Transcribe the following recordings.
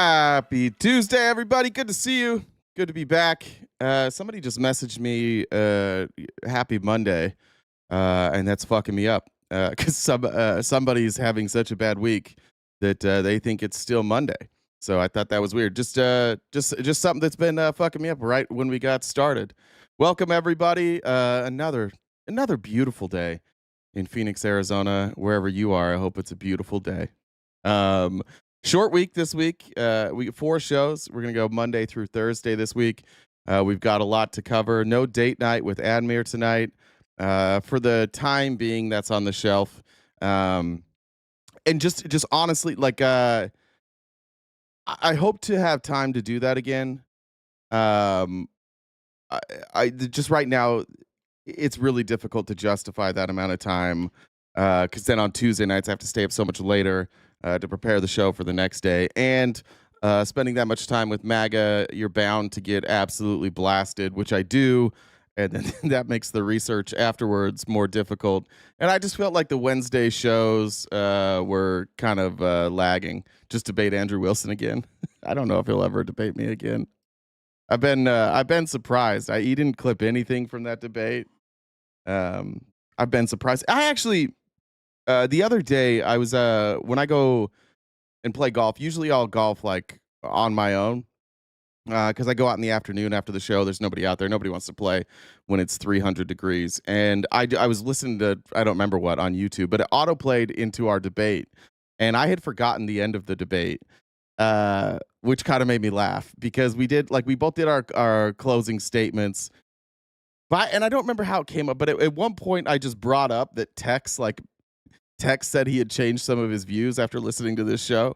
Happy Tuesday, everybody. Good to see you. Good to be back. Somebody just messaged me happy Monday, and that's fucking me up because somebody's having such a bad week that they think it's still Monday. So I thought that was weird. Just something that's been fucking me up right when we got started. Welcome, everybody. Another beautiful day in Phoenix, Arizona, wherever you are. I hope it's a beautiful day. Short week this week. We get 4 shows. We're going to go Monday through Thursday this week. We've got a lot to cover. No date night with Admir tonight. For the time being, that's on the shelf. And just honestly, like, I hope to have time to do that again. I just right now, it's really difficult to justify that amount of time. Because then on Tuesday nights, I have to stay up so much later to prepare the show for the next day. And spending that much time with MAGA, you're bound to get absolutely blasted, which I do. And then that makes the research afterwards more difficult. And I just felt like the Wednesday shows were kind of lagging. Just debate Andrew Wilson again. I don't know if he'll ever debate me again. I've been surprised. He didn't clip anything from that debate. I've been surprised. I actually, the other day, I was when I go and play golf. Usually, I'll golf like on my own because I go out in the afternoon after the show. There's nobody out there. Nobody wants to play when it's 300 degrees. And I was listening to I don't remember what on YouTube, but it auto-played into our debate, and I had forgotten the end of the debate, which kind of made me laugh because we both did our closing statements. And I don't remember how it came up, but at one point I just brought up that Tex said he had changed some of his views after listening to this show.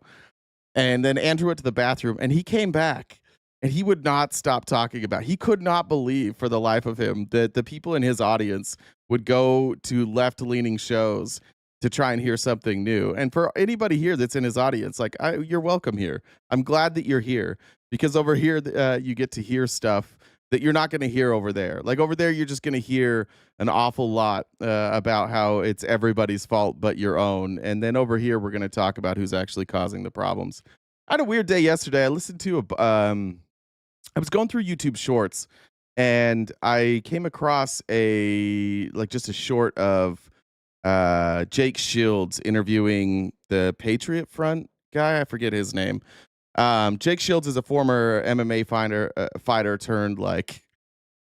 And then Andrew went to the bathroom and he came back and he would not stop talking about, he could not believe for the life of him that the people in his audience would go to left-leaning shows to try and hear something new. And for anybody here that's in his audience, like, you're welcome here. I'm glad that you're here because over here you get to hear stuff that you're not going to hear over there. Like over there, you're just going to hear an awful lot about how it's everybody's fault but your own. And then over here, we're going to talk about who's actually causing the problems. I had a weird day yesterday. I listened to I was going through YouTube Shorts, and I came across just a short of Jake Shields interviewing the Patriot Front guy. I forget his name. Jake Shields is a former MMA fighter turned like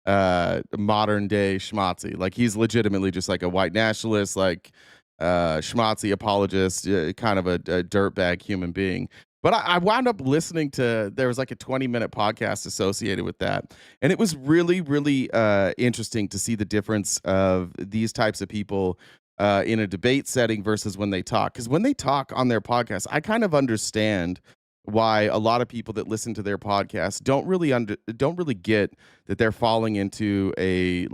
modern day schmatzi. Like he's legitimately just like a white nationalist, like schmatzi apologist, kind of a dirtbag human being. But I wound up listening to, there was like a 20-minute podcast associated with that. And it was really, really interesting to see the difference of these types of people in a debate setting versus when they talk. Because when they talk on their podcast, I kind of understand why a lot of people that listen to their podcast don't really get that they're falling into a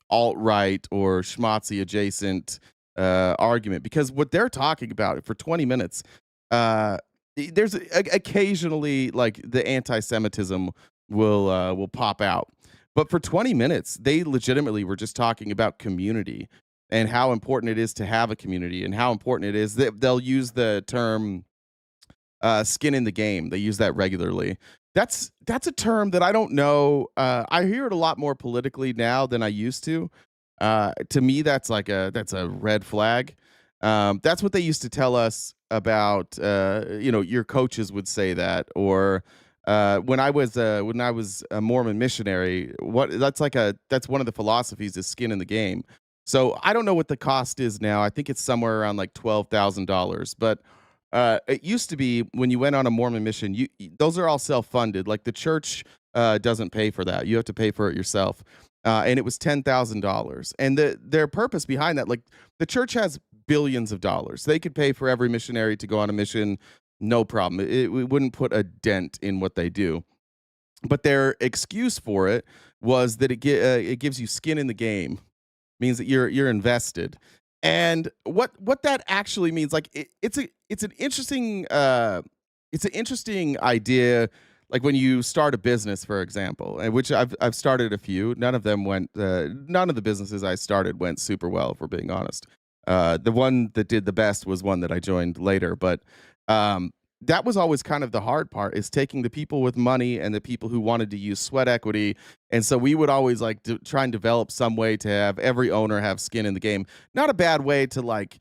alt-right or schmatzi adjacent argument, because what they're talking about for 20 minutes, there's occasionally like the anti-Semitism will pop out, but for 20 minutes they legitimately were just talking about community and how important it is to have a community and how important it is that they'll use the term skin in the game. They use that regularly. That's a term that I don't know. I hear it a lot more politically now than I used to. To me, that's a red flag. That's what they used to tell us about. Your coaches would say that, or when I was a Mormon missionary, that's one of the philosophies is skin in the game. So I don't know what the cost is now. I think it's somewhere around like $12,000, but it used to be when you went on a Mormon mission, those are all self-funded. Like the church doesn't pay for that. You have to pay for it yourself. And it was $10,000. And their purpose behind that, like the church has billions of dollars. They could pay for every missionary to go on a mission, no problem. It wouldn't put a dent in what they do. But their excuse for it was that it gives you skin in the game, means that you're invested. And what that actually means, like it's an interesting idea. Like when you start a business, for example, and which I've started a few. None of the businesses I started went super well, if we're being honest. The one that did the best was one that I joined later. But that was always kind of the hard part, is taking the people with money and the people who wanted to use sweat equity. And so we would always like try and develop some way to have every owner have skin in the game. Not a bad way to like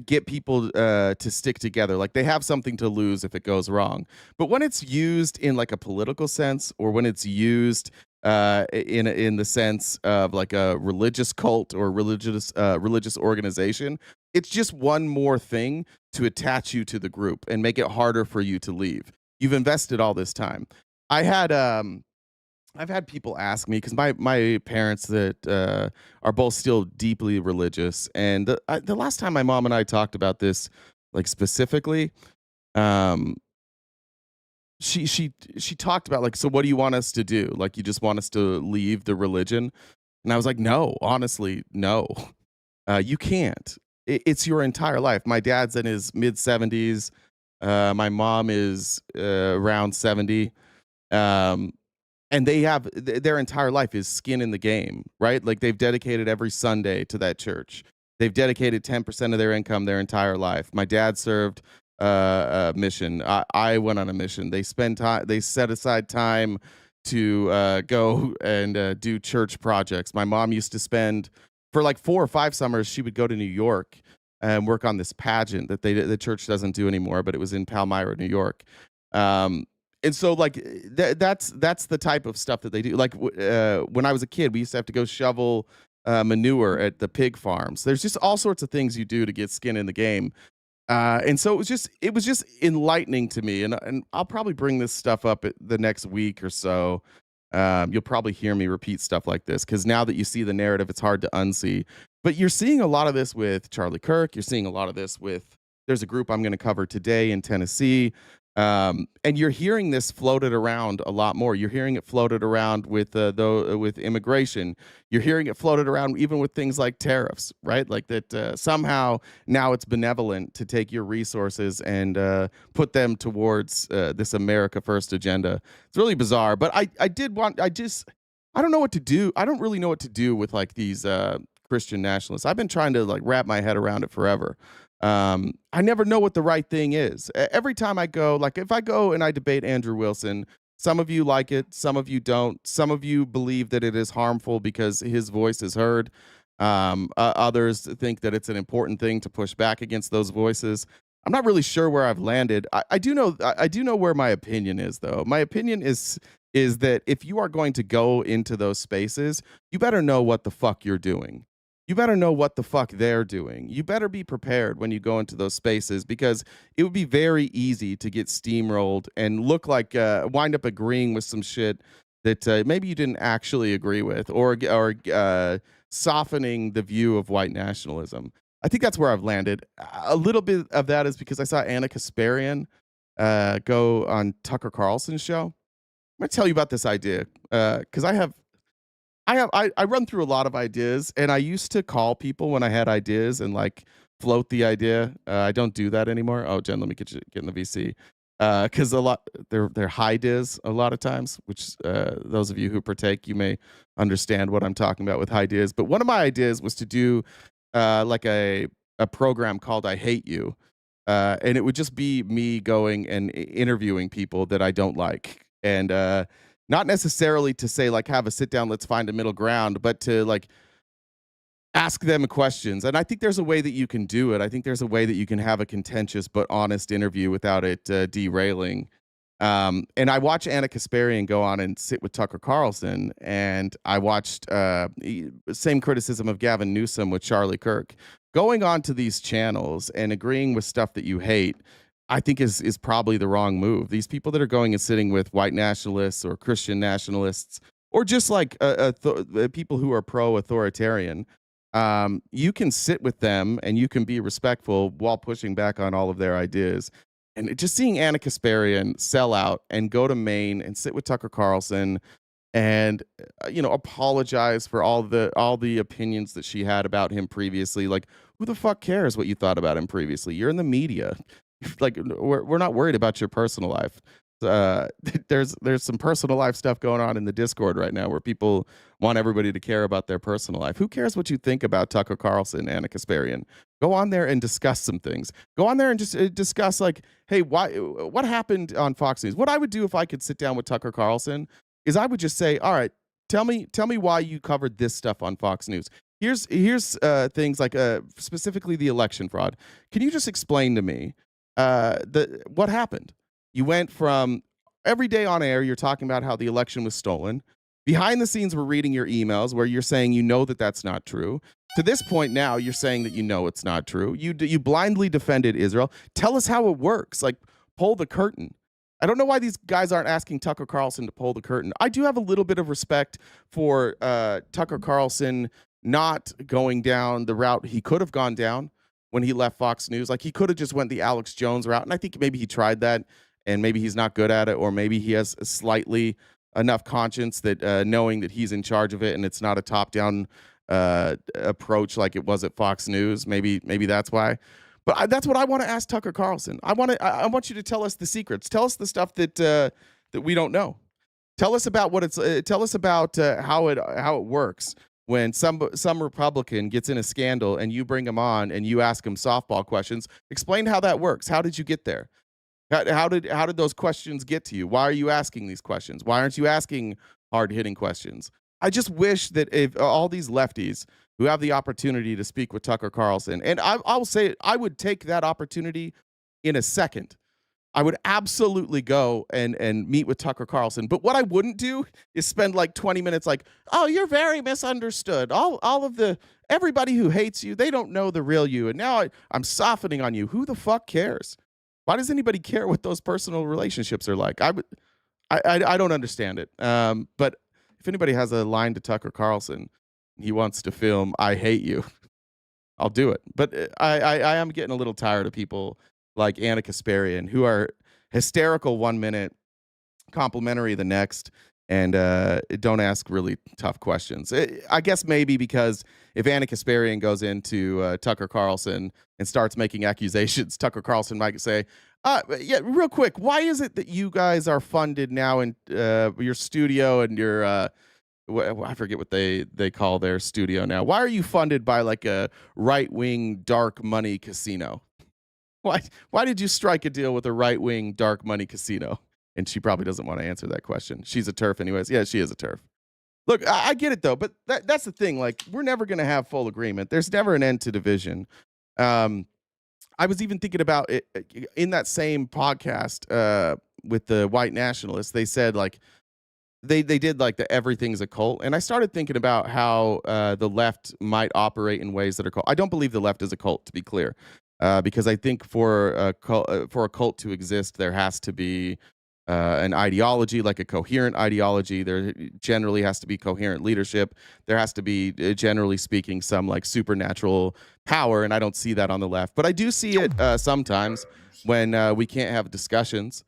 get people to stick together. Like they have something to lose if it goes wrong. But when it's used in like a political sense, or when it's used in the sense of like a religious cult or religious organization, it's just one more thing to attach you to the group and make it harder for you to leave. You've invested all this time. I had I've had people ask me, because my parents that are both still deeply religious, and the last time my mom and I talked about this, like specifically, um, she talked about like, so what do you want us to do? Like, you just want us to leave the religion? And I was like, no, honestly, no, you can't. It's your entire life. My dad's in his mid 70s. My mom is around 70. Um, and they have their entire life is skin in the game, right? Like they've dedicated every Sunday to that church. They've dedicated 10% of their income their entire life. My dad served a mission. I went on a mission. They spend time. They set aside time to go and do church projects. My mom used to spend, for like 4 or 5 summers, she would go to New York and work on this pageant that the church doesn't do anymore, but it was in Palmyra, New York. Um, and so like that's the type of stuff that they do. Like when I was a kid, we used to have to go shovel manure at the pig farms. There's just all sorts of things you do to get skin in the game. And so it was just enlightening to me, and I'll probably bring this stuff up at the next week or so. You'll probably hear me repeat stuff like this, because now that you see the narrative, it's hard to unsee. But you're seeing a lot of this with Charlie Kirk. You're seeing a lot of this with, there's a group I'm going to cover today in Tennessee. And you're hearing this floated around a lot more. You're hearing it floated around with with immigration. You're hearing it floated around even with things like tariffs, right? Like that somehow now it's benevolent to take your resources and put them towards this America First agenda. It's really bizarre. But I don't know what to do. I don't really know what to do with like these Christian nationalists. I've been trying to like wrap my head around it forever. I never know what the right thing is. Every time I go, like if I go and I debate Andrew Wilson, some of you like it, some of you don't. Some of you believe that it is harmful because his voice is heard. Others think that it's an important thing to push back against those voices. I'm not really sure where I've landed. I do know I do know where my opinion is, though. My opinion is that if you are going to go into those spaces, you better know what the fuck you're doing. You better know what the fuck they're doing. You better be prepared when you go into those spaces, because it would be very easy to get steamrolled and look like wind up agreeing with some shit that maybe you didn't actually agree with, or softening the view of white nationalism. I think that's where I've landed. A little bit of that is because I saw Anna Kasparian go on Tucker Carlson's show. I'm going to tell you about this idea, because I run through a lot of ideas, and I used to call people when I had ideas and like float the idea. I don't do that anymore. Oh, Jen, let me get in the VC, because they're high diz a lot of times. Which those of you who partake, you may understand what I'm talking about with high diz. But one of my ideas was to do like a program called "I Hate You," and it would just be me going and interviewing people that I don't like, and not necessarily to say like have a sit down, let's find a middle ground, but to like ask them questions. And I think there's a way that you can do it. I think there's a way that you can have a contentious but honest interview without it derailing. And I watched Anna Kasparian go on and sit with Tucker Carlson, and I watched same criticism of Gavin Newsom with Charlie Kirk. Going on to these channels and agreeing with stuff that you hate, I think is probably the wrong move. These people that are going and sitting with white nationalists or Christian nationalists, or just like people who are pro-authoritarian, you can sit with them and you can be respectful while pushing back on all of their ideas. And just seeing Anna Kasparian sell out and go to Maine and sit with Tucker Carlson and apologize for all the opinions that she had about him previously. Like, who the fuck cares what you thought about him previously? You're in the media. Like, we're not worried about your personal life. there's some personal life stuff going on in the Discord right now where people want everybody to care about their personal life. Who cares what you think about Tucker Carlson, Anna Kasparian? Go on there and discuss some things. Go on there and just discuss like, hey, what happened on Fox News? What I would do if I could sit down with Tucker Carlson is I would just say, all right, tell me why you covered this stuff on Fox News. Here's things like specifically the election fraud. Can you just explain to me what happened? You went from every day on air, you're talking about how the election was stolen. Behind the scenes, we're reading your emails where you're saying you know that that's not true. To this point now, you're saying that you know it's not true. You blindly defended Israel. Tell us how it works. Like, pull the curtain. I don't know why these guys aren't asking Tucker Carlson to pull the curtain. I do have a little bit of respect for Tucker Carlson not going down the route he could have gone down when he left Fox News. Like, he could have just went the Alex Jones route, and I think maybe he tried that, and maybe he's not good at it, or maybe he has a slightly enough conscience that knowing that he's in charge of it and it's not a top-down approach like it was at Fox News. Maybe that's why. But that's what I want to ask Tucker Carlson. I want you to tell us the secrets. Tell us the stuff that we don't know. Tell us about what it's. Tell us about how it works when some Republican gets in a scandal and you bring him on and you ask him softball questions. Explain how that works. How did you get there? How did those questions get to you? Why are you asking these questions? Why aren't you asking hard-hitting questions? I just wish that if all these lefties who have the opportunity to speak with Tucker Carlson, and I'll say I would take that opportunity in a second. I would absolutely go and meet with Tucker Carlson. But what I wouldn't do is spend like 20 minutes like, oh, you're very misunderstood. Everybody who hates you, they don't know the real you. And now I'm softening on you. Who the fuck cares? Why does anybody care what those personal relationships are like? I don't understand it. But if anybody has a line to Tucker Carlson, he wants to film "I hate you," I'll do it. But I am getting a little tired of people like Anna Kasparian who are hysterical 1 minute, complimentary the next, and don't ask really tough questions. I guess maybe because if Anna Kasparian goes into Tucker Carlson and starts making accusations, Tucker Carlson might say, yeah, real quick, why is it that you guys are funded now in your studio and your, I forget what they call their studio now. Why are you funded by like a right-wing dark money casino? Why did you strike a deal with a right-wing dark money casino? And she probably doesn't want to answer that question. She's a TERF anyways. Yeah, she is a TERF. Look, I get it, though, but that's the thing. Like, we're never going to have full agreement. There's never an end to division. I was even thinking about it in that same podcast with the white nationalists. They said, like, they did, like, the everything's a cult. And I started thinking about how the left might operate in ways that are cult. I don't believe the left is a cult, to be clear, because I think for a cult to exist, there has to be an ideology, like a coherent ideology. There generally has to be coherent leadership. There has to be, generally speaking, some like supernatural power, and I don't see that on the left. But I do see it sometimes when we can't have discussions.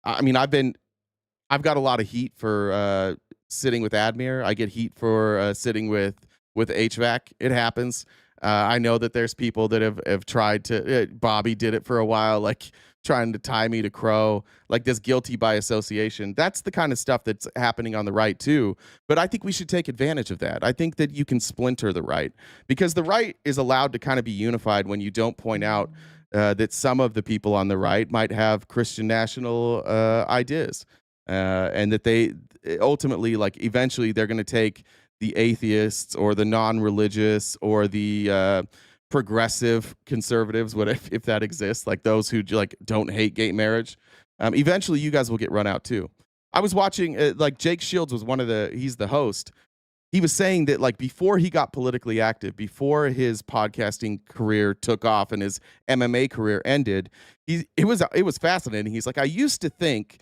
I mean, I've got a lot of heat for sitting with Admir. I get heat for sitting with HVAC. It happens. I know that there's people that have tried to. Bobby did it for a while, like trying to tie me to Crow, like this guilty by association. That's the kind of stuff that's happening on the right too. But I think we should take advantage of that. I think that you can splinter the right, because the right is allowed to kind of be unified when you don't point out that some of the people on the right might have Christian national ideas, and that they ultimately, like, eventually they're going to take the atheists or the non-religious or the progressive conservatives, what if that exists, like those who like don't hate gay marriage. Eventually you guys will get run out too. I was watching like Jake Shields was he's the host. He was saying that, like, before he got politically active, before his podcasting career took off and his MMA career ended, it was fascinating. He's like, I used to think,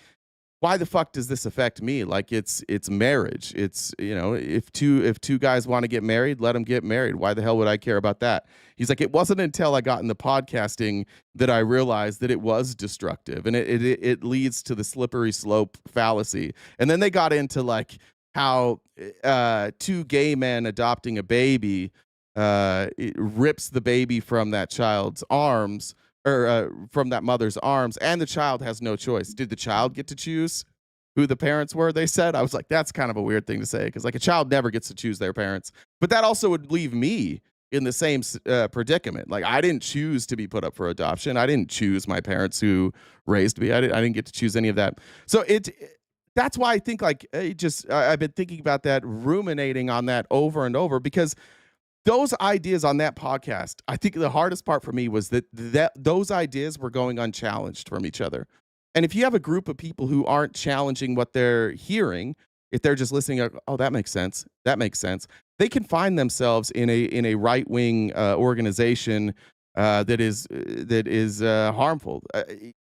why the fuck does this affect me? Like, it's marriage. It's, you know, if two guys want to get married, let them get married. Why the hell would I care about that? He's like, it wasn't until I got into podcasting that I realized that it was destructive, and it leads to the slippery slope fallacy. And then they got into like how two gay men adopting a baby, it rips the baby from that child's arms, from that mother's arms, and the child has no choice. Did the child get to choose who the parents were? They said. I was like, that's kind of a weird thing to say, because like a child never gets to choose their parents. But that also would leave me in the same predicament. Like, I didn't choose to be put up for adoption. I didn't choose my parents who raised me. I didn't get to choose any of that. So that's why I think like I've been thinking about that, ruminating on that over and over, because those ideas on that podcast, I think the hardest part for me was that those ideas were going unchallenged from each other. And if you have a group of people who aren't challenging what they're hearing, if they're just listening, oh, that makes sense, that makes sense, they can find themselves in a right wing organization that is harmful.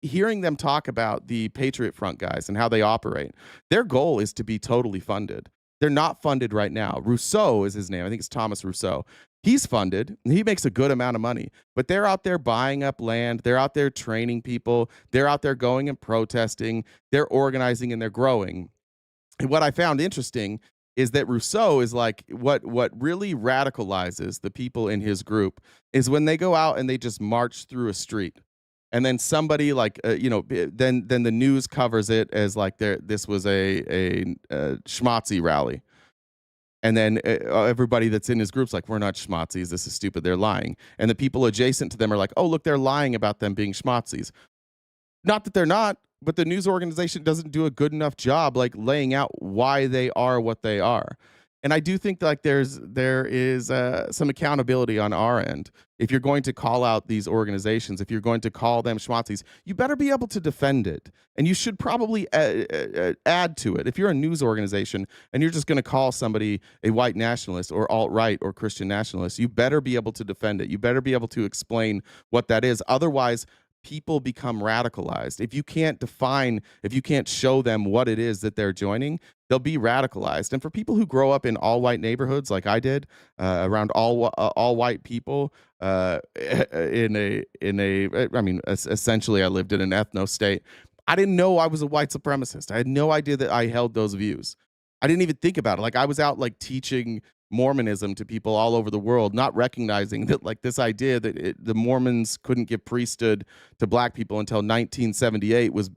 Hearing them talk about the Patriot Front guys and how they operate, their goal is to be totally funded. They're not funded right now. Rousseau is his name. I think it's Thomas Rousseau. He's funded, and he makes a good amount of money. But they're out there buying up land. They're out there training people. They're out there going and protesting. They're organizing, and they're growing. And what I found interesting is that Rousseau is like, what really radicalizes the people in his group is when they go out and they just march through a street. And then somebody like then the news covers it as like this was a schmatzy rally, and then everybody that's in his group's like, we're not schmatzis, this is stupid, they're lying. And the people adjacent to them are like, oh, look, they're lying about them being schmatzis. Not that they're not, but the news organization doesn't do a good enough job like laying out why they are what they are. And I do think like there is some accountability on our end. If you're going to call out these organizations, if you're going to call them schmatzis, you better be able to defend it. And you should probably add to it. If you're a news organization and you're just going to call somebody a white nationalist or alt-right or Christian nationalist, you better be able to defend it. You better be able to explain what that is. Otherwise, people become radicalized. If you can't show them what it is that they're joining, they'll be radicalized. And for people who grow up in all white neighborhoods like I did, around all white people, essentially I lived in an ethno state. I didn't know I was a white supremacist. I had no idea that I held those views. I didn't even think about it. Like, I was out like teaching Mormonism to people all over the world, not recognizing that like this idea that the Mormons couldn't give priesthood to black people until 1978 was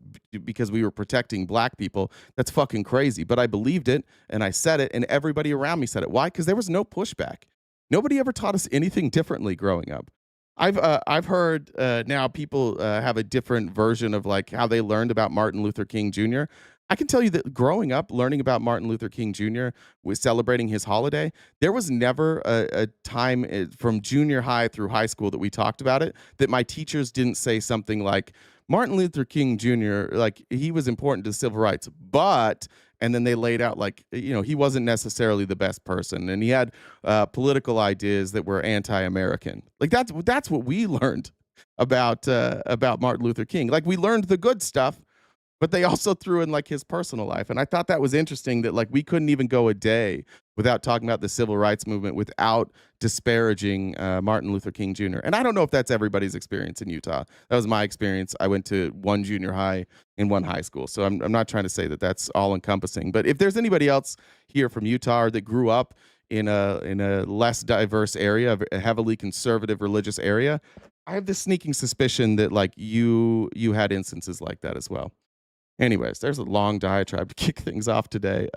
because we were protecting black people. That's fucking crazy. But I believed it, and I said it, and everybody around me said it. Why? Because there was no pushback. Nobody ever taught us anything differently growing up. I've heard now people have a different version of like how they learned about Martin Luther King Jr. I can tell you that growing up, learning about Martin Luther King Jr., was celebrating his holiday. There was never a time from junior high through high school that we talked about it, that my teachers didn't say something like, Martin Luther King Jr., like, he was important to civil rights, but, and then they laid out like, he wasn't necessarily the best person, and he had political ideas that were anti-American. Like, that's what we learned about Martin Luther King. Like, we learned the good stuff, but they also threw in like his personal life. And I thought that was interesting that like we couldn't even go a day without talking about the civil rights movement without disparaging Martin Luther King Jr. And I don't know if that's everybody's experience in Utah. That was my experience. I went to one junior high and one high school. So I'm not trying to say that that's all encompassing. But if there's anybody else here from Utah or that grew up in a less diverse area, a heavily conservative religious area, I have this sneaking suspicion that like you had instances like that as well. Anyways, there's a long diatribe to kick things off today.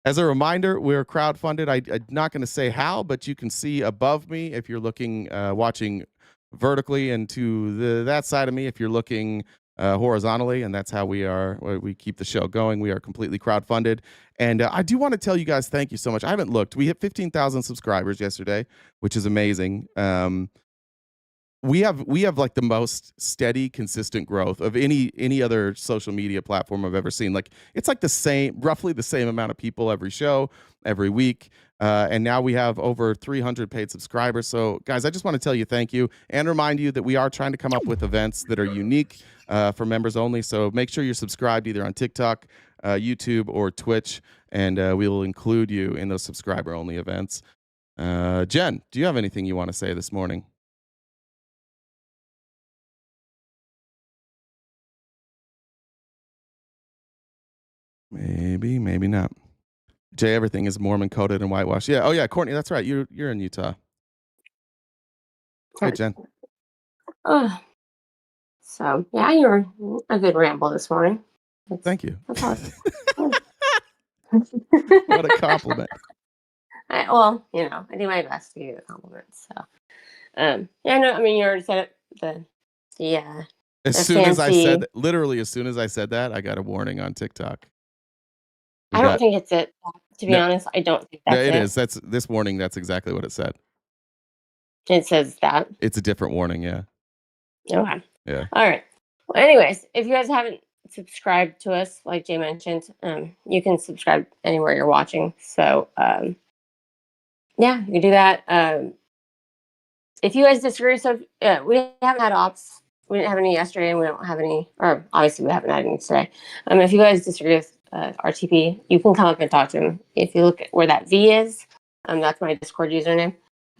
As a reminder, we're crowdfunded. I'm not going to say how, but you can see above me if you're looking, watching vertically, and to that side of me if you're looking horizontally, and that's how we keep the show going. We are completely crowdfunded. And I do want to tell you guys thank you so much. I haven't looked. We hit 15,000 subscribers yesterday, which is amazing. We have like the most steady, consistent growth of any other social media platform I've ever seen. Like, it's like roughly the same amount of people every show, every week. And now we have over 300 paid subscribers. So guys, I just want to tell you thank you and remind you that we are trying to come up with events that are unique for members only. So make sure you're subscribed either on TikTok, YouTube, or Twitch, and we will include you in those subscriber only events. Jen, do you have anything you want to say this morning? Maybe, maybe not. Jay, everything is Mormon coded and whitewashed. Yeah. Oh yeah, Courtney, that's right. You're in Utah. Hey, Jen. Ugh. So yeah, you're a good ramble this morning. Thank you. That's all. What a compliment. Well, I do my best to give you the compliments. So, yeah, no, I mean, you already said it. As soon as I said, literally, as soon as I said that, I got a warning on TikTok. I don't think it's it. To be honest, I don't think that's it. No, it is. That's this warning. That's exactly what it said. It says that. It's a different warning. Yeah. Okay. Yeah. All right. Well, anyways, if you guys haven't subscribed to us, like Jay mentioned, you can subscribe anywhere you're watching. So, yeah, you can do that. If you guys disagree, so we haven't had ops. We didn't have any yesterday, and we don't have any, or obviously we haven't had any today. If you guys disagree with RTP, you can come up and talk to him. If you look at where that V is, that's my Discord username.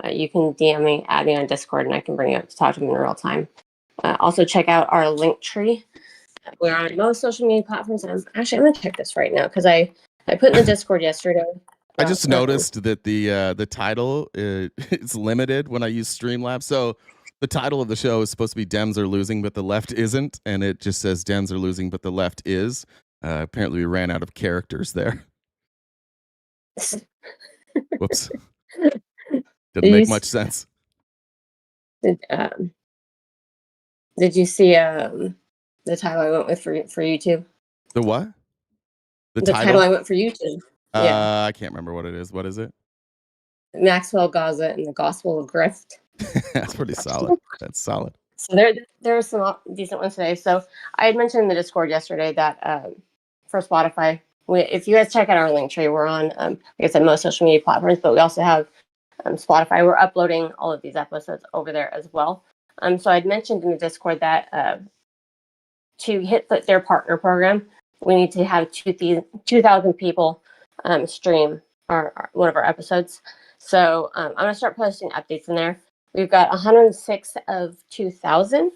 You can DM me, add me on Discord, and I can bring you up to talk to him in real time. Also, check out our link tree. We're on most social media platforms. And I'm going to check this right now because I put in the Discord yesterday. I just noticed that the title is limited when I use Streamlabs. So the title of the show is supposed to be Dems are losing, but the left isn't. And it just says Dems are losing, but the left is. Apparently we ran out of characters there. Whoops. Didn't make much sense. Did you see the title I went with for YouTube? The what? The title I went for YouTube. Yeah. I can't remember what it is. What is it? Maxwell, Gaza, and the Gospel of Grift. That's pretty solid. That's solid. So there are some decent ones today. So I had mentioned in the Discord yesterday that for Spotify, if you guys check out our link tree, we're on, like I said, most social media platforms, but we also have Spotify. We're uploading all of these episodes over there as well. So I'd mentioned in the Discord that to hit their partner program, we need to have 2,000 people stream one of our episodes. So I'm going to start posting updates in there. We've got 106 of 2,000,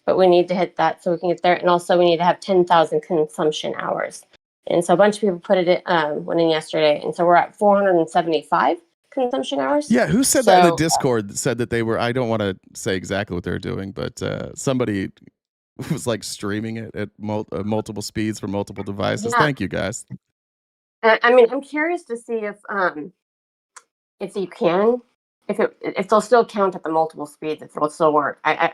but we need to hit that so we can get there. And also we need to have 10,000 consumption hours. And so a bunch of people put it went in yesterday. And so we're at 475 consumption hours. Yeah, who said that in the Discord? Said that they were, I don't want to say exactly what they're doing, but somebody was like streaming it at multiple speeds for multiple devices. Yeah. Thank you, guys. I mean, I'm curious to see if you can, if they'll still count at the multiple speeds, if it'll still work. I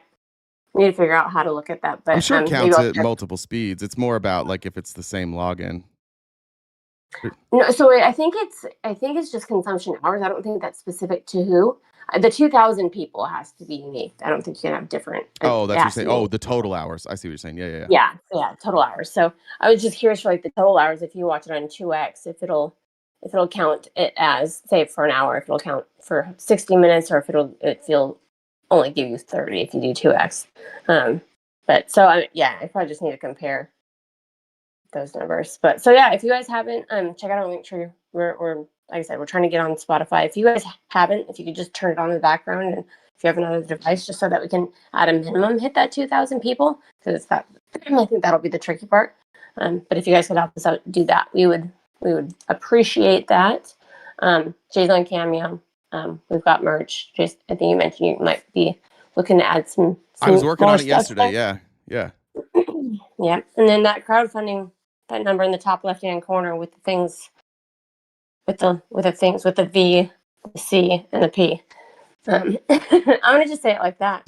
need to figure out how to look at that. But I'm sure it counts at multiple speeds. It's more about like if it's the same login. No, so I think it's just consumption hours. I don't think that's specific to who. The 2,000 people has to be unique. I don't think you can have different. Oh, that's what you're saying. Oh, the total hours. I see what you're saying. Yeah, total hours. So I was just curious for like the total hours. If you watch it on 2x, if it'll count it as, say, for an hour, if it'll count for 60 minutes, or if it'll only give you 30 if you do 2x. But so I probably just need to compare those numbers. But so yeah, if you guys haven't, check out our link tree. We're like I said, we're trying to get on Spotify. If you guys haven't, if you could just turn it on in the background, and if you have another device, just so that we can at a minimum hit that 2,000 people, because I think that'll be the tricky part. But if you guys could help us out, do that, we would appreciate that. Jay's on Cameo. We've got merch. Just, I think you mentioned you might be looking to add some I was working on it yesterday. Yeah. Yeah. And then that crowdfunding, that number in the top left-hand corner with the things, with the V, the C, and the P. I'm gonna just say it like that.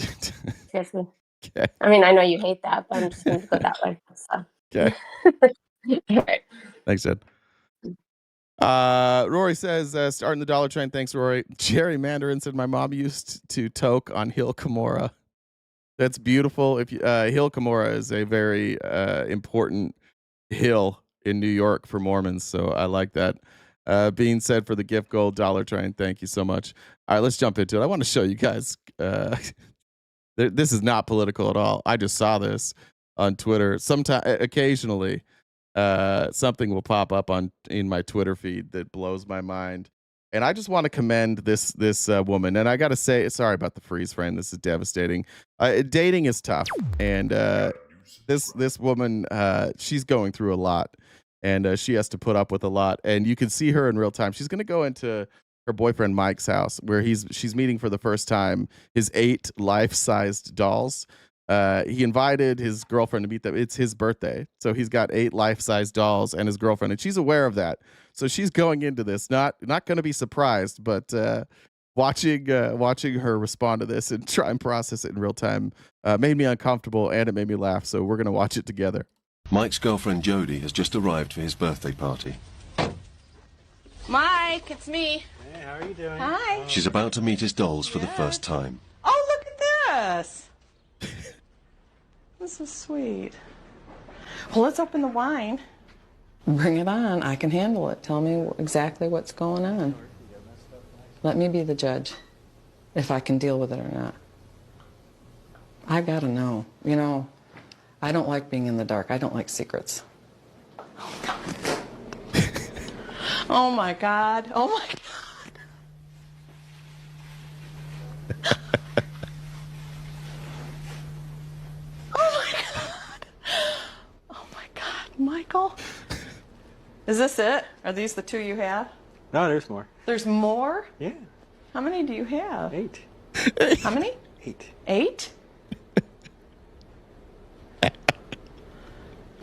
Okay. I mean, I know you hate that, but I'm just gonna go that way. So. Okay. All right. Thanks, Ed. Rory says, starting the dollar train. Thanks, Rory. Jerry Mandarin said, my mom used to toke on Hill Cumorah. That's beautiful. If you, Hill Cumorah is a very important hill in New York for Mormons, so I like that. Being said for the gift gold dollar train. Thank you so much. All right, let's jump into it. I want to show you guys. This is not political at all. I just saw this on Twitter. Occasionally, something will pop up in my Twitter feed that blows my mind, and I just want to commend this woman. And I got to say, sorry about the freeze frame. This is devastating. Dating is tough, and this woman, she's going through a lot, and she has to put up with a lot. And you can see her in real time. She's going to go into her boyfriend Mike's house, where she's meeting for the first time his 8 life-sized dolls. he invited his girlfriend to meet them. It's his birthday, so he's got 8 life-size dolls and his girlfriend, and she's aware of that. So she's going into this not going to be surprised, but watching her respond to this and try and process it in real time made me uncomfortable, and it made me laugh. So we're gonna watch it together. Mike's girlfriend Jody has just arrived for his birthday party. Mike, it's me. Hey, how are you doing? Hi. She's about to meet his dolls for the first time. Oh, look at this. This is sweet. Well, let's open the wine. Bring it on. I can handle it. Tell me exactly what's going on. Let me be the judge, if I can deal with it or not. I gotta know. You know, I don't like being in the dark. I don't like secrets. Oh, God. Oh, my God. Oh, my God. Michael? Is this it? Are these the 2 you have? No, there's more. There's more? Yeah. How many do you have? 8. How many? 8. 8?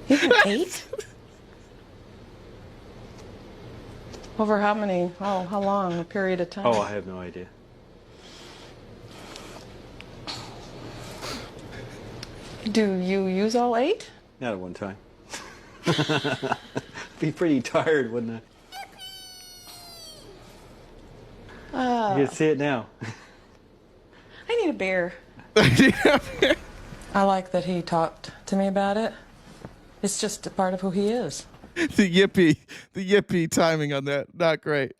You have 8? Over how many? Oh, how long? A period of time? Oh, I have no idea. Do you use all 8? Not at one time. Be pretty tired, wouldn't I? You can see it now. I need a beer. I like that he talked to me about it. It's just a part of who he is. The yippee timing on that, not great.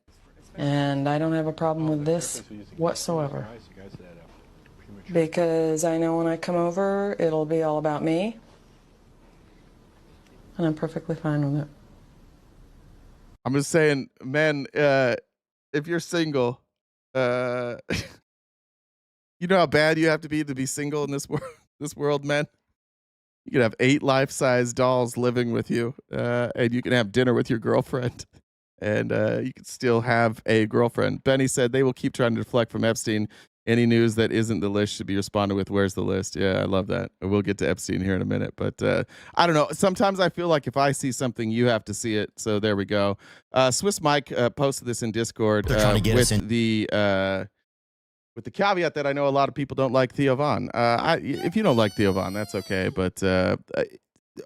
And I don't have a problem with this whatsoever. Because I know when I come over, it'll be all about me. And I'm perfectly fine with it. I'm just saying, men, if you're single, you know how bad you have to be single in this world, men? You can have 8 life-size dolls living with you, and you can have dinner with your girlfriend, and you can still have a girlfriend. Benny said they will keep trying to deflect from Epstein. Any news that isn't the list should be responded with, "Where's the list?" Yeah, I love that. We'll get to Epstein here in a minute, but I don't know. Sometimes I feel like if I see something, you have to see it. So there we go. Swiss Mike posted this in Discord with the caveat that I know a lot of people don't like Theo Von. If you don't like Theo Von, that's okay. But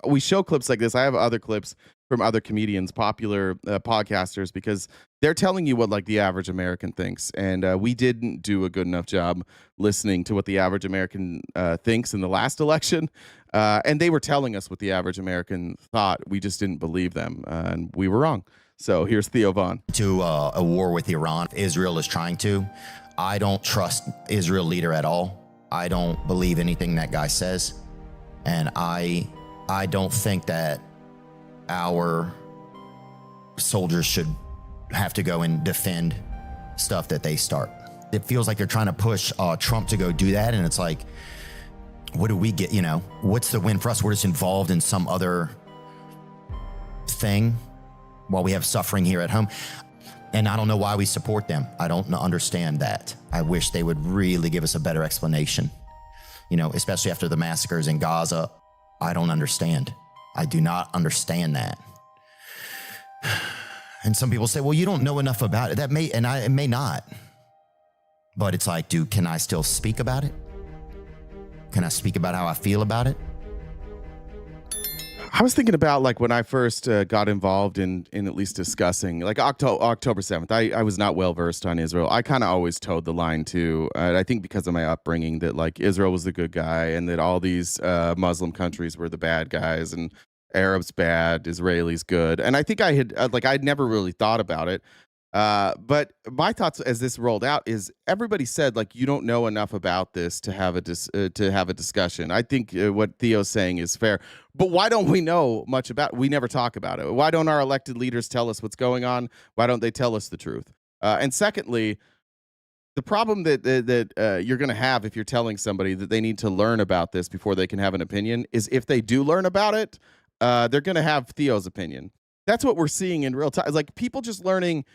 we show clips like this. I have other clips from other comedians, popular podcasters, because they're telling you what like the average American thinks, and we didn't do a good enough job listening to what the average American thinks in the last election, and they were telling us what the average American thought. We just didn't believe them, and we were wrong. So here's Theo Von. To a war with Iran, Israel is trying to. I don't trust Israel leader at all. I don't believe anything that guy says, and I don't think that our soldiers should have to go and defend stuff that they start. It feels like they're trying to push Trump to go do that, and it's like, what do we get? You know, what's the win for us? We're just involved in some other thing while we have suffering here at home. And I don't know why we support them. I don't understand that. I wish they would really give us a better explanation, you know, especially after the massacres in Gaza. I don't understand. I do not understand that. And some people say, well, you don't know enough about it. It may not. But it's like, can I still speak about it? Can I speak about how I feel about it? I was thinking about like when I first got involved in at least discussing like October 7th. I was not well versed on Israel. I kind of always towed the line too. I think because of my upbringing that like Israel was the good guy and that all these Muslim countries were the bad guys and Arabs bad, Israelis good. And I think I had I'd never really thought about it. But my thoughts as this rolled out is everybody said like you don't know enough about this to have a discussion. I think what Theo's saying is fair, but why don't we know much about it? We never talk about it. Why don't our elected leaders tell us what's going on? Why don't they tell us the truth? And secondly, the problem that you're going to have if you're telling somebody that they need to learn about this before they can have an opinion is if they do learn about it, they're going to have Theo's opinion. That's what we're seeing in real time. It's like people just learning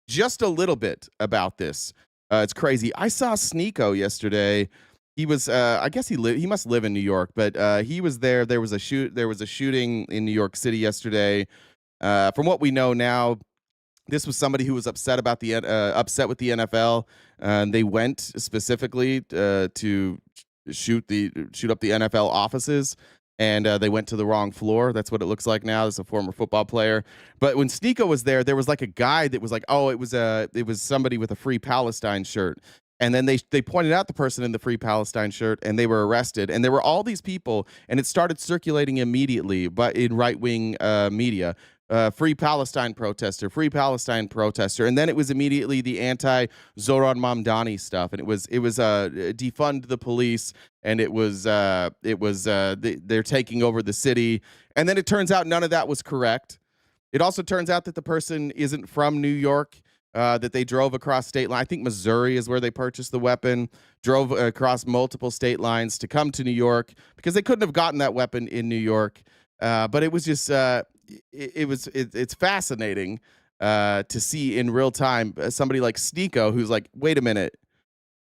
just a little bit about this. It's crazy. I saw Sneeko yesterday. He was, I guess he must live in New York, but he was there. There was a shooting in New York City yesterday. From what we know now, this was somebody who was upset with the NFL, and they went specifically to shoot up the NFL offices, and they went to the wrong floor. That's what it looks like now. This is a former football player. But when Sneeko was there was like a guy that was like, oh, it was somebody with a Free Palestine shirt. And then they pointed out the person in the Free Palestine shirt, and they were arrested. And there were all these people, and it started circulating immediately, but in right-wing media. Free Palestine protester, and then it was immediately the anti-Zoran Mamdani stuff, and it was defund the police, and it was they're taking over the city, and then it turns out none of that was correct. It also turns out that the person isn't from New York. That they drove across state line. I think Missouri is where they purchased the weapon. Drove across multiple state lines to come to New York because they couldn't have gotten that weapon in New York. But it was just it's fascinating to see in real time somebody like Sneeko who's like, wait a minute,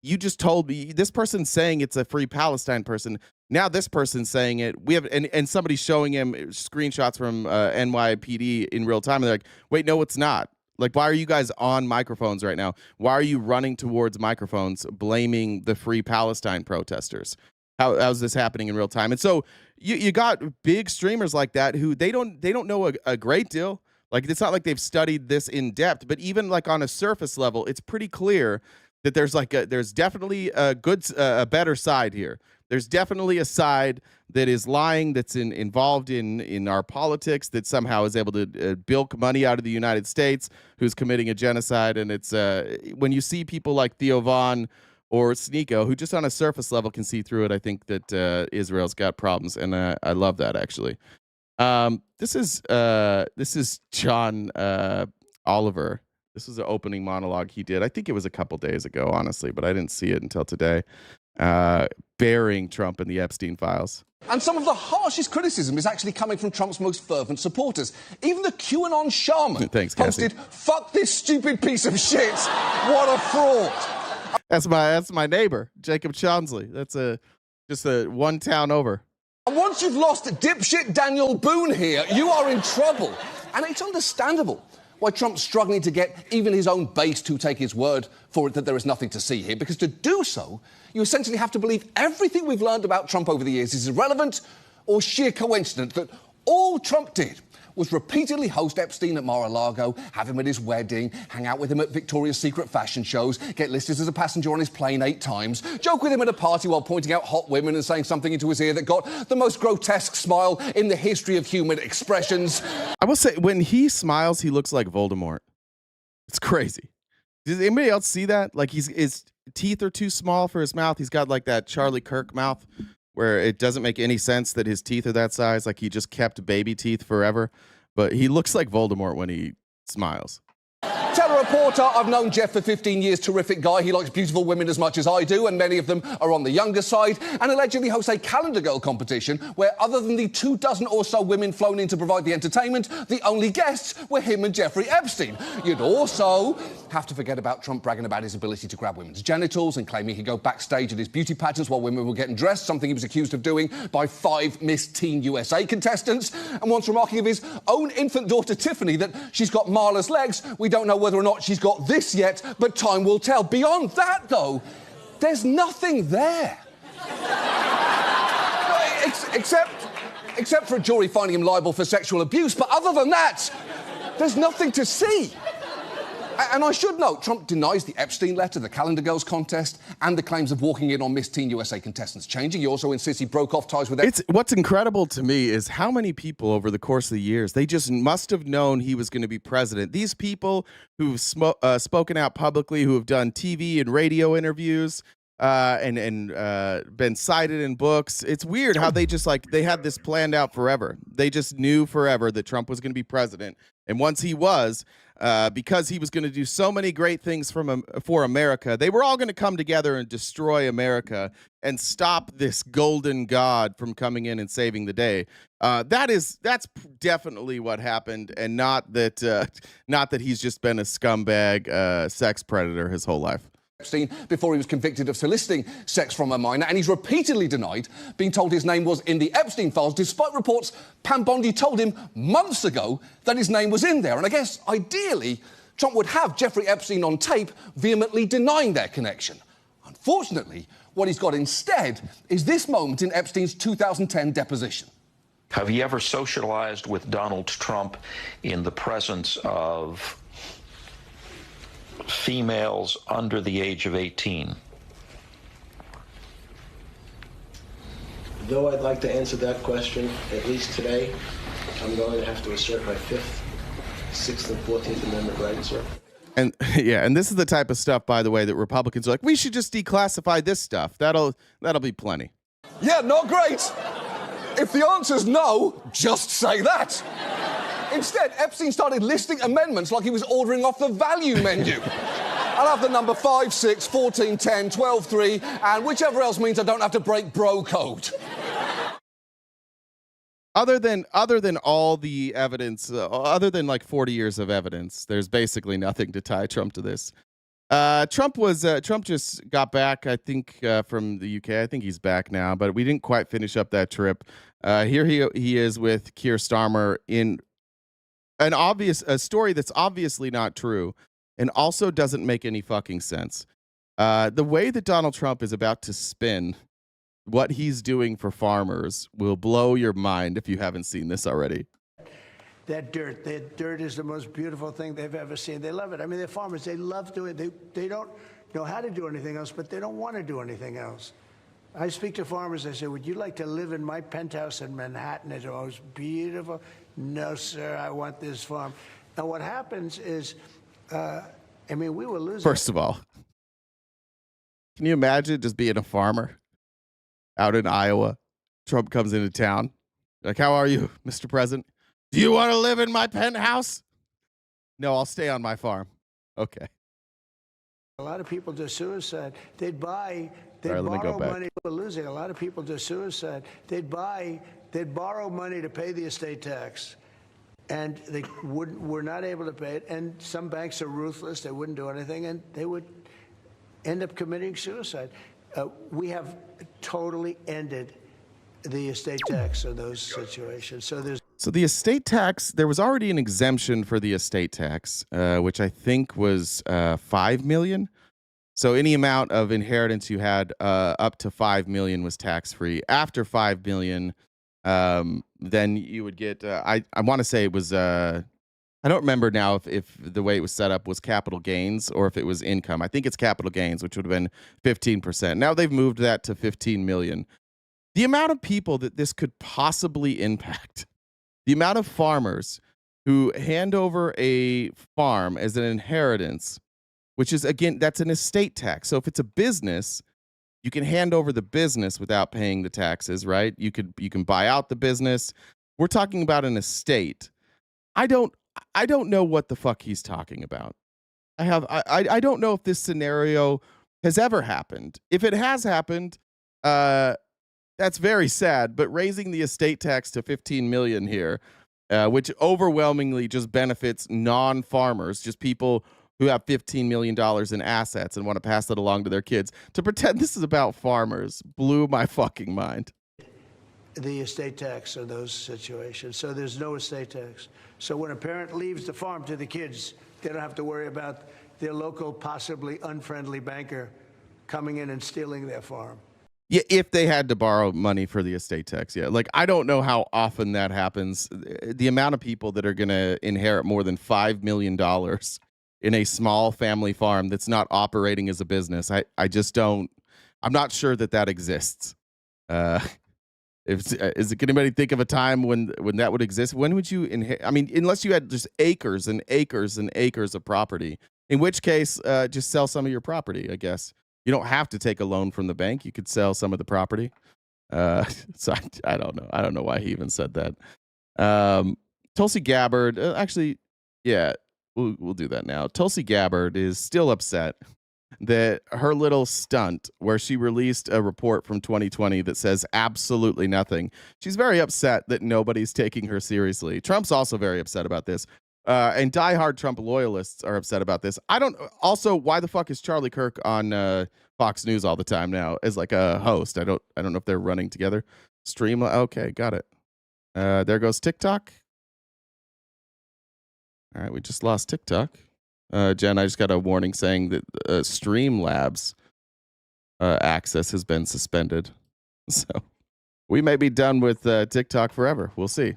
you just told me this person's saying it's a Free Palestine person. Now this person's saying it. We have and somebody showing him screenshots from NYPD in real time. And they're like, wait, no, it's not. Like, why are you guys on microphones right now? Why are you running towards microphones blaming the Free Palestine protesters? How's this happening in real time? And so you got big streamers like that who they don't know a great deal. Like, it's not like they've studied this in depth, but even like on a surface level, it's pretty clear that there's definitely a better side here. There's definitely a side that is lying, that's involved in our politics, that somehow is able to bilk money out of the United States, who's committing a genocide. And it's when you see people like Theo Von or Sneeko, who just on a surface level can see through it, I think that Israel's got problems, and I love that actually. This is John Oliver. This was an opening monologue he did. I think it was a couple days ago, honestly, but I didn't see it until today. Burying Trump in the Epstein files. And some of the harshest criticism is actually coming from Trump's most fervent supporters. Even the QAnon shaman posted, "Fuck this stupid piece of shit. What a fraud." That's my neighbor, Jacob Chonsley. That's just one town over. And once you've lost dipshit Daniel Boone here, you are in trouble. And it's understandable why Trump's struggling to get even his own base to take his word for it that there is nothing to see here, because to do so, you essentially have to believe everything we've learned about Trump over the years is irrelevant or sheer coincidence, that all Trump did was repeatedly host Epstein at Mar-a-Lago, have him at his wedding, hang out with him at Victoria's Secret fashion shows, get listed as a passenger on his plane 8 times, joke with him at a party while pointing out hot women and saying something into his ear that got the most grotesque smile in the history of human expressions. I will say, when he smiles, he looks like Voldemort. It's crazy. Does anybody else see that? Like, his teeth are too small for his mouth. He's got like that Charlie Kirk mouth, where it doesn't make any sense that his teeth are that size. Like, he just kept baby teeth forever. But he looks like Voldemort when he smiles. Tell a reporter, I've known Jeff for 15 years, terrific guy. He likes beautiful women as much as I do, and many of them are on the younger side, and allegedly hosts a calendar girl competition where, other than the 24 or so women flown in to provide the entertainment, the only guests were him and Jeffrey Epstein. You'd also have to forget about Trump bragging about his ability to grab women's genitals and claiming he'd go backstage at his beauty pageants while women were getting dressed, something he was accused of doing by 5 Miss Teen USA contestants, and once remarking of his own infant daughter Tiffany that she's got Marla's legs. We don't know whether or not she's got this yet, but time will tell. Beyond that, though, there's nothing there. Except for a jury finding him liable for sexual abuse, but other than that, there's nothing to see. And I should note, Trump denies the Epstein letter, the Calendar Girls contest, and the claims of walking in on Miss Teen USA contestants changing. He also insists he broke off ties with... What's incredible to me is how many people over the course of the years, they just must have known he was going to be president. These people who've spoken out publicly, who have done TV and radio interviews, and been cited in books. It's weird how they just they had this planned out forever. They just knew forever that Trump was going to be president. And once he was, because he was going to do so many great things for America, they were all going to come together and destroy America and stop this golden god from coming in and saving the day. That's definitely what happened, and not that he's just been a scumbag sex predator his whole life. Epstein before he was convicted of soliciting sex from a minor, and he's repeatedly denied being told his name was in the Epstein files, despite reports Pam Bondi told him months ago that his name was in there. And I guess, ideally, Trump would have Jeffrey Epstein on tape vehemently denying their connection. Unfortunately, what he's got instead is this moment in Epstein's 2010 deposition. Have you ever socialized with Donald Trump in the presence of females under the age of 18? Though I'd like to answer that question, at least today, I'm going to have to assert my 5th, 6th, and 14th Amendment rights, sir. And yeah, and this is the type of stuff, by the way, that Republicans are like, we should just declassify this stuff. That'll be plenty. Yeah, not great. If the answer's no, just say that. Instead, Epstein started listing amendments like he was ordering off the value menu. I'll have the number 5, 6, 14, 10, 12, 3, and whichever else means I don't have to break bro code. Other than all the evidence, other than like 40 years of evidence, there's basically nothing to tie Trump to this. Trump just got back, I think, from the UK. I think he's back now, but we didn't quite finish up that trip. Here he is with Keir Starmer in a story that's obviously not true and also doesn't make any fucking sense. The way that Donald Trump is about to spin what he's doing for farmers will blow your mind if you haven't seen this already. That dirt is the most beautiful thing they've ever seen. They love it. I mean, they're farmers. They love doing it. They don't know how to do anything else, but they don't want to do anything else. I speak to farmers. I say, would you like to live in my penthouse in Manhattan? It's the most beautiful. No, sir, I want this farm. And what happens is, I mean, we were losing. First of all, can you imagine just being a farmer out in Iowa? Trump comes into town. Like, how are you, Mr. President? Do you want to live in my penthouse? No, I'll stay on my farm. Okay. A lot of people do suicide. They'd borrow money. We're losing. A lot of people do suicide. They'd borrow money to pay the estate tax, and they were not able to pay it. And some banks are ruthless. They wouldn't do anything, and they would end up committing suicide. We have totally ended the estate tax in those situations. So the estate tax, there was already an exemption for the estate tax, which I think was $5 million. So any amount of inheritance you had up to $5 million was tax-free. After $5 million, then you would get, I want to say it was, I don't remember now if the way it was set up was capital gains or if it was income. I think it's capital gains, which would have been 15%. Now they've moved that to 15 million. The amount of people that this could possibly impact, the amount of farmers who hand over a farm as an inheritance, which is, again, that's an estate tax. So if it's a business, you can hand over the business without paying the taxes, right? You can buy out the business. We're talking about an estate. I don't know what the fuck he's talking about. I don't know if this scenario has ever happened. If it has happened, that's very sad, but raising the estate tax to 15 million here, which overwhelmingly just benefits non-farmers, just people who have $15 million in assets and want to pass it along to their kids, to pretend this is about farmers, blew my fucking mind. The estate tax in those situations. So there's no estate tax. So when a parent leaves the farm to the kids, they don't have to worry about their local, possibly unfriendly banker coming in and stealing their farm. Yeah, if they had to borrow money for the estate tax, yeah. Like, I don't know how often that happens. The amount of people that are going to inherit more than $5 million in a small family farm that's not operating as a business, I just don't. I'm not sure that exists. Can anybody think of a time when that would exist? When would you inherit? I mean, unless you had just acres and acres and acres of property, in which case, just sell some of your property, I guess. You don't have to take a loan from the bank. You could sell some of the property. So I don't know. I don't know why he even said that. Tulsi Gabbard, actually, yeah, we'll do that now. Tulsi Gabbard is still upset that her little stunt where she released a report from 2020 that says absolutely nothing. She's very upset that nobody's taking her seriously. Trump's also very upset about this. And diehard Trump loyalists are upset about this. I don't. Also, why the fuck is Charlie Kirk on Fox News all the time now as like a host? I don't know if they're running together. Stream. Okay, got it. There goes TikTok. All right, we just lost TikTok. Jen, I just got a warning saying that Streamlabs access has been suspended. So we may be done with TikTok forever. We'll see.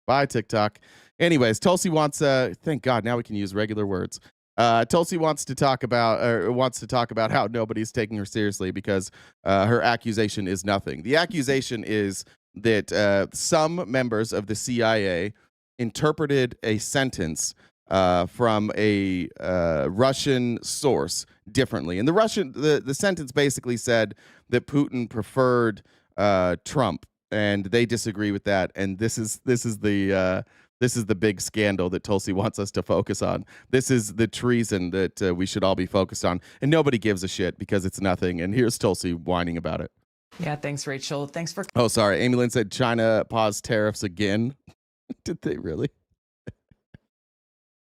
Bye, TikTok. Anyways, Tulsi wants. Thank God, now we can use regular words. Tulsi wants to talk about how nobody's taking her seriously because her accusation is nothing. The accusation is that some members of the CIA interpreted a sentence from a Russian source differently, and the sentence basically said that Putin preferred Trump, and they disagree with that. And this is the big scandal that Tulsi wants us to focus on. This is the treason that we should all be focused on, and nobody gives a shit because it's nothing. And here's Tulsi whining about it. Yeah, thanks, Rachel. Thanks for. Oh, sorry. Amy Lynn said China paused tariffs again. Did they really?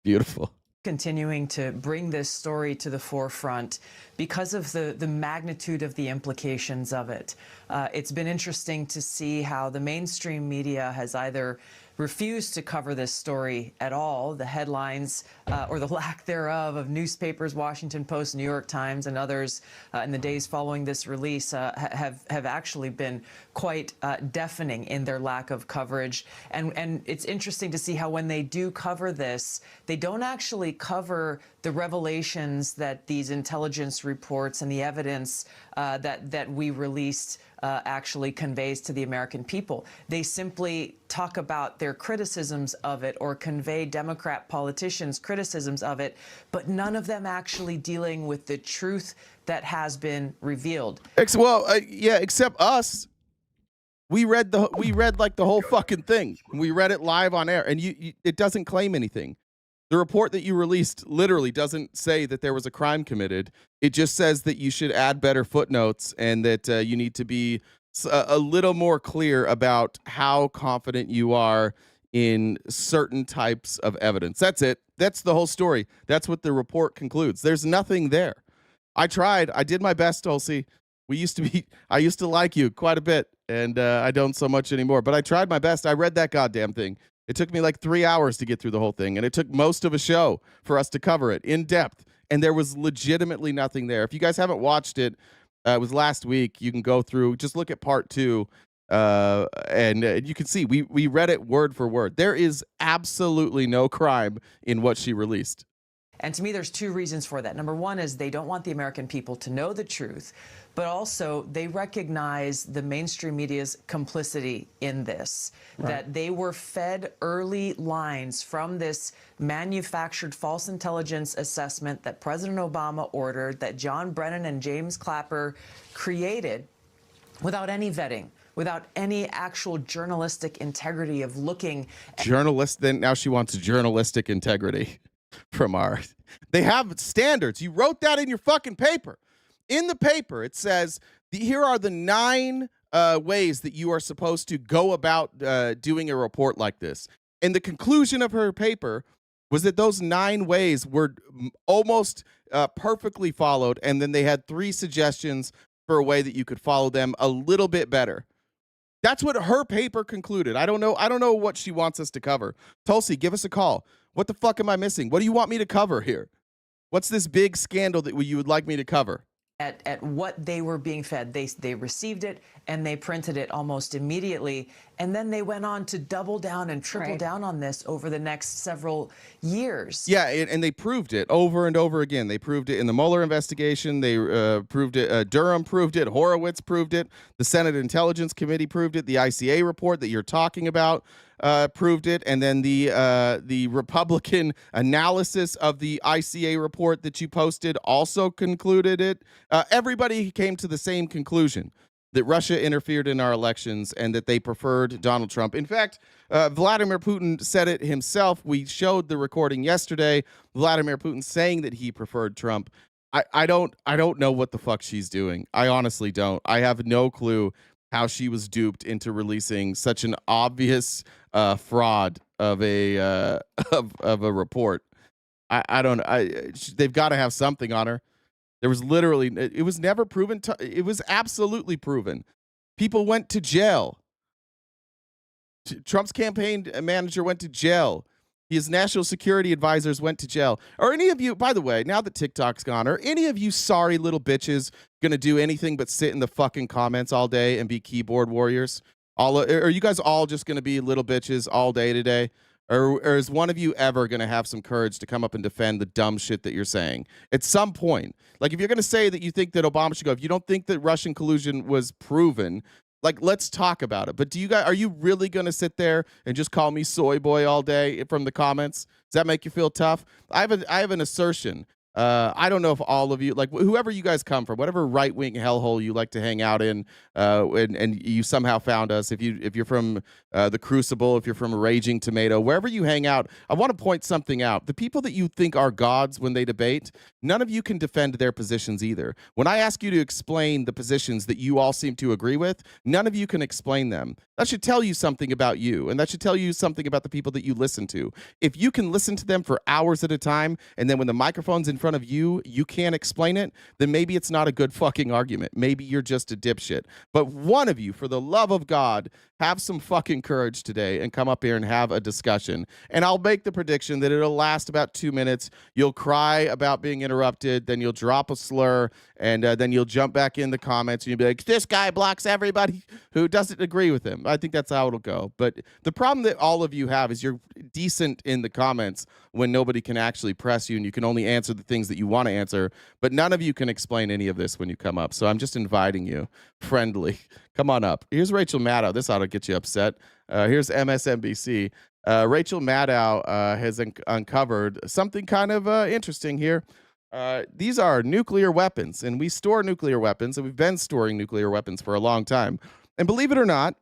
Beautiful. Continuing to bring this story to the forefront because of the magnitude of the implications of it. It's been interesting to see how the mainstream media has either refused to cover this story at all. The headlines or the lack thereof of newspapers, Washington Post, New York Times, and others in the days following this release have actually been quite deafening in their lack of coverage. And it's interesting to see how when they do cover this, they don't actually cover the revelations that these intelligence reports and the evidence that we released actually conveys to the American people. They simply talk about their criticisms of it or convey Democrat politicians' criticisms of it, but none of them actually dealing with the truth that has been revealed. Except us. We read like the whole fucking thing. We read it live on air, and it doesn't claim anything. The report that you released literally doesn't say that there was a crime committed. It just says that you should add better footnotes and that you need to be a little more clear about how confident you are in certain types of evidence. That's it. That's the whole story. That's what the report concludes. There's nothing there. I tried. I did my best, Tulsi. I used to like you quite a bit, and I don't so much anymore. But I tried my best. I read that goddamn thing. It took me like 3 hours to get through the whole thing, and it took most of a show for us to cover it in depth, and there was legitimately nothing there. If you guys haven't watched it, it was last week. You can go through, just look at part 2, and you can see we read it word for word. There is absolutely no crime in what she released. And to me, there's 2 reasons for that. Number one is they don't want the American people to know the truth, but also they recognize the mainstream media's complicity in this, right. That they were fed early lines from this manufactured false intelligence assessment that President Obama ordered, that John Brennan and James Clapper created without any vetting, without any actual journalistic integrity of looking. Then now she wants journalistic integrity. From ours. They have standards. You wrote that in your fucking paper. In the paper, it says, here are the 9 ways that you are supposed to go about doing a report like this. And the conclusion of her paper was that those 9 ways were almost perfectly followed, and then they had 3 suggestions for a way that you could follow them a little bit better. That's what her paper concluded. I don't know what she wants us to cover. Tulsi, give us a call. What the fuck am I missing? What do you want me to cover here? What's this big scandal that you would like me to cover? At what they were being fed. They received it and they printed it almost immediately. And then they went on to double down and triple down on this over the next several years. Yeah, and they proved it over and over again. They proved it in the Mueller investigation. They proved it. Durham proved it. Horowitz proved it. The Senate Intelligence Committee proved it. The ICA report that you're talking about proved it. And then the Republican analysis of the ICA report that you posted also concluded it. Everybody came to the same conclusion, that Russia interfered in our elections and that they preferred Donald Trump. In fact, Vladimir Putin said it himself. We showed the recording yesterday. Vladimir Putin saying that he preferred Trump. I don't know what the fuck she's doing. I honestly don't. I have no clue how she was duped into releasing such an obvious fraud of a of a report. They've got to have something on her. There was literally, it was never proven. It was absolutely proven. People went to jail. Trump's campaign manager went to jail. His national security advisors went to jail. Are any of you, by the way, now that TikTok's gone, are any of you sorry little bitches going to do anything but sit in the fucking comments all day and be keyboard warriors? Are you guys all just going to be little bitches all day today? Or is one of you ever going to have some courage to come up and defend the dumb shit that you're saying? At some point, like if you're going to say that you think that Obama should go, if you don't think that Russian collusion was proven, like, let's talk about it. But are you really going to sit there and just call me soy boy all day from the comments? Does that make you feel tough? I have an assertion. I don't know if all of you, like whoever you guys come from, whatever right-wing hellhole you like to hang out in, and you somehow found us, if you're from the Crucible, if you're from Raging Tomato, wherever you hang out, I want to point something out. The people that you think are gods when they debate, none of you can defend their positions either. When I ask you to explain the positions that you all seem to agree with, none of you can explain them. That should tell you something about you, and that should tell you something about the people that you listen to. If you can listen to them for hours at a time, and then when the microphone's in front of you, you can't explain it, then maybe it's not a good fucking argument. Maybe you're just a dipshit. But one of you, for the love of God, have some fucking courage today and come up here and have a discussion. And I'll make the prediction that it'll last about 2 minutes. You'll cry about being interrupted, then you'll drop a slur, and then you'll jump back in the comments and you'll be like, this guy blocks everybody who doesn't agree with him. I think that's how it'll go. But the problem that all of you have is you're decent in the comments when nobody can actually press you and you can only answer the things that you want to answer, but none of you can explain any of this when you come up. So I'm just inviting you, friendly. Come on up. Here's Rachel Maddow. This ought to get you upset. Here's MSNBC. Rachel Maddow has uncovered something kind of interesting here. These are nuclear weapons, and we store nuclear weapons, and we've been storing nuclear weapons for a long time. And believe it or not,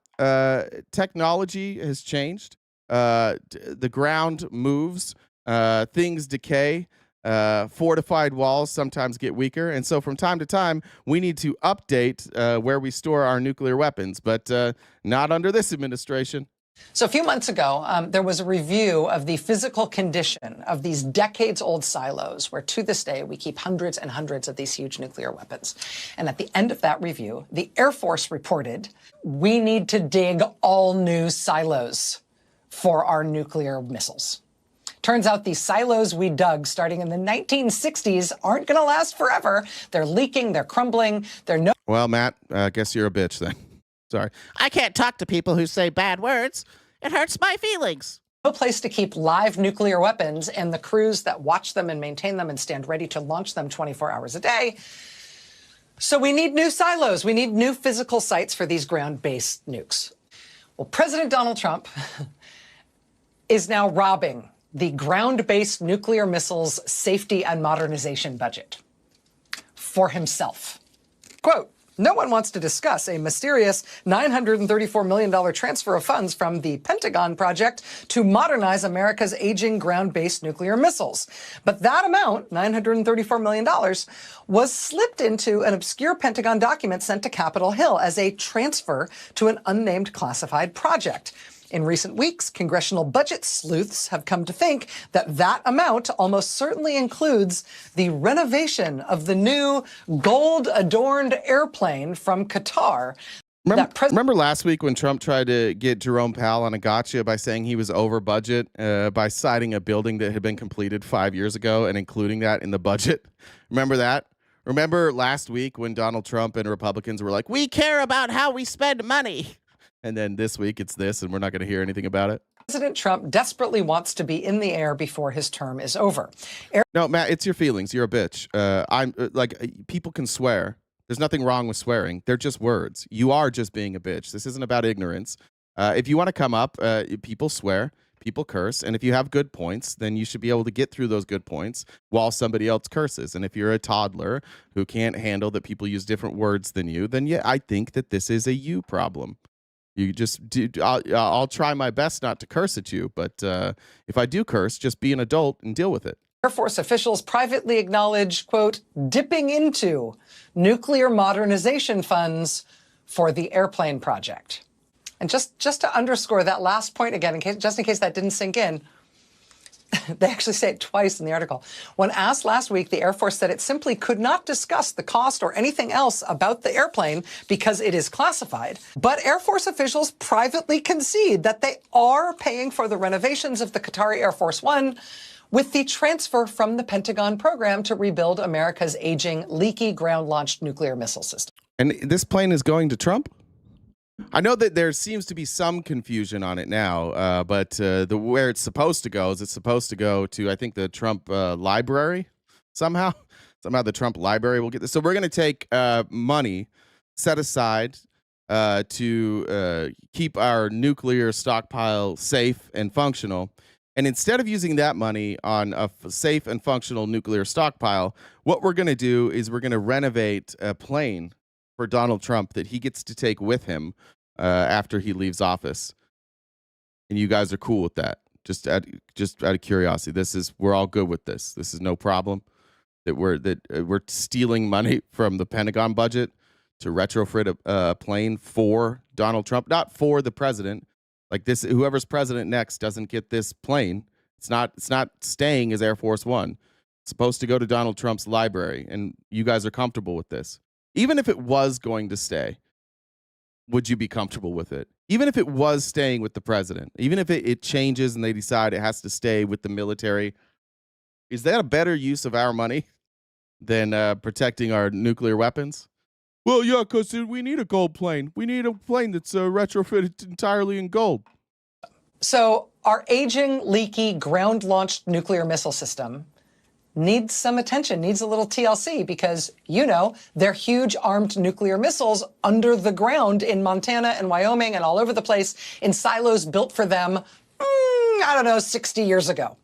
technology has changed. The ground moves. Things decay. Fortified walls sometimes get weaker. And so from time to time, we need to update where we store our nuclear weapons, but not under this administration. So a few months ago, there was a review of the physical condition of these decades-old silos, where to this day we keep hundreds and hundreds of these huge nuclear weapons. And at the end of that review, the Air Force reported, we need to dig all new silos for our nuclear missiles. Turns out these silos we dug starting in the 1960s aren't going to last forever. They're leaking, they're crumbling, they're no... Well, Matt, I guess you're a bitch then. Sorry. I can't talk to people who say bad words. It hurts my feelings. No place to keep live nuclear weapons and the crews that watch them and maintain them and stand ready to launch them 24 hours a day. So we need new silos. We need new physical sites for these ground-based nukes. Well, President Donald Trump is now robbing the ground-based nuclear missiles safety and modernization budget for himself. Quote, no one wants to discuss a mysterious $934 million transfer of funds from the Pentagon project to modernize America's aging ground-based nuclear missiles. But that amount, $934 million, was slipped into an obscure Pentagon document sent to Capitol Hill as a transfer to an unnamed classified project. In recent weeks, congressional budget sleuths have come to think that that amount almost certainly includes the renovation of the new gold-adorned airplane from Qatar. Remember last week when Trump tried to get Jerome Powell on a gotcha by saying he was over budget by citing a building that had been completed 5 years ago and including that in the budget? Remember that? Remember last week when Donald Trump and Republicans were like, we care about how we spend money. And then this week it's this, and we're not going to hear anything about it. President Trump desperately wants to be in the air before his term is over. No, Matt, it's your feelings. You're a bitch. People can swear. There's nothing wrong with swearing. They're just words. You are just being a bitch. This isn't about ignorance. If you want to come up, people swear, people curse, and if you have good points, then you should be able to get through those good points while somebody else curses. And if you're a toddler who can't handle that people use different words than you, then yeah, I think that this is a you problem. You just do. I'll try my best not to curse at you, but if I do curse, just be an adult and deal with it. Air Force officials privately acknowledge, quote, dipping into nuclear modernization funds for the airplane project. And just to underscore that last point again, just in case that didn't sink in, they actually say it twice in the article. When asked last week, the Air Force said it simply could not discuss the cost or anything else about the airplane because it is classified. But Air Force officials privately concede that they are paying for the renovations of the Qatari Air Force One with the transfer from the Pentagon program to rebuild America's aging, leaky ground-launched nuclear missile system. And this plane is going to Trump? I know that there seems to be some confusion on it now, but where it's supposed to go is it's supposed to go to, I think, the Trump library somehow. Somehow the Trump library will get this. So we're going to take money set aside to keep our nuclear stockpile safe and functional. And instead of using that money on a safe and functional nuclear stockpile, what we're going to do is we're going to renovate a plane for Donald Trump that he gets to take with him after he leaves office. And you guys are cool with that. Just out of curiosity, we're all good with this. This is no problem that we're stealing money from the Pentagon budget to retrofit a plane for Donald Trump, not for the president. Like this, whoever's president next doesn't get this plane. It's not staying as Air Force One. It's supposed to go to Donald Trump's library, and you guys are comfortable with this. Even if it was going to stay, would you be comfortable with it? Even if it was staying with the president, even if it changes and they decide it has to stay with the military, is that a better use of our money than protecting our nuclear weapons? Well, yeah, because we need a gold plane. We need a plane that's retrofitted entirely in gold. So our aging, leaky, ground-launched nuclear missile system needs some attention, needs a little TLC, because, they're huge armed nuclear missiles under the ground in Montana and Wyoming and all over the place in silos built for them, 60 years ago.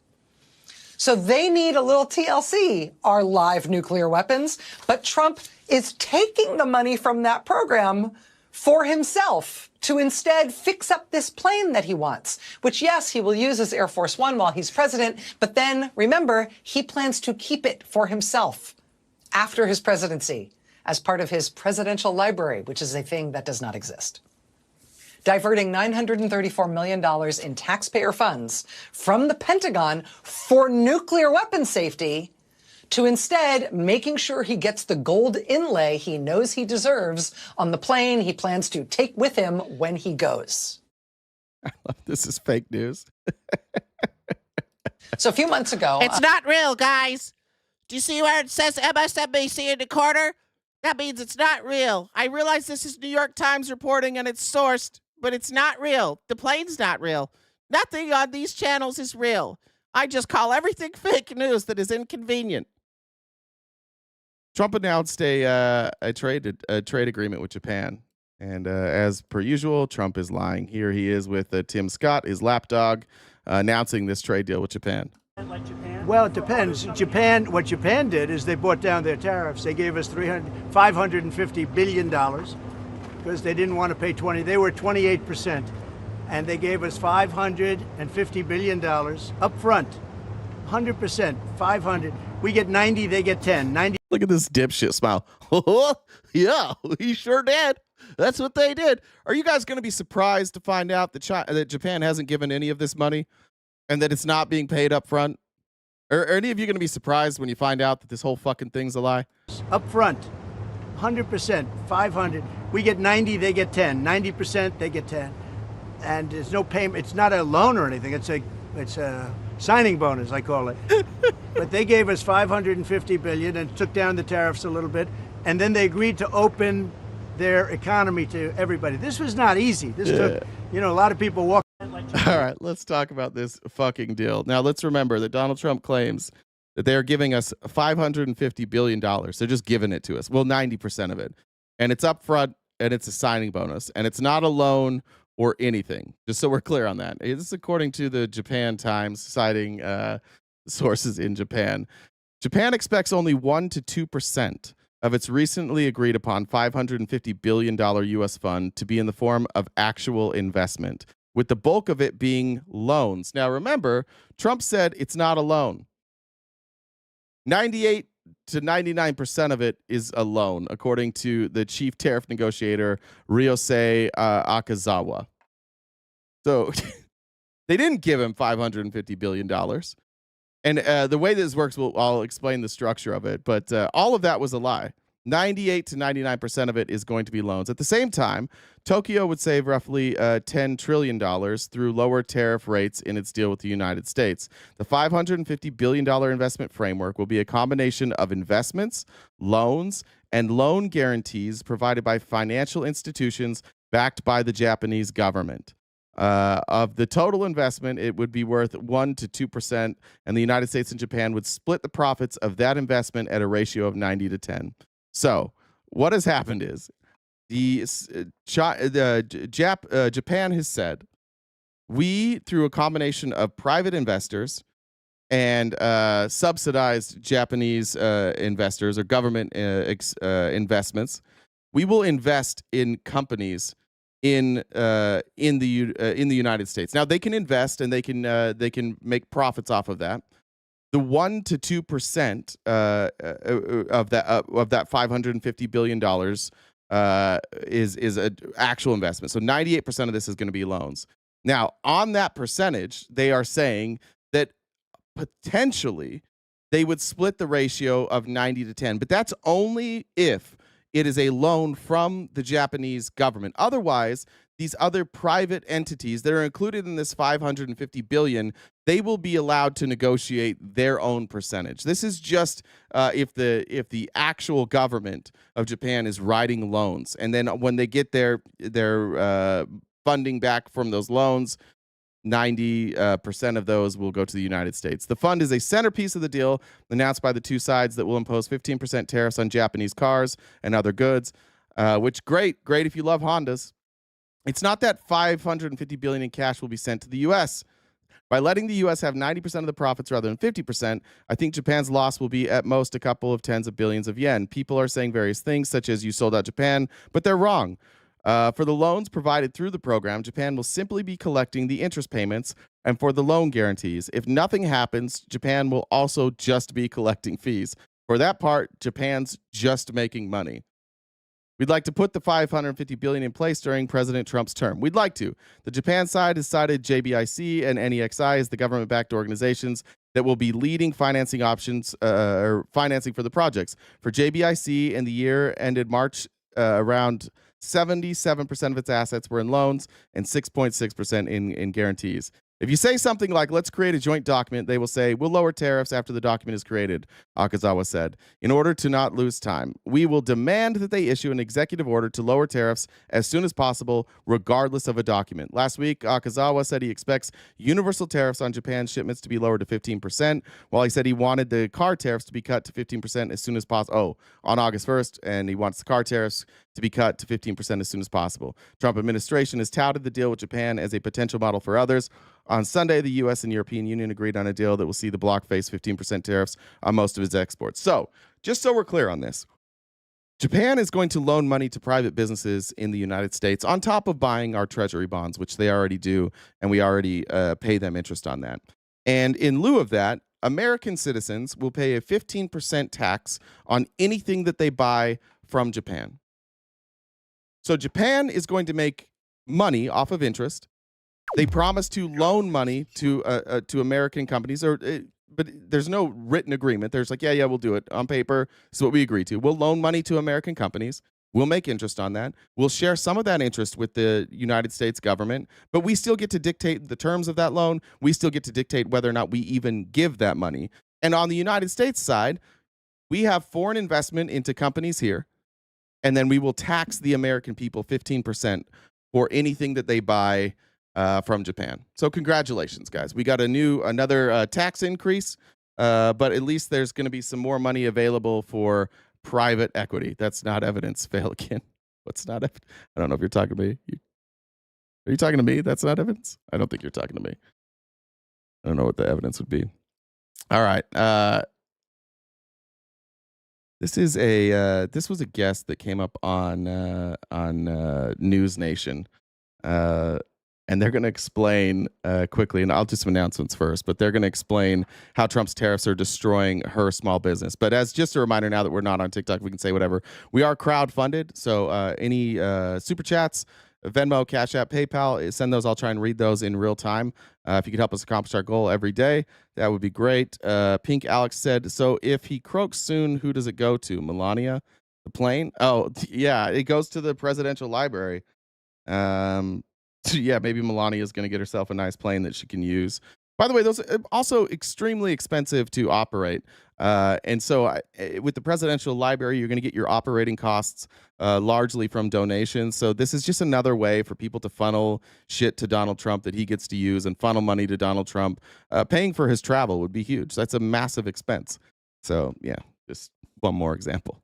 So they need a little TLC, our live nuclear weapons, but Trump is taking the money from that program for himself to instead fix up this plane that he wants, which, yes, he will use as Air Force One while he's president. But then, remember, he plans to keep it for himself after his presidency as part of his presidential library, which is a thing that does not exist. Diverting $934 million in taxpayer funds from the Pentagon for nuclear weapon safety to instead making sure he gets the gold inlay he knows he deserves on the plane he plans to take with him when he goes. I love this is fake news. So a few months ago... It's not real, guys. Do you see where it says MSNBC in the corner? That means it's not real. I realize this is New York Times reporting and it's sourced, but it's not real. The plane's not real. Nothing on these channels is real. I just call everything fake news that is inconvenient. Trump announced a trade agreement with Japan. And as per usual, Trump is lying. Here he is with Tim Scott, his lapdog, announcing this trade deal with Japan. Well, it depends. What Japan did is they brought down their tariffs. They gave us $550 billion because they didn't want to pay 20. They were 28%. And they gave us $550 billion up front. 100%, 500. We get 90, they get 10. 90. Look at this dipshit smile. Yeah, he sure did. That's what they did. Are you guys going to be surprised to find out that Japan hasn't given any of this money and that it's not being paid up front? Are any of you going to be surprised when you find out that this whole fucking thing's a lie? Up front, 100%, 500. We get 90, they get 10. 90%, they get 10. And there's no payment. It's not a loan or anything. It's a signing bonus, I call it. But they gave us $550 billion and took down the tariffs a little bit. And then they agreed to open their economy to everybody. This was not easy. This took, a lot of people walk. All right, let's talk about this fucking deal. Now, let's remember that Donald Trump claims that they're giving us $550 billion. They're just giving it to us. Well, 90% of it. And it's up front, and it's a signing bonus. And it's not a loan or anything, just so we're clear on that. This is according to the Japan Times, citing sources in Japan. Japan expects only 1% to 2% of its recently agreed upon $550 billion U.S. fund to be in the form of actual investment, with the bulk of it being loans. Now, remember, Trump said it's not a loan. 98 to 99% of it is a loan, according to the chief tariff negotiator, Ryosei Akazawa. So they didn't give him $550 billion. And the way this works, I'll explain the structure of it. But all of that was a lie. 98 to 99% of it is going to be loans. At the same time, Tokyo would save roughly $10 trillion through lower tariff rates in its deal with the United States. The $550 billion investment framework will be a combination of investments, loans, and loan guarantees provided by financial institutions backed by the Japanese government. Of the total investment, it would be worth 1 to 2%, and the United States and Japan would split the profits of that investment at a ratio of 90 to 10. So what has happened is Japan has said, we, through a combination of private investors and subsidized Japanese investors or government investments, we will invest in companies in the United States. Now they can invest and they can make profits off of that. The 1 to 2% of that $550 billion is an actual investment. So 98% of this is going to be loans. Now, on that percentage, they are saying that potentially they would split the ratio of 90 to 10, but that's only if it is a loan from the Japanese government. Otherwise, these other private entities that are included in this $550 billion, they will be allowed to negotiate their own percentage. This is just if the actual government of Japan is writing loans, and then when they get their funding back from those loans, 90% of those will go to the United States. The fund is a centerpiece of the deal announced by the two sides that will impose 15% tariffs on Japanese cars and other goods, which great if you love Hondas. It's not that $550 billion in cash will be sent to the U.S. By letting the U.S. have 90% of the profits rather than 50%, I think Japan's loss will be at most a couple of tens of billions of yen. People are saying various things, such as you sold out Japan, but they're wrong. For the loans provided through the program, Japan will simply be collecting the interest payments, and for the loan guarantees, if nothing happens, Japan will also just be collecting fees. For that part, Japan's just making money. We'd like to put the $550 billion in place during President Trump's term. We'd like to. The Japan side has cited JBIC and NEXI as the government-backed organizations that will be leading financing options or financing for the projects. For JBIC, in the year ended March, around 77% of its assets were in loans and 6.6% in guarantees. If you say something like, let's create a joint document, they will say, we'll lower tariffs after the document is created, Akazawa said. In order to not lose time, we will demand that they issue an executive order to lower tariffs as soon as possible, regardless of a document. Last week, Akazawa said he expects universal tariffs on Japan's shipments to be lowered to 15%, while he said he wanted the car tariffs to be cut to 15% as soon as possible. On August 1st, and he wants the car tariffs to be cut to 15% as soon as possible. Trump administration has touted the deal with Japan as a potential model for others. On Sunday, the U.S. and European Union agreed on a deal that will see the bloc face 15% tariffs on most of its exports. So, just so we're clear on this, Japan is going to loan money to private businesses in the United States on top of buying our treasury bonds, which they already do, and we already pay them interest on that. And in lieu of that, American citizens will pay a 15% tax on anything that they buy from Japan. So Japan is going to make money off of interest. They promise to loan money to American companies, but there's no written agreement. There's like, yeah, we'll do it on paper. This is what we agree to. We'll loan money to American companies. We'll make interest on that. We'll share some of that interest with the United States government, but we still get to dictate the terms of that loan. We still get to dictate whether or not we even give that money. And on the United States side, we have foreign investment into companies here, and then we will tax the American people 15% for anything that they buy from Japan. So congratulations, guys. We got another tax increase, but at least there's going to be some more money available for private equity. That's not evidence. Fail again. What's not evidence? I don't know if you're talking to me. Are you talking to me? That's not evidence? I don't think you're talking to me. I don't know what the evidence would be. All right. This was a guest that came up on News Nation. and they're going to explain quickly, and I'll do some announcements first, but they're going to explain how Trump's tariffs are destroying her small business. But as just a reminder, now that we're not on TikTok, we can say whatever. We are crowdfunded, so any super chats, Venmo, Cash App, PayPal, send those. I'll try and read those in real time. If you could help us accomplish our goal every day, that would be great. Pink Alex said, so if he croaks soon, who does it go to? Melania? The plane? Oh, yeah, it goes to the presidential library. Yeah, maybe Melania is going to get herself a nice plane that she can use. By the way, those are also extremely expensive to operate. And so with the presidential library, you're going to get your operating costs largely from donations. So this is just another way for people to funnel shit to Donald Trump that he gets to use and funnel money to Donald Trump. Paying for his travel would be huge. That's a massive expense. So, yeah, just one more example.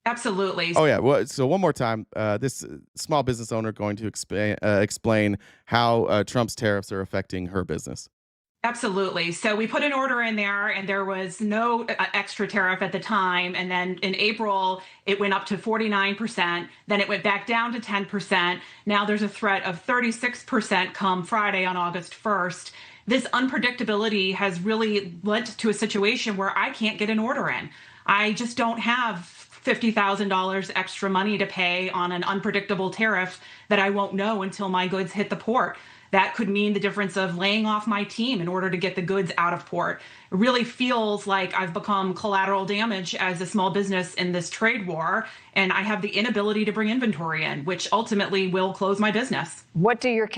Absolutely. Oh, yeah. Well, so one more time, this small business owner going to explain how Trump's tariffs are affecting her business. Absolutely. So we put an order in there and there was no extra tariff at the time. And then in April, it went up to 49%. Then it went back down to 10%. Now there's a threat of 36% come Friday on August 1st. This unpredictability has really led to a situation where I can't get an order in. I just don't have $50,000 extra money to pay on an unpredictable tariff that I won't know until my goods hit the port. That could mean the difference of laying off my team in order to get the goods out of port. It really feels like I've become collateral damage as a small business in this trade war, and I have the inability to bring inventory in, which ultimately will close my business. What do your...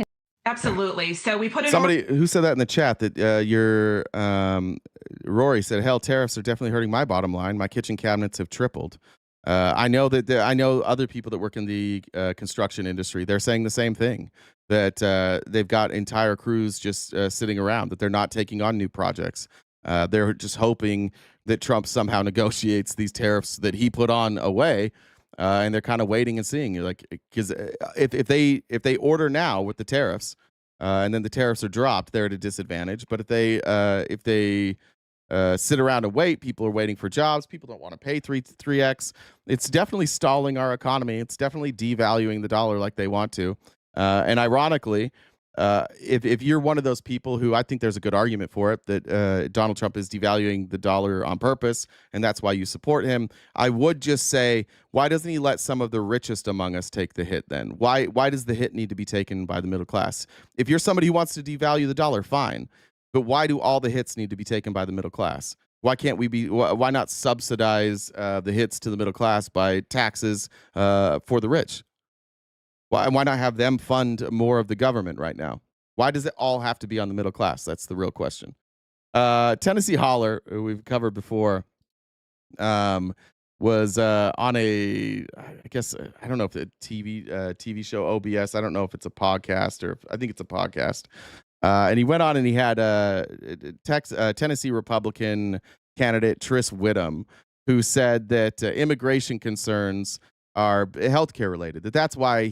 Absolutely. So we put it... Somebody who said that in the chat, that Rory said, hell, tariffs are definitely hurting my bottom line. My kitchen cabinets have tripled. I know that I know other people that work in the construction industry. They're saying the same thing, that they've got entire crews just sitting around, that they're not taking on new projects. They're just hoping that Trump somehow negotiates these tariffs that he put on away, and they're kind of waiting and seeing. You're like, because if they order now with the tariffs, and then the tariffs are dropped, they're at a disadvantage. But if they sit around and wait, people are waiting for jobs. People don't want to pay 3x. It's definitely stalling our economy. It's definitely devaluing the dollar like they want to. And ironically, if you're one of those people who, I think there's a good argument for it, that Donald Trump is devaluing the dollar on purpose, and that's why you support him, I would just say, why doesn't he let some of the richest among us take the hit then? Why does the hit need to be taken by the middle class? If you're somebody who wants to devalue the dollar, fine. But why do all the hits need to be taken by the middle class? Why can't we be? Why not subsidize the hits to the middle class by taxes for the rich? Why not have them fund more of the government right now? Why does it all have to be on the middle class? That's the real question. Tennessee Holler, who we've covered before, was on a, I guess, I don't know if the TV show OBS. I don't know if it's a podcast or I think it's a podcast. And he went on and he had Tennessee Republican candidate Tris Whittam, who said that immigration concerns are healthcare related. That's why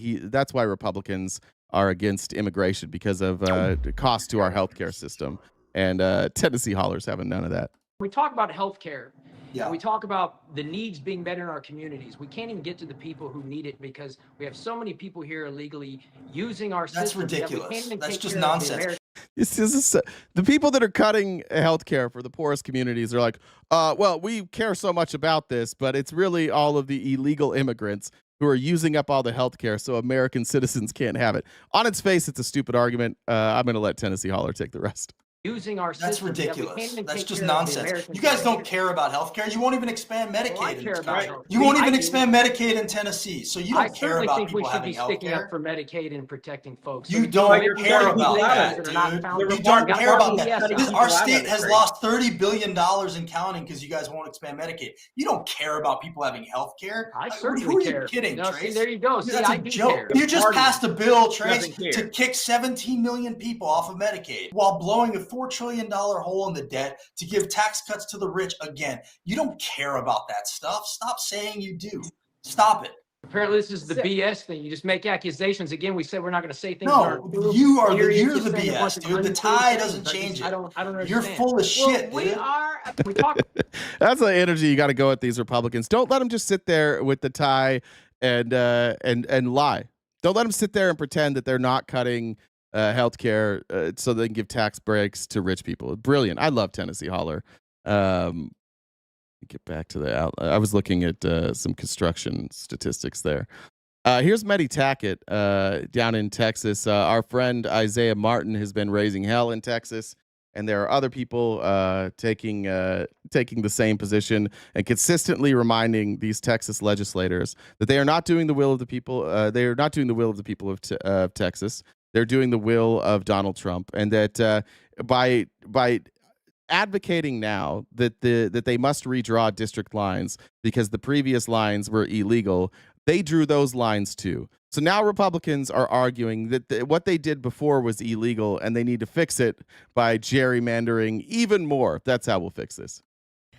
Republicans are against immigration, because of the cost to our healthcare system. And Tennessee Holler's having none of that. We talk about healthcare. Yeah. We talk about the needs being met in our communities. We can't even get to the people who need it because we have so many people here illegally using our system. That's ridiculous. That's just nonsense. This is the people that are cutting healthcare for the poorest communities are like, well, we care so much about this, but it's really all of the illegal immigrants who are using up all the healthcare, so American citizens can't have it. On its face, it's a stupid argument. I'm going to let Tennessee Holler take the rest. Using our That's ridiculous. That's just nonsense. You guys don't care about healthcare. You won't even expand Medicaid in this country. You won't even expand Medicaid in Tennessee. So you don't care about people having healthcare. I certainly think we should be sticking up for Medicaid and protecting folks. You don't care about that, dude. You don't care about that. Our state has lost $30 billion in counting because you guys won't expand Medicaid. You don't care about people having healthcare. I certainly care. Who are you kidding, Trace? There you go. That's a joke. You just passed a bill, Trace, to kick 17 million people off of Medicaid while blowing a $4 trillion hole in the debt to give tax cuts to the rich again. You don't care about that stuff. Stop saying you do. Stop it. Apparently this is the BS thing. You just make accusations. Again, we said we're not going to say things. No, you're the BS, dude. The tie doesn't change it. I don't understand. You're full of shit, dude. We talk. That's the energy you got to go at these Republicans. Don't let them just sit there with the tie and lie. Don't let them sit there and pretend that they're not cutting healthcare, so they can give tax breaks to rich people. Brilliant. I love Tennessee Holler. Get back to the I was looking at some construction statistics there. Here's Medi Tackett down in Texas. Our friend Isaiah Martin has been raising hell in Texas, and there are other people taking the same position and consistently reminding these Texas legislators that they are not doing the will of the people. They are not doing the will of the people of Texas. They're doing the will of Donald Trump, and that by advocating now that they must redraw district lines because the previous lines were illegal, they drew those lines too. So now Republicans are arguing that what they did before was illegal and they need to fix it by gerrymandering even more. That's how we'll fix this.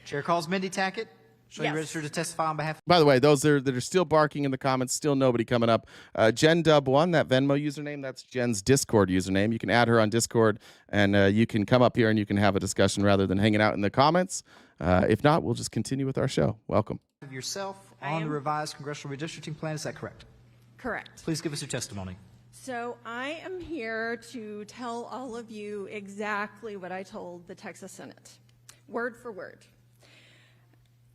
Chair calls Mindy Tackett. Shall you register to testify on behalf? By the way, those that are still barking in the comments, still nobody coming up. Jen Dub1, that Venmo username, that's Jen's Discord username. You can add her on Discord, and you can come up here and you can have a discussion rather than hanging out in the comments. If not, we'll just continue with our show. Welcome. Yourself on the revised congressional redistricting plan, is that correct? Correct. Please give us your testimony. So I am here to tell all of you exactly what I told the Texas Senate, word for word.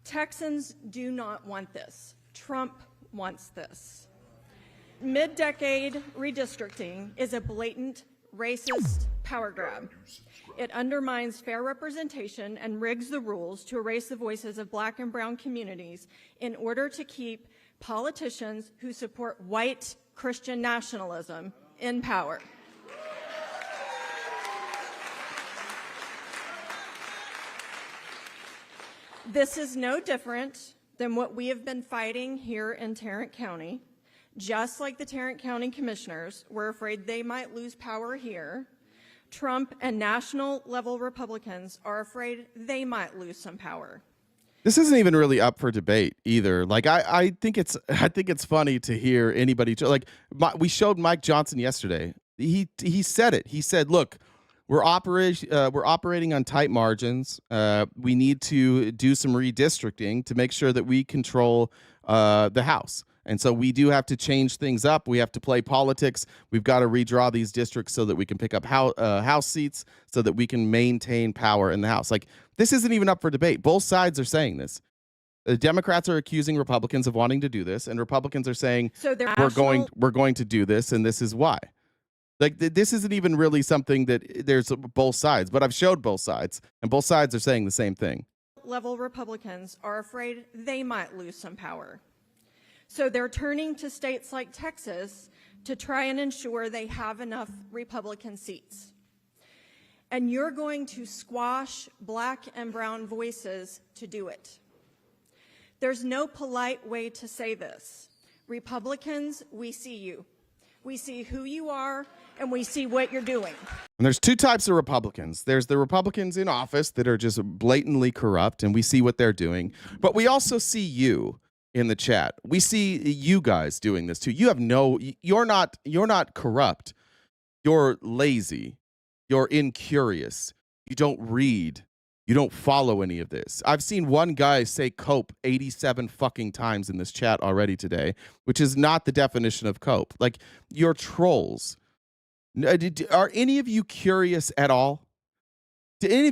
Texans do not want this. Trump wants this. Mid-decade redistricting is a blatant racist power grab. It undermines fair representation and rigs the rules to erase the voices of Black and brown communities in order to keep politicians who support white Christian nationalism in power. This is no different than what we have been fighting here in Tarrant County. Just like the Tarrant County commissioners were afraid they might lose power here, Trump and national-level Republicans are afraid they might lose some power. This isn't even really up for debate either. Like I think it's funny to hear anybody we showed Mike Johnson yesterday. He said it. He said, "Look, we're operating on tight margins. We need to do some redistricting to make sure that we control the House. And so we do have to change things up. We have to play politics. We've got to redraw these districts so that we can pick up House seats so that we can maintain power in the House." Like, this isn't even up for debate. Both sides are saying this. The Democrats are accusing Republicans of wanting to do this, and Republicans are saying, so we're going to do this, and this is why. Like, this isn't even really something that there's both sides, but I've showed both sides, and both sides are saying the same thing. Level Republicans are afraid they might lose some power. So they're turning to states like Texas to try and ensure they have enough Republican seats. And you're going to squash Black and brown voices to do it. There's no polite way to say this. Republicans, we see you. We see who you are, and we see what you're doing. And there's two types of Republicans. There's the Republicans in office that are just blatantly corrupt, and we see what they're doing. But we also see you in the chat. We see you guys doing this too. You're not corrupt. You're lazy. You're incurious. You don't read. You don't follow any of this. I've seen one guy say cope 87 fucking times in this chat already today, which is not the definition of cope. Like, you're trolls. Are any of you curious at all? Have any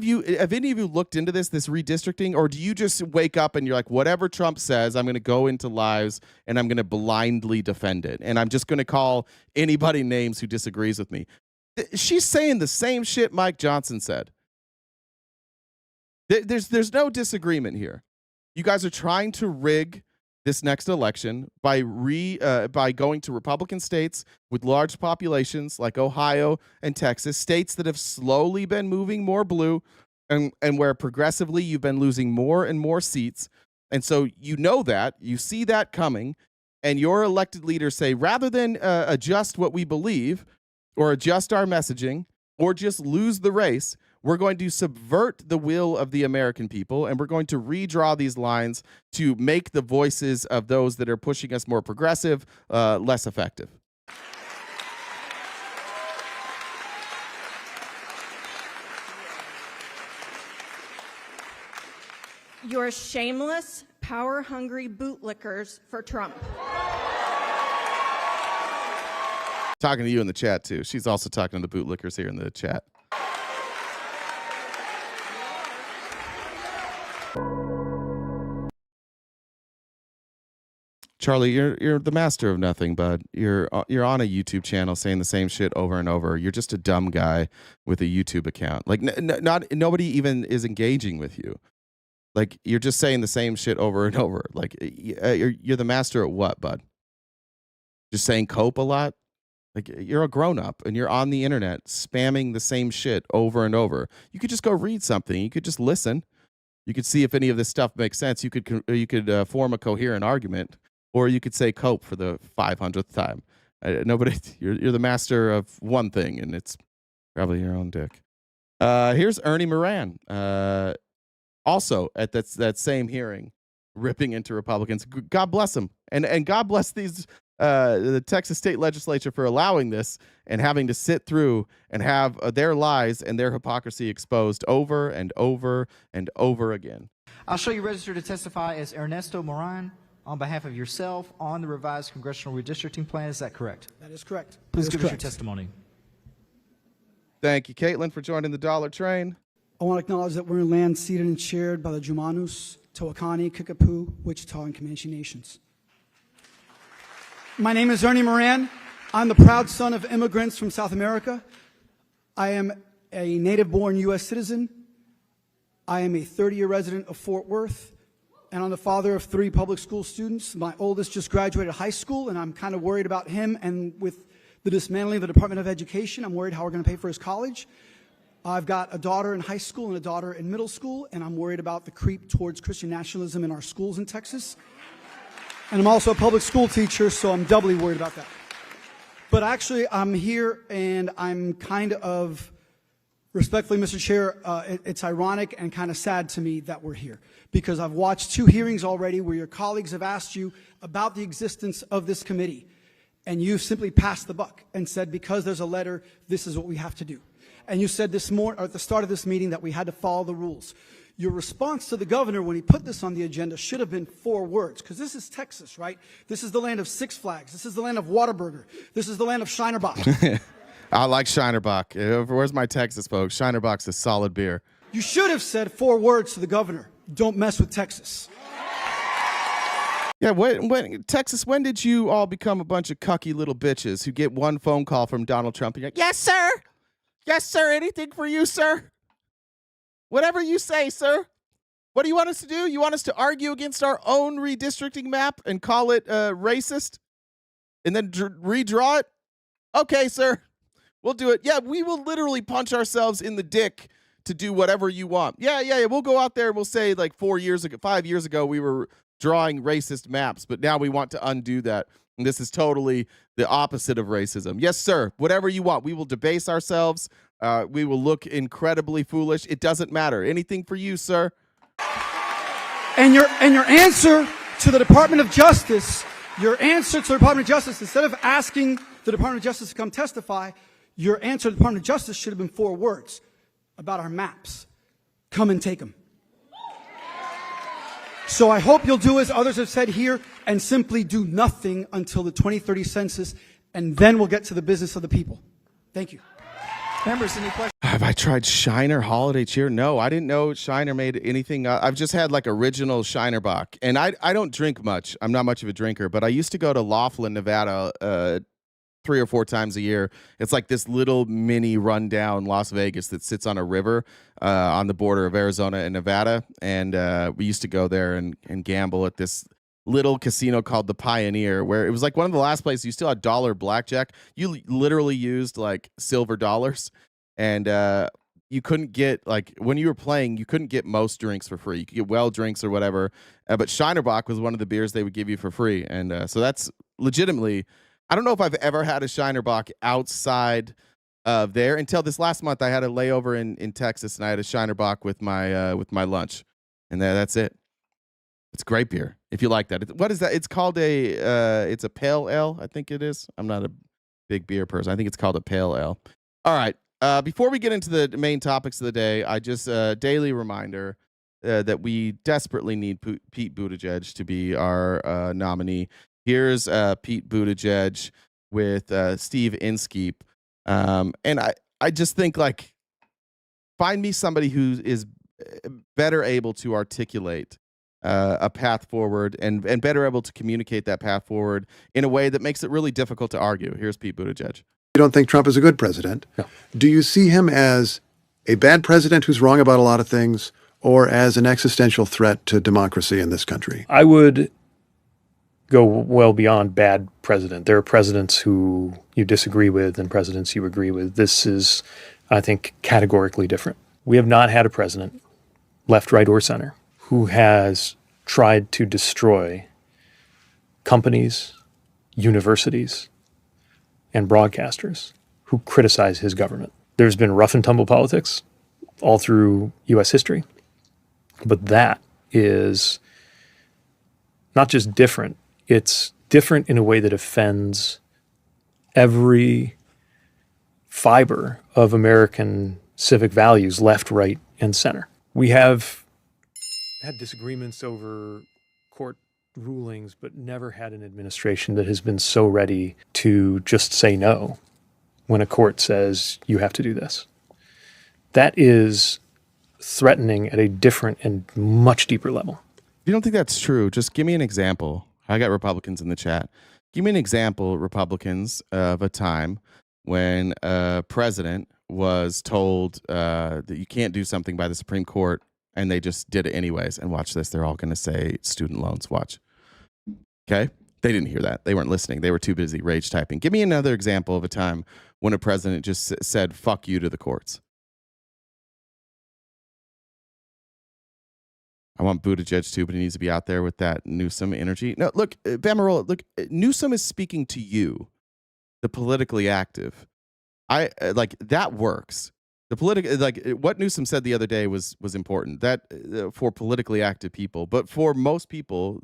of you looked into this redistricting, or do you just wake up and you're like, whatever Trump says, I'm going to go into lives and I'm going to blindly defend it, and I'm just going to call anybody names who disagrees with me? She's saying the same shit Mike Johnson said. There's no disagreement here. You guys are trying to rig this next election by going to Republican states with large populations like Ohio and Texas, states that have slowly been moving more blue, and where progressively you've been losing more and more seats. And so you know that, you see that coming, and your elected leaders say, rather than adjust what we believe or adjust our messaging or just lose the race, we're going to subvert the will of the American people, and we're going to redraw these lines to make the voices of those that are pushing us more progressive less effective. You're shameless, power-hungry bootlickers for Trump. Talking to you in the chat, too. She's also talking to the bootlickers here in the chat. Charlie, you're the master of nothing, bud. You're on a YouTube channel saying the same shit over and over. You're just a dumb guy with a YouTube account. Like nobody even is engaging with you. Like you're just saying the same shit over and over. Like you're the master at what, bud? Just saying cope a lot? Like you're a grown up and you're on the internet spamming the same shit over and over. You could just go read something. You could just listen. You could see if any of this stuff makes sense. You could form a coherent argument. Or you could say cope for the 500th time. Nobody, you're the master of one thing, and it's probably your own dick. Here's Ernie Moran, also at that same hearing, ripping into Republicans. God bless him, and God bless these the Texas state legislature for allowing this and having to sit through and have their lies and their hypocrisy exposed over and over and over again. I'll show you registered to testify as Ernesto Moran on behalf of yourself on the revised congressional redistricting plan. Is that correct? That is correct. Please give us your testimony. Thank you, Caitlin, for joining the Dollar Train. I want to acknowledge that we're in land ceded and shared by the Jumanus, Tawakani, Kickapoo, Wichita, and Comanche nations. My name is Ernie Moran. I'm the proud son of immigrants from South America. I am a native-born U.S. citizen. I am a 30-year resident of Fort Worth. And I'm the father of 3 public school students. My oldest just graduated high school, and I'm kind of worried about him. And with the dismantling of the Department of Education, I'm worried how we're going to pay for his college. I've got a daughter in high school and a daughter in middle school, and I'm worried about the creep towards Christian nationalism in our schools in Texas. And I'm also a public school teacher, so I'm doubly worried about that. But actually, I'm here, and I'm kind of, respectfully, Mr. Chair, it's ironic and kind of sad to me that we're here. Because I've watched 2 hearings already where your colleagues have asked you about the existence of this committee. And you've simply passed the buck and said, because there's a letter, this is what we have to do. And you said this morning, or at the start of this meeting, that we had to follow the rules. Your response to the governor when he put this on the agenda should have been 4 words, because this is Texas, right? This is the land of Six Flags. This is the land of Whataburger. This is the land of Shinerbach. I like Shinerbach. Where's my Texas folks? Shinerbach's a solid beer. You should have said 4 words to the governor. Don't mess with Texas. Yeah, Texas, when did you all become a bunch of cucky little bitches who get one phone call from Donald Trump and you're like, yes, sir. Yes, sir. Anything for you, sir. Whatever you say, sir. What do you want us to do? You want us to argue against our own redistricting map and call it racist and then redraw it? Okay, sir. We'll do it. Yeah, we will literally punch ourselves in the dick to do whatever you want. Yeah. We'll go out there and we'll say like 5 years ago, we were drawing racist maps, but now we want to undo that. And this is totally the opposite of racism. Yes, sir. Whatever you want. We will debase ourselves. We will look incredibly foolish. It doesn't matter. Anything for you, sir. And your answer to the Department of Justice, instead of asking the Department of Justice to come testify, your answer to the Department of Justice should have been 4 words. About our maps. Come and take them. So I hope you'll do as others have said here and simply do nothing until the 2030 census, and then we'll get to the business of the people. Thank you. Members, any questions? Have I tried Shiner Holiday Cheer? No, I didn't know Shiner made anything. I've just had like original Shinerbach, and I don't drink much. I'm not much of a drinker, but I used to go to Laughlin, Nevada, 3 or 4 times a year. It's like this little mini rundown Las Vegas that sits on a river on the border of Arizona and Nevada. And we used to go there and gamble at this little casino called the Pioneer, where it was like one of the last places you still had dollar blackjack. You literally used like silver dollars, and you couldn't get, like, when you were playing, you couldn't get most drinks for free. You could get well drinks or whatever, but Shinerbach was one of the beers they would give you for free. And so that's legitimately, I don't know if I've ever had a Shinerbach outside of there until this last month. I had a layover in Texas, and I had a Shinerbach with my lunch, and that's it. It's great beer if you like that. What is that? It's called it's a pale ale, I think it is. I'm not a big beer person. I think it's called a pale ale. All right. Before we get into the main topics of the day, I just daily reminder that we desperately need Pete Buttigieg to be our nominee. Here's Pete Buttigieg with Steve Inskeep. And I just think, like, find me somebody who is better able to articulate a path forward and better able to communicate that path forward in a way that makes it really difficult to argue. Here's Pete Buttigieg. You don't think Trump is a good president? No. Do you see him as a bad president who's wrong about a lot of things, or as an existential threat to democracy in this country? I would go well beyond bad president. There are presidents who you disagree with and presidents you agree with. This is, I think, categorically different. We have not had a president, left, right, or center, who has tried to destroy companies, universities, and broadcasters who criticize his government. There's been rough and tumble politics all through U.S. history, but that is not just different, it's different in a way that offends every fiber of American civic values, left, right, and center. We have had disagreements over court rulings, but never had an administration that has been so ready to just say no when a court says you have to do this. That is threatening at a different and much deeper level. If you don't think that's true, just give me an example. I got Republicans in the chat. Give me an example, Republicans, of a time when a president was told that you can't do something by the Supreme Court, and they just did it anyways. And watch this. They're all going to say student loans. Watch. Okay? They didn't hear that. They weren't listening. They were too busy rage typing. Give me another example of a time when a president just said, fuck you to the courts. I want Buttigieg too, but he needs to be out there with that Newsom energy. No, look, Bamarola, look, Newsom is speaking to you, the politically active. I like that works. The political, like what Newsom said the other day was important. That for politically active people, but for most people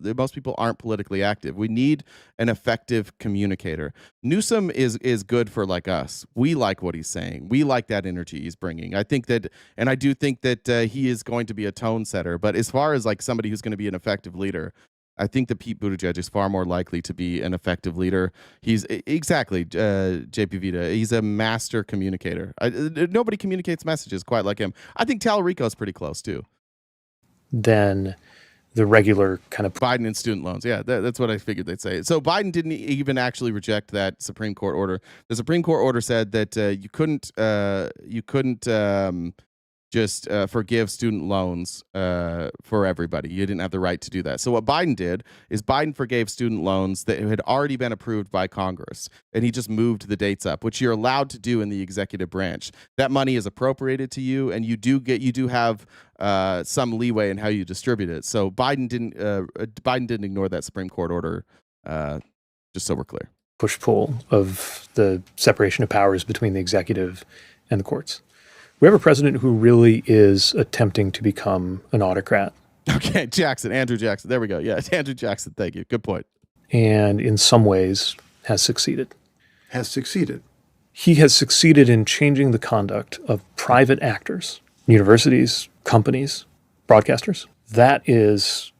aren't politically active. We need an effective communicator. Newsom is good for like us. We like what he's saying. We like that energy he's bringing. I think that, and I do think that he is going to be a tone setter. But as far as like somebody who's going to be an effective leader, I think that Pete Buttigieg is far more likely to be an effective leader. He's exactly JP Vita. He's a master communicator. Nobody communicates messages quite like him. I think Talarico's pretty close too. Than the regular kind of Biden and student loans. Yeah, that's what I figured they'd say. So Biden didn't even actually reject that Supreme Court order. The Supreme Court order said that you couldn't just forgive student loans for everybody. You didn't have the right to do that. So what Biden did is Biden forgave student loans that had already been approved by Congress, and he just moved the dates up, which you're allowed to do in the executive branch. That money is appropriated to you, and you do have some leeway in how you distribute it. So Biden didn't ignore that Supreme Court order. Just so we're clear. Push-pull of the separation of powers between the executive and the courts. We have a president who really is attempting to become an autocrat. Okay, Andrew Jackson. There we go. Yeah, Andrew Jackson. Thank you. Good point. And in some ways has succeeded. Has succeeded. He has succeeded in changing the conduct of private actors, universities, companies, broadcasters. That is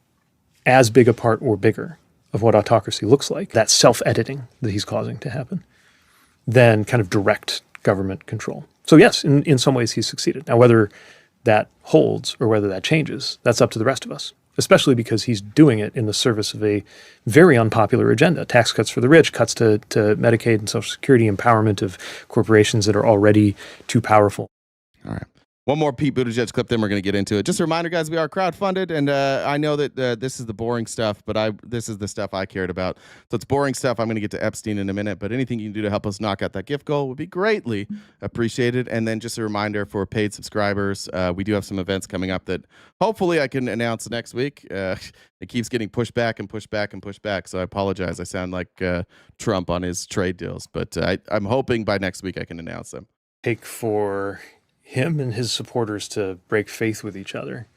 as big a part or bigger of what autocracy looks like, that self-editing that he's causing to happen, than kind of direct government control. So yes, in some ways he's succeeded. Now, whether that holds or whether that changes, that's up to the rest of us, especially because he's doing it in the service of a very unpopular agenda. Tax cuts for the rich, cuts to Medicaid and Social Security, empowerment of corporations that are already too powerful. All right. One more Pete Buttigieg clip, then we're going to get into it. Just a reminder, guys, we are crowdfunded, and I know that this is the boring stuff, but this is the stuff I cared about. So it's boring stuff. I'm going to get to Epstein in a minute, but anything you can do to help us knock out that gift goal would be greatly appreciated. And then just a reminder for paid subscribers, we do have some events coming up that hopefully I can announce next week. It keeps getting pushed back and pushed back and pushed back, so I apologize. I sound like Trump on his trade deals, but I'm hoping by next week I can announce them. Take for him and his supporters to break faith with each other.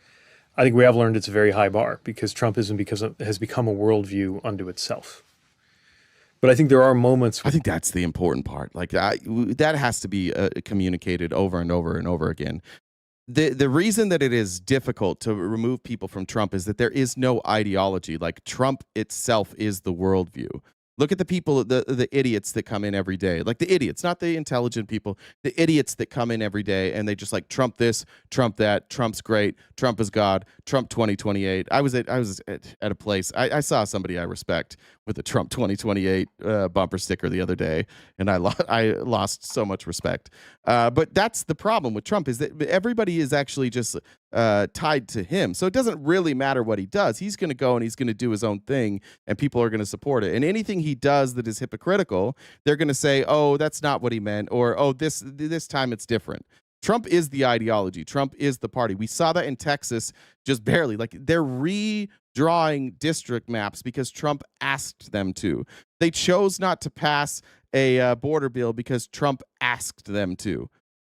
I think we have learned it's a very high bar because Trumpism has become a worldview unto itself. But I think there are moments. I think that's the important part. Like that has to be communicated over and over and over again. The reason that it is difficult to remove people from Trump is that there is no ideology. Like Trump itself is the worldview. Look at the people, the idiots that come in every day. Like the idiots, not the intelligent people. The idiots that come in every day and they just like Trump this, Trump that, Trump's great, Trump is God, Trump 2028. I was at a place. I saw somebody I respect with a Trump 2028 bumper sticker the other day, and I lost so much respect. But that's the problem with Trump, is that everybody is actually just tied to him. So it doesn't really matter what he does. He's going to go and he's going to do his own thing, and people are going to support it. And anything he does that is hypocritical, they're going to say, "Oh, that's not what he meant," or "Oh, this time it's different." Trump is the ideology. Trump is the party. We saw that in Texas just barely. Like, they're redrawing district maps because Trump asked them to. They chose not to pass a border bill because Trump asked them to.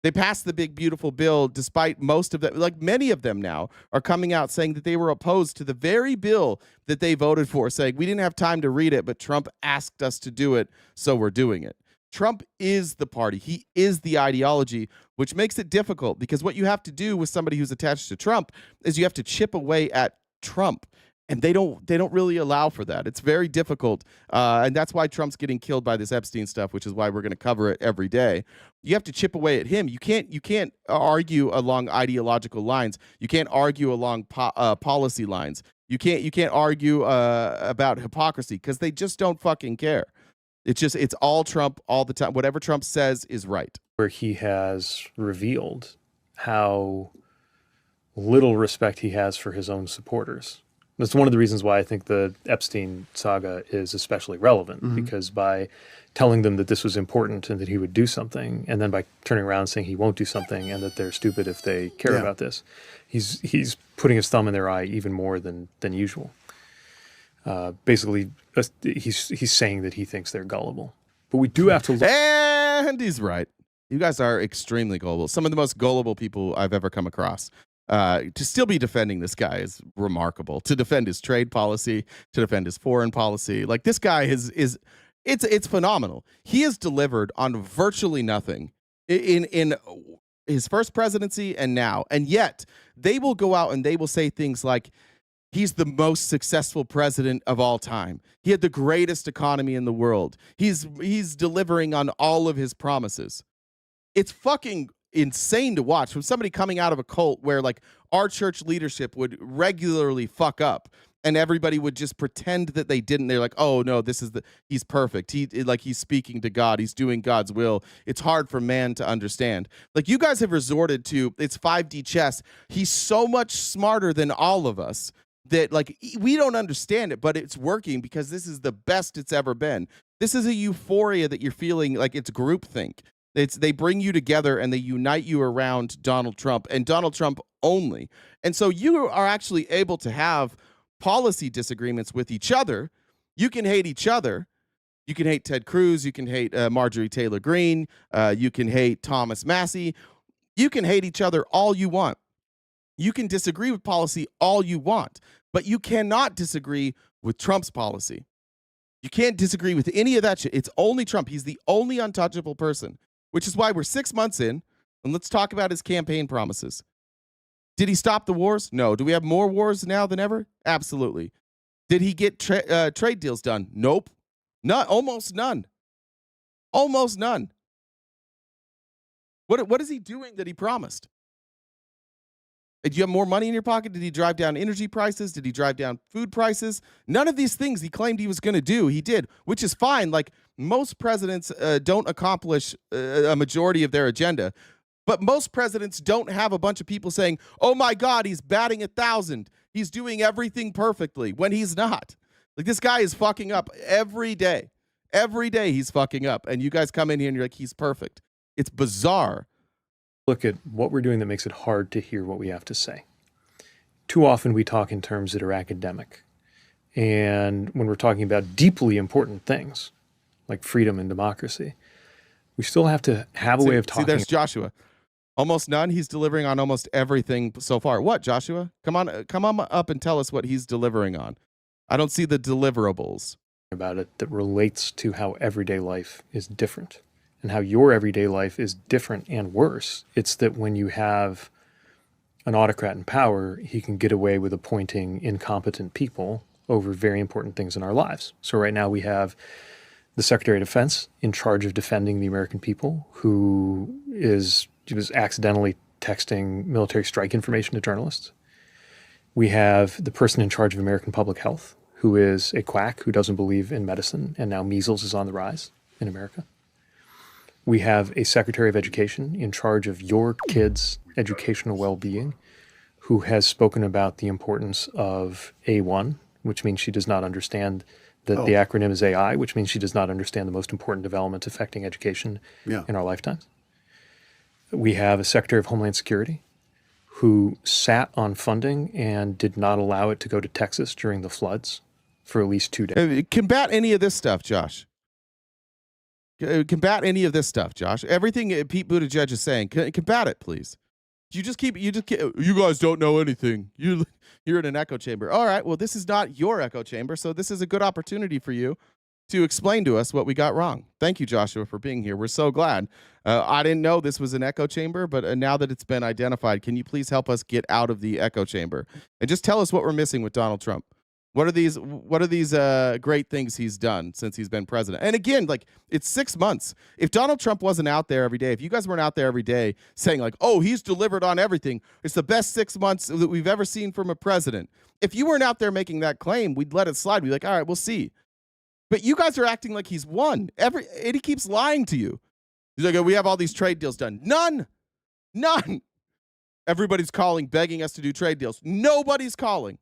They passed the big, beautiful bill despite most of them, like many of them now, are coming out saying that they were opposed to the very bill that they voted for, saying we didn't have time to read it, but Trump asked us to do it, so we're doing it. Trump is the party. He is the ideology, which makes it difficult, because what you have to do with somebody who's attached to Trump is you have to chip away at Trump. And they don't really allow for that. It's very difficult, and that's why Trump's getting killed by this Epstein stuff, which is why we're going to cover it every day. You have to chip away at him. You can't argue along ideological lines. You can't argue along policy lines. You can't argue about hypocrisy, because they just don't fucking care. It's all Trump all the time. Whatever Trump says is right. Where he has revealed how little respect he has for his own supporters. That's one of the reasons why I think the Epstein saga is especially relevant, because by telling them that this was important and that he would do something, and then by turning around and saying he won't do something and that they're stupid if they care about this, he's putting his thumb in their eye even more than usual. Basically, he's saying that he thinks they're gullible. But we do have to look. And he's right. You guys are extremely gullible. Some of the most gullible people I've ever come across. To still be defending this guy is remarkable. To defend his trade policy, to defend his foreign policy, like this guy it's phenomenal. He has delivered on virtually nothing in his first presidency and now, and yet they will go out and they will say things like, he's the most successful president of all time. He had the greatest economy in the world. He's delivering on all of his promises. It's fucking insane to watch from somebody coming out of a cult where like our church leadership would regularly fuck up and everybody would just pretend that they didn't. They're like, oh no, he's perfect. He's speaking to God. He's doing God's will. It's hard for man to understand. Like, you guys have resorted to, it's 5D chess. He's so much smarter than all of us that like we don't understand it, but it's working because this is the best it's ever been. This is a euphoria that you're feeling, like it's groupthink. They bring you together and they unite you around Donald Trump and Donald Trump only. And so you are actually able to have policy disagreements with each other. You can hate each other. You can hate Ted Cruz. You can hate Marjorie Taylor Greene. You can hate Thomas Massey. You can hate each other all you want. You can disagree with policy all you want, but you cannot disagree with Trump's policy. You can't disagree with any of that shit. It's only Trump. He's the only untouchable person. Which is why we're 6 months in, and let's talk about his campaign promises. Did he stop the wars? No. Do we have more wars now than ever? Absolutely. Did he get trade deals done? Nope. Almost none. Almost none. What is he doing that he promised? Do you have more money in your pocket? Did he drive down energy prices? Did he drive down food prices? None of these things he claimed he was going to do, he did, which is fine. Like, most presidents don't accomplish a majority of their agenda, but most presidents don't have a bunch of people saying, oh my God, he's batting 1,000. He's doing everything perfectly, when he's not. Like, this guy is fucking up every day. Every day he's fucking up. And you guys come in here and you're like, he's perfect. It's bizarre. Look at what we're doing that makes it hard to hear what we have to say. Too often we talk in terms that are academic. And when we're talking about deeply important things, like freedom and democracy, we still have to have a way of talking. See, there's Joshua. Almost none. He's delivering on almost everything so far. What, Joshua? Come on up and tell us what he's delivering on. I don't see the deliverables. About it that relates to how everyday life is different and how your everyday life is different and worse. It's that when you have an autocrat in power, he can get away with appointing incompetent people over very important things in our lives. So right now we have the Secretary of Defense in charge of defending the American people, who was accidentally texting military strike information to journalists. We have the person in charge of American public health, who is a quack who doesn't believe in medicine, and now measles is on the rise in America. We have a Secretary of Education in charge of your kids' educational well-being, who has spoken about the importance of A1, which means she does not understand that the acronym is AI, which means she does not understand the most important developments affecting education in our lifetimes. We have a Secretary of Homeland Security who sat on funding and did not allow it to go to Texas during the floods for at least 2 days. Combat any of this stuff, Josh. Combat any of this stuff, Josh. Everything Pete Buttigieg is saying, combat it, please. You guys don't know anything. You're in an echo chamber. All right, well, this is not your echo chamber, so this is a good opportunity for you to explain to us what we got wrong. Thank you, Joshua, for being here. We're so glad. I didn't know this was an echo chamber, but now that it's been identified, can you please help us get out of the echo chamber and just tell us what we're missing with Donald Trump? What are these great things he's done since he's been president? And again, like, it's 6 months. If Donald Trump wasn't out there every day, if you guys weren't out there every day saying like, oh, he's delivered on everything, it's the best 6 months that we've ever seen from a president. If you weren't out there making that claim, we'd let it slide. We'd be like, all right, we'll see. But you guys are acting like he's won. And he keeps lying to you. He's like, oh, we have all these trade deals done. None. Everybody's calling, begging us to do trade deals. Nobody's calling.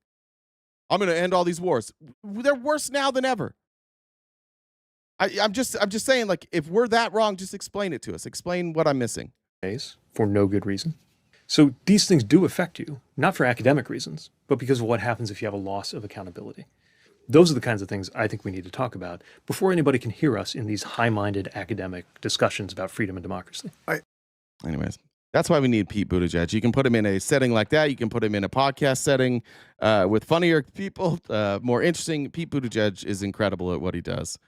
I'm going to end all these wars. They're worse now than ever. I'm just saying, like, if we're that wrong, just explain it to us. Explain what I'm missing. For no good reason. So these things do affect you, not for academic reasons, but because of what happens if you have a loss of accountability. Those are the kinds of things I think we need to talk about before anybody can hear us in these high-minded academic discussions about freedom and democracy. Anyways. That's why we need Pete Buttigieg. You can put him in a setting like that. You can put him in a podcast setting with funnier people, more interesting. Pete Buttigieg is incredible at what he does.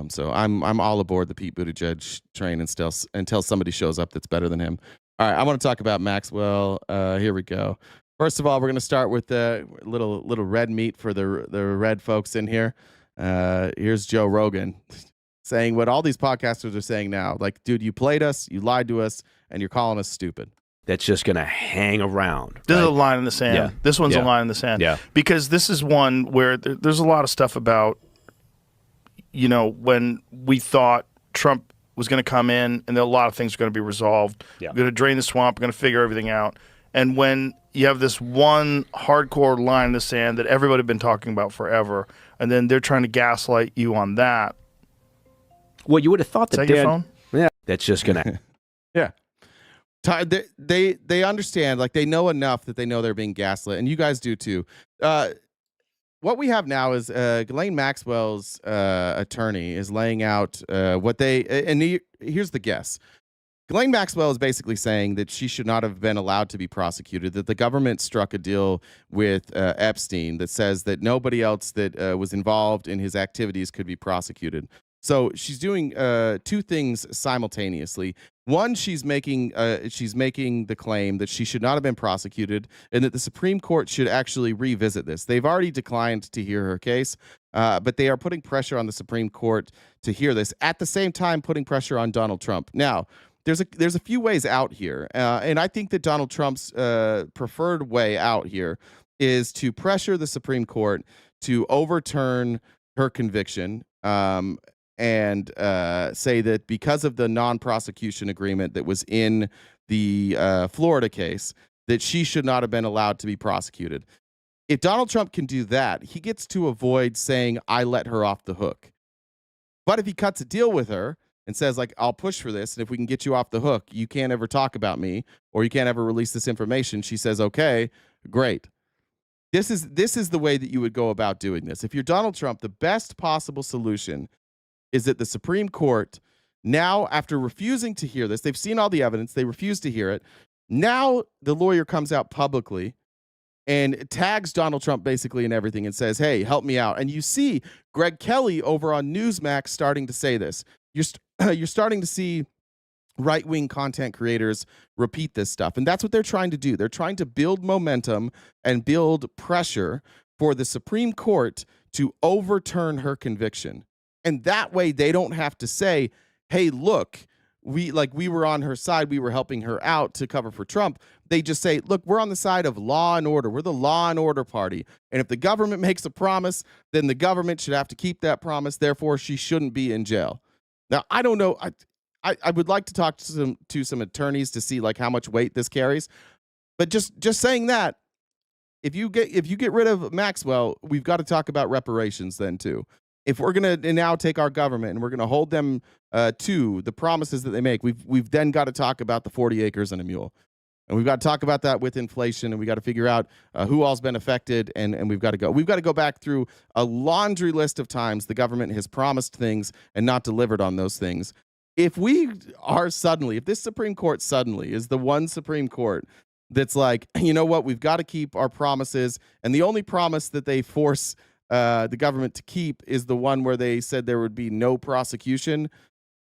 So I'm all aboard the Pete Buttigieg train until somebody shows up that's better than him. All right, I want to talk about Maxwell. Here we go. First of all, we're going to start with the little red meat for the red folks in here. Here's Joe Rogan saying what all these podcasters are saying now. Like, dude, you played us, you lied to us, and you're calling us stupid. That's just going to hang around. This is a line in the sand. Yeah. This one's a line in the sand. Yeah. Because this is one where there's a lot of stuff about, when we thought Trump was going to come in and a lot of things are going to be resolved. Yeah. We're going to drain the swamp. We're going to figure everything out. And when you have this one hardcore line in the sand that everybody had been talking about forever, and then they're trying to gaslight you on that. Well, you would have thought that. Is that your phone? Yeah. That's just going to. Yeah. They understand, like, they know enough that they know they're being gaslit, and you guys do too. What we have now is Ghislaine Maxwell's attorney is laying out what here's the guess. Ghislaine Maxwell is basically saying that she should not have been allowed to be prosecuted, that the government struck a deal with Epstein that says that nobody else that was involved in his activities could be prosecuted. So she's doing two things simultaneously. One, she's making the claim that she should not have been prosecuted and that the Supreme Court should actually revisit this. They've already declined to hear her case, but they are putting pressure on the Supreme Court to hear this, at the same time putting pressure on Donald Trump. Now, there's a few ways out here, and I think that Donald Trump's preferred way out here is to pressure the Supreme Court to overturn her conviction and say that because of the non-prosecution agreement that was in the Florida case, that she should not have been allowed to be prosecuted. If Donald Trump can do that, he gets to avoid saying, I let her off the hook. But if he cuts a deal with her and says, like, I'll push for this, and if we can get you off the hook, you can't ever talk about me, or you can't ever release this information, she says, okay, great. This is the way that you would go about doing this. If you're Donald Trump, the best possible solution is that the Supreme Court, now, after refusing to hear this, they've seen all the evidence, they refuse to hear it. Now the lawyer comes out publicly and tags Donald Trump basically in everything and says, hey, help me out. And you see Greg Kelly over on Newsmax starting to say this. You're starting to see right-wing content creators repeat this stuff. And that's what they're trying to do. They're trying to build momentum and build pressure for the Supreme Court to overturn her conviction. And that way they don't have to say, hey, look, we were on her side, we were helping her out to cover for Trump. They just say, look, we're on the side of law and order. We're the law and order party. And if the government makes a promise, then the government should have to keep that promise. Therefore, she shouldn't be in jail. Now, I don't know. I would like to talk to some attorneys to see like how much weight this carries. But just saying that, if you get rid of Maxwell, we've got to talk about reparations then too. If we're going to now take our government and we're going to hold them to the promises that they make, we've then got to talk about the 40 acres and a mule. And we've got to talk about that with inflation, and we got to figure out who all's been affected, and we've got to go back through a laundry list of times the government has promised things and not delivered on those things. If this Supreme Court suddenly is the one Supreme Court that's like, you know what, we've got to keep our promises, and the only promise that they force the government to keep is the one where they said there would be no prosecution.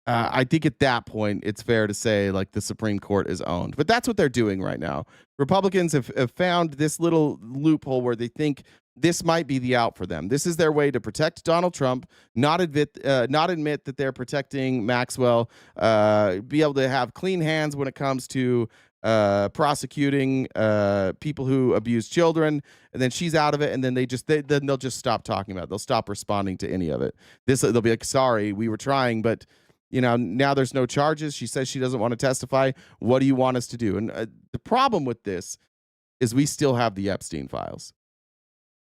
I think at that point, it's fair to say like the Supreme Court is owned. But that's what they're doing right now. Republicans have found this little loophole where they think this might be the out for them. This is their way to protect Donald Trump, not admit that they're protecting Maxwell, be able to have clean hands when it comes to prosecuting people who abuse children, and then she's out of it, and then they'll just stop talking about it. They'll stop responding to any of it. They'll be like, sorry, we were trying, but now there's no charges. She says she doesn't want to testify. What do you want us to do? And the problem with this is we still have the Epstein files.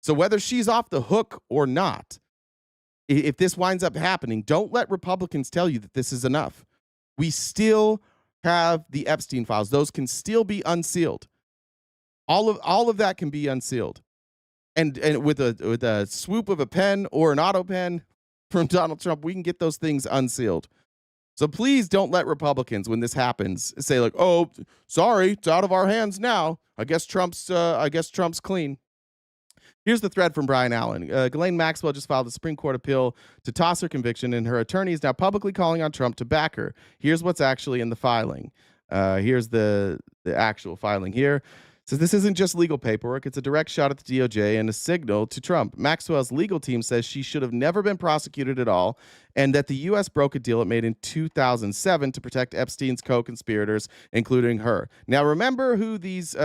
So whether she's off the hook or not, if this winds up happening, don't let Republicans tell you that this is enough. We still have the Epstein files. Those can still be unsealed. All of that can be unsealed. And with a swoop of a pen or an auto pen from Donald Trump, we can get those things unsealed. So please don't let Republicans, when this happens, say like, "Oh, sorry, it's out of our hands now. I guess Trump's clean." Here's the thread from Brian Allen. Ghislaine Maxwell just filed a Supreme Court appeal to toss her conviction, and her attorney is now publicly calling on Trump to back her. Here's what's actually in the filing. Here's the actual filing here. It says this isn't just legal paperwork. It's a direct shot at the DOJ and a signal to Trump. Maxwell's legal team says she should have never been prosecuted at all, and that the U.S. broke a deal it made in 2007 to protect Epstein's co-conspirators, including her. Now, remember who these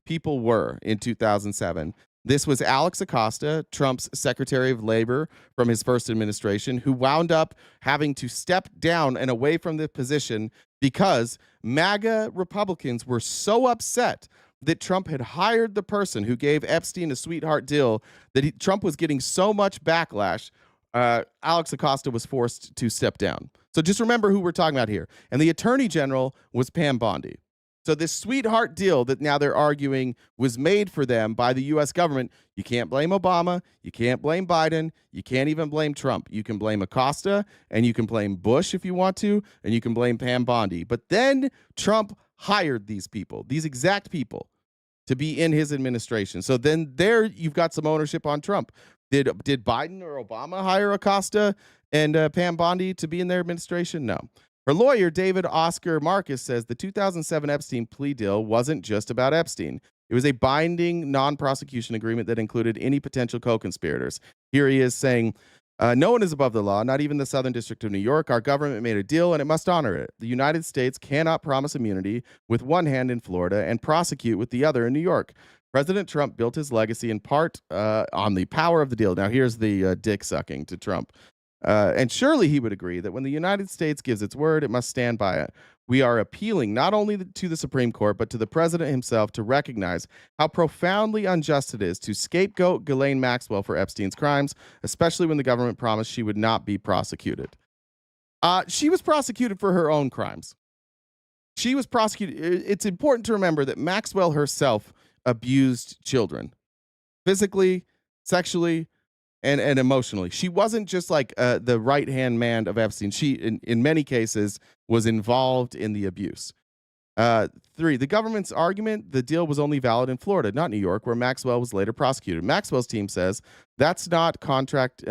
people were in 2007. This was Alex Acosta, Trump's Secretary of Labor from his first administration, who wound up having to step down and away from the position because MAGA Republicans were so upset that Trump had hired the person who gave Epstein a sweetheart deal that Trump was getting so much backlash. Alex Acosta was forced to step down. So just remember who we're talking about here. And the Attorney General was Pam Bondi. So this sweetheart deal that now they're arguing was made for them by the U.S. government. You can't blame Obama. You can't blame Biden. You can't even blame Trump. You can blame Acosta, and you can blame Bush if you want to, and you can blame Pam Bondi. But then Trump hired these people, these exact people, to be in his administration. So then there you've got some ownership on Trump. Did Biden or Obama hire Acosta and Pam Bondi to be in their administration? No. Her lawyer, David Oscar Marcus, says the 2007 Epstein plea deal wasn't just about Epstein. It was a binding non-prosecution agreement that included any potential co-conspirators. Here he is saying, no one is above the law, not even the Southern District of New York. Our government made a deal and it must honor it. The United States cannot promise immunity with one hand in Florida and prosecute with the other in New York. President Trump built his legacy in part on the power of the deal. Now here's the dick sucking to Trump. And surely he would agree that when the United States gives its word, it must stand by it. We are appealing not only to the Supreme Court, but to the president himself to recognize how profoundly unjust it is to scapegoat Ghislaine Maxwell for Epstein's crimes, especially when the government promised she would not be prosecuted. She was prosecuted for her own crimes. She was prosecuted. It's important to remember that Maxwell herself abused children physically, sexually, and emotionally. She wasn't just like the right-hand man of Epstein. She, in many cases, was involved in the abuse. 3, the government's argument, the deal was only valid in Florida, not New York, where Maxwell was later prosecuted. Maxwell's team says that's not contract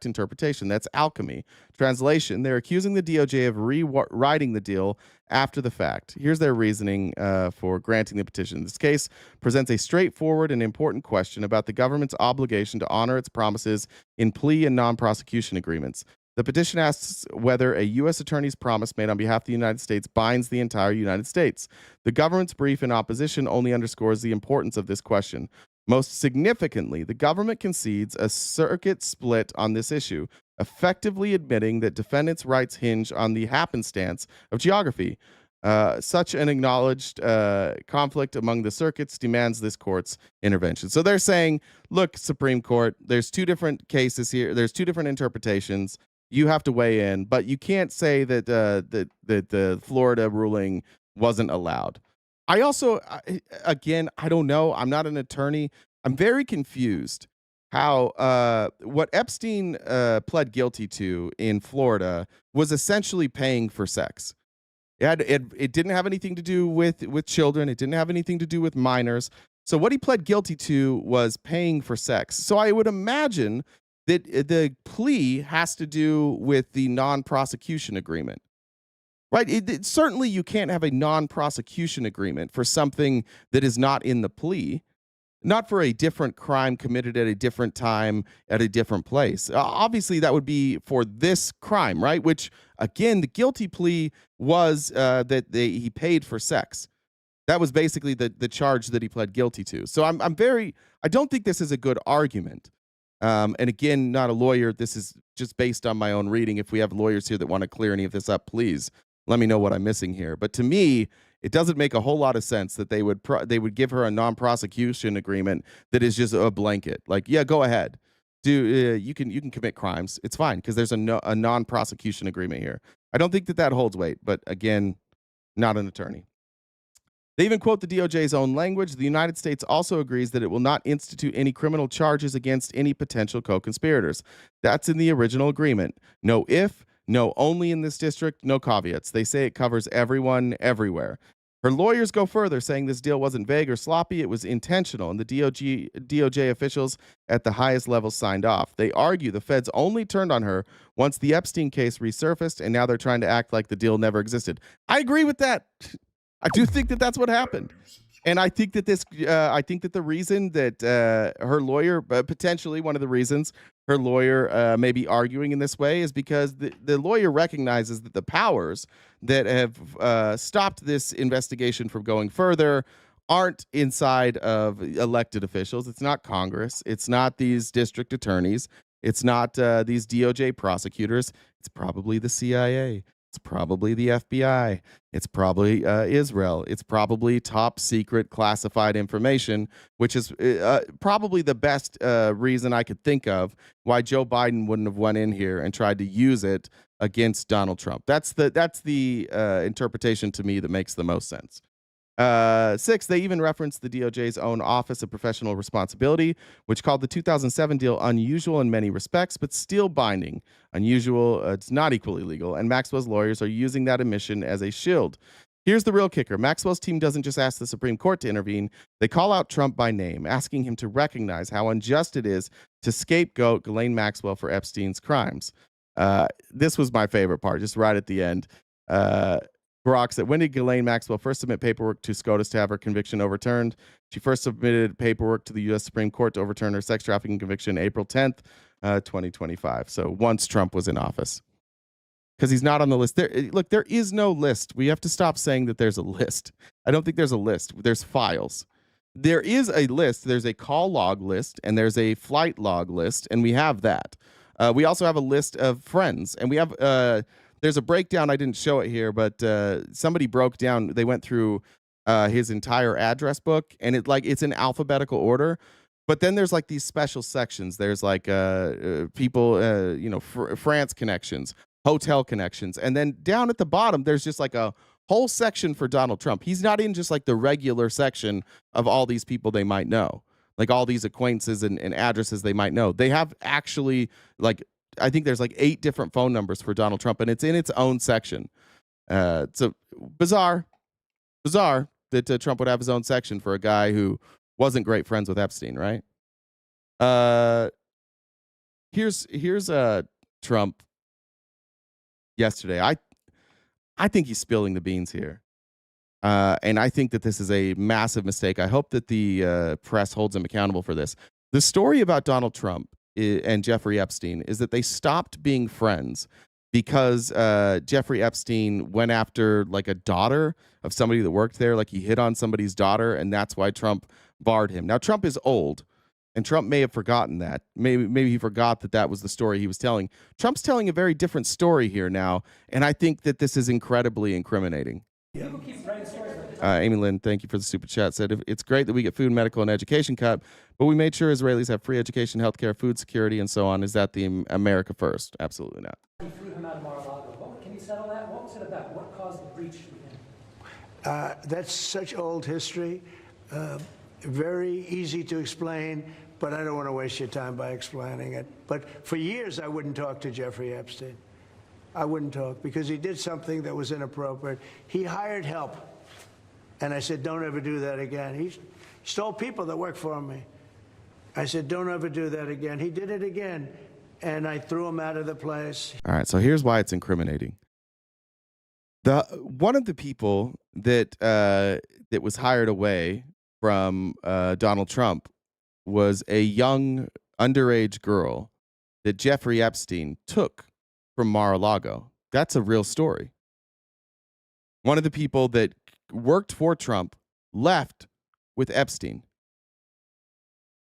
interpretation. That's alchemy. Translation, they're accusing the DOJ of rewriting the deal after the fact. Here's their reasoning for granting the petition. This case presents a straightforward and important question about the government's obligation to honor its promises in plea and non-prosecution agreements. The petition asks whether a U.S. attorney's promise made on behalf of the United States binds the entire United States. The government's brief in opposition only underscores the importance of this question. Most significantly, the government concedes a circuit split on this issue, effectively admitting that defendants' rights hinge on the happenstance of geography. Such an acknowledged conflict among the circuits demands this court's intervention. So they're saying, look, Supreme Court, there's 2 different cases here. There's 2 different interpretations. You have to weigh in, but you can't say that the Florida ruling wasn't allowed. I also, again, I don't know. I'm not an attorney. I'm very confused how what Epstein pled guilty to in Florida was essentially paying for sex. It didn't have anything to do with children. It didn't have anything to do with minors. So what he pled guilty to was paying for sex. So I would imagine that the plea has to do with the non-prosecution agreement, right? Certainly you can't have a non-prosecution agreement for something that is not in the plea, not for a different crime committed at a different time at a different place. Obviously, that would be for this crime, right? Which, again, the guilty plea was that he paid for sex. That was basically the charge that he pled guilty to. So I don't think this is a good argument. And again, not a lawyer. This is just based on my own reading. If we have lawyers here that want to clear any of this up, please let me know what I'm missing here. But to me, it doesn't make a whole lot of sense that they would give her a non-prosecution agreement that is just a blanket. Like, yeah, go ahead, you can commit crimes. It's fine because there's a non-prosecution agreement here. I don't think that holds weight. But again, not an attorney. They even quote the DOJ's own language. The United States also agrees that it will not institute any criminal charges against any potential co-conspirators. That's in the original agreement. No if, no only in this district, no caveats. They say it covers everyone, everywhere. Her lawyers go further, saying this deal wasn't vague or sloppy, it was intentional, and the DOJ officials at the highest levels signed off. They argue the feds only turned on her once the Epstein case resurfaced, and now they're trying to act like the deal never existed. I agree with that. I do think that that's what happened. And I think that the reason that her lawyer, potentially one of the reasons her lawyer may be arguing in this way is because the lawyer recognizes that the powers that have stopped this investigation from going further aren't inside of elected officials. It's not Congress. It's not these district attorneys. It's not these DOJ prosecutors. It's probably the CIA. It's probably the FBI. It's probably Israel. It's probably top secret classified information, which is probably the best reason I could think of why Joe Biden wouldn't have went in here and tried to use it against Donald Trump. That's the interpretation to me that makes the most sense. 6, they even referenced the DOJ's own Office of Professional Responsibility, which called the 2007 deal unusual in many respects, but still binding. Unusual, it's not equally legal, and Maxwell's lawyers are using that admission as a shield. Here's the real kicker. Maxwell's team doesn't just ask the Supreme Court to intervene. They call out Trump by name, asking him to recognize how unjust it is to scapegoat Ghislaine Maxwell for Epstein's crimes. This was my favorite part, just right at the end. Barack said, when did Ghislaine Maxwell first submit paperwork to SCOTUS to have her conviction overturned? She first submitted paperwork to the U.S. Supreme Court to overturn her sex trafficking conviction April 10th, 2025. So once Trump was in office. Because he's not on the list. Look, there is no list. We have to stop saying that there's a list. I don't think there's a list. There's files. There is a list. There's a call log list, and there's a flight log list, and we have that. We also have a list of friends, and we have... there's a breakdown. I didn't show it here, but somebody broke down. They went through his entire address book, and it's in alphabetical order. But then there's like these special sections. There's like people, France connections, hotel connections, and then down at the bottom there's just like a whole section for Donald Trump. He's not in just like the regular section of all these people they might know, like all these acquaintances and addresses they might know. They have actually like. I think there's like 8 different phone numbers for Donald Trump, and it's in its own section. So bizarre that Trump would have his own section for a guy who wasn't great friends with Epstein, right? Here's Trump yesterday. I think he's spilling the beans here. And I think that this is a massive mistake. I hope that the press holds him accountable for this. The story about Donald Trump and Jeffrey Epstein is that they stopped being friends because Jeffrey Epstein went after like a daughter of somebody that worked there. Like he hit on somebody's daughter, and that's why Trump barred him. Now, Trump is old, and Trump may have forgotten that. Maybe he forgot that was the story he was telling. Trump's telling a very different story here now, and I think that this is incredibly incriminating. Amy Lynn, thank you for the super chat. Said, it's great that we get food, medical, and education cut, but we made sure Israelis have free education, healthcare, food security, and so on. Is that the America first? Absolutely not. He threw him out of Mar-a-Lago. Can you settle that? What was it about? What caused the breach with him? That's such old history. Very easy to explain, but I don't want to waste your time by explaining it. But for years, I wouldn't talk to Jeffrey Epstein. I wouldn't talk because he did something that was inappropriate. He hired help. And I said, don't ever do that again. He stole people that worked for me. I said, don't ever do that again. He did it again. And I threw him out of the place. All right, so here's why it's incriminating. One of the people that was hired away from Donald Trump was a young underage girl that Jeffrey Epstein took from Mar-a-Lago. That's a real story. One of the people that worked for Trump left with Epstein.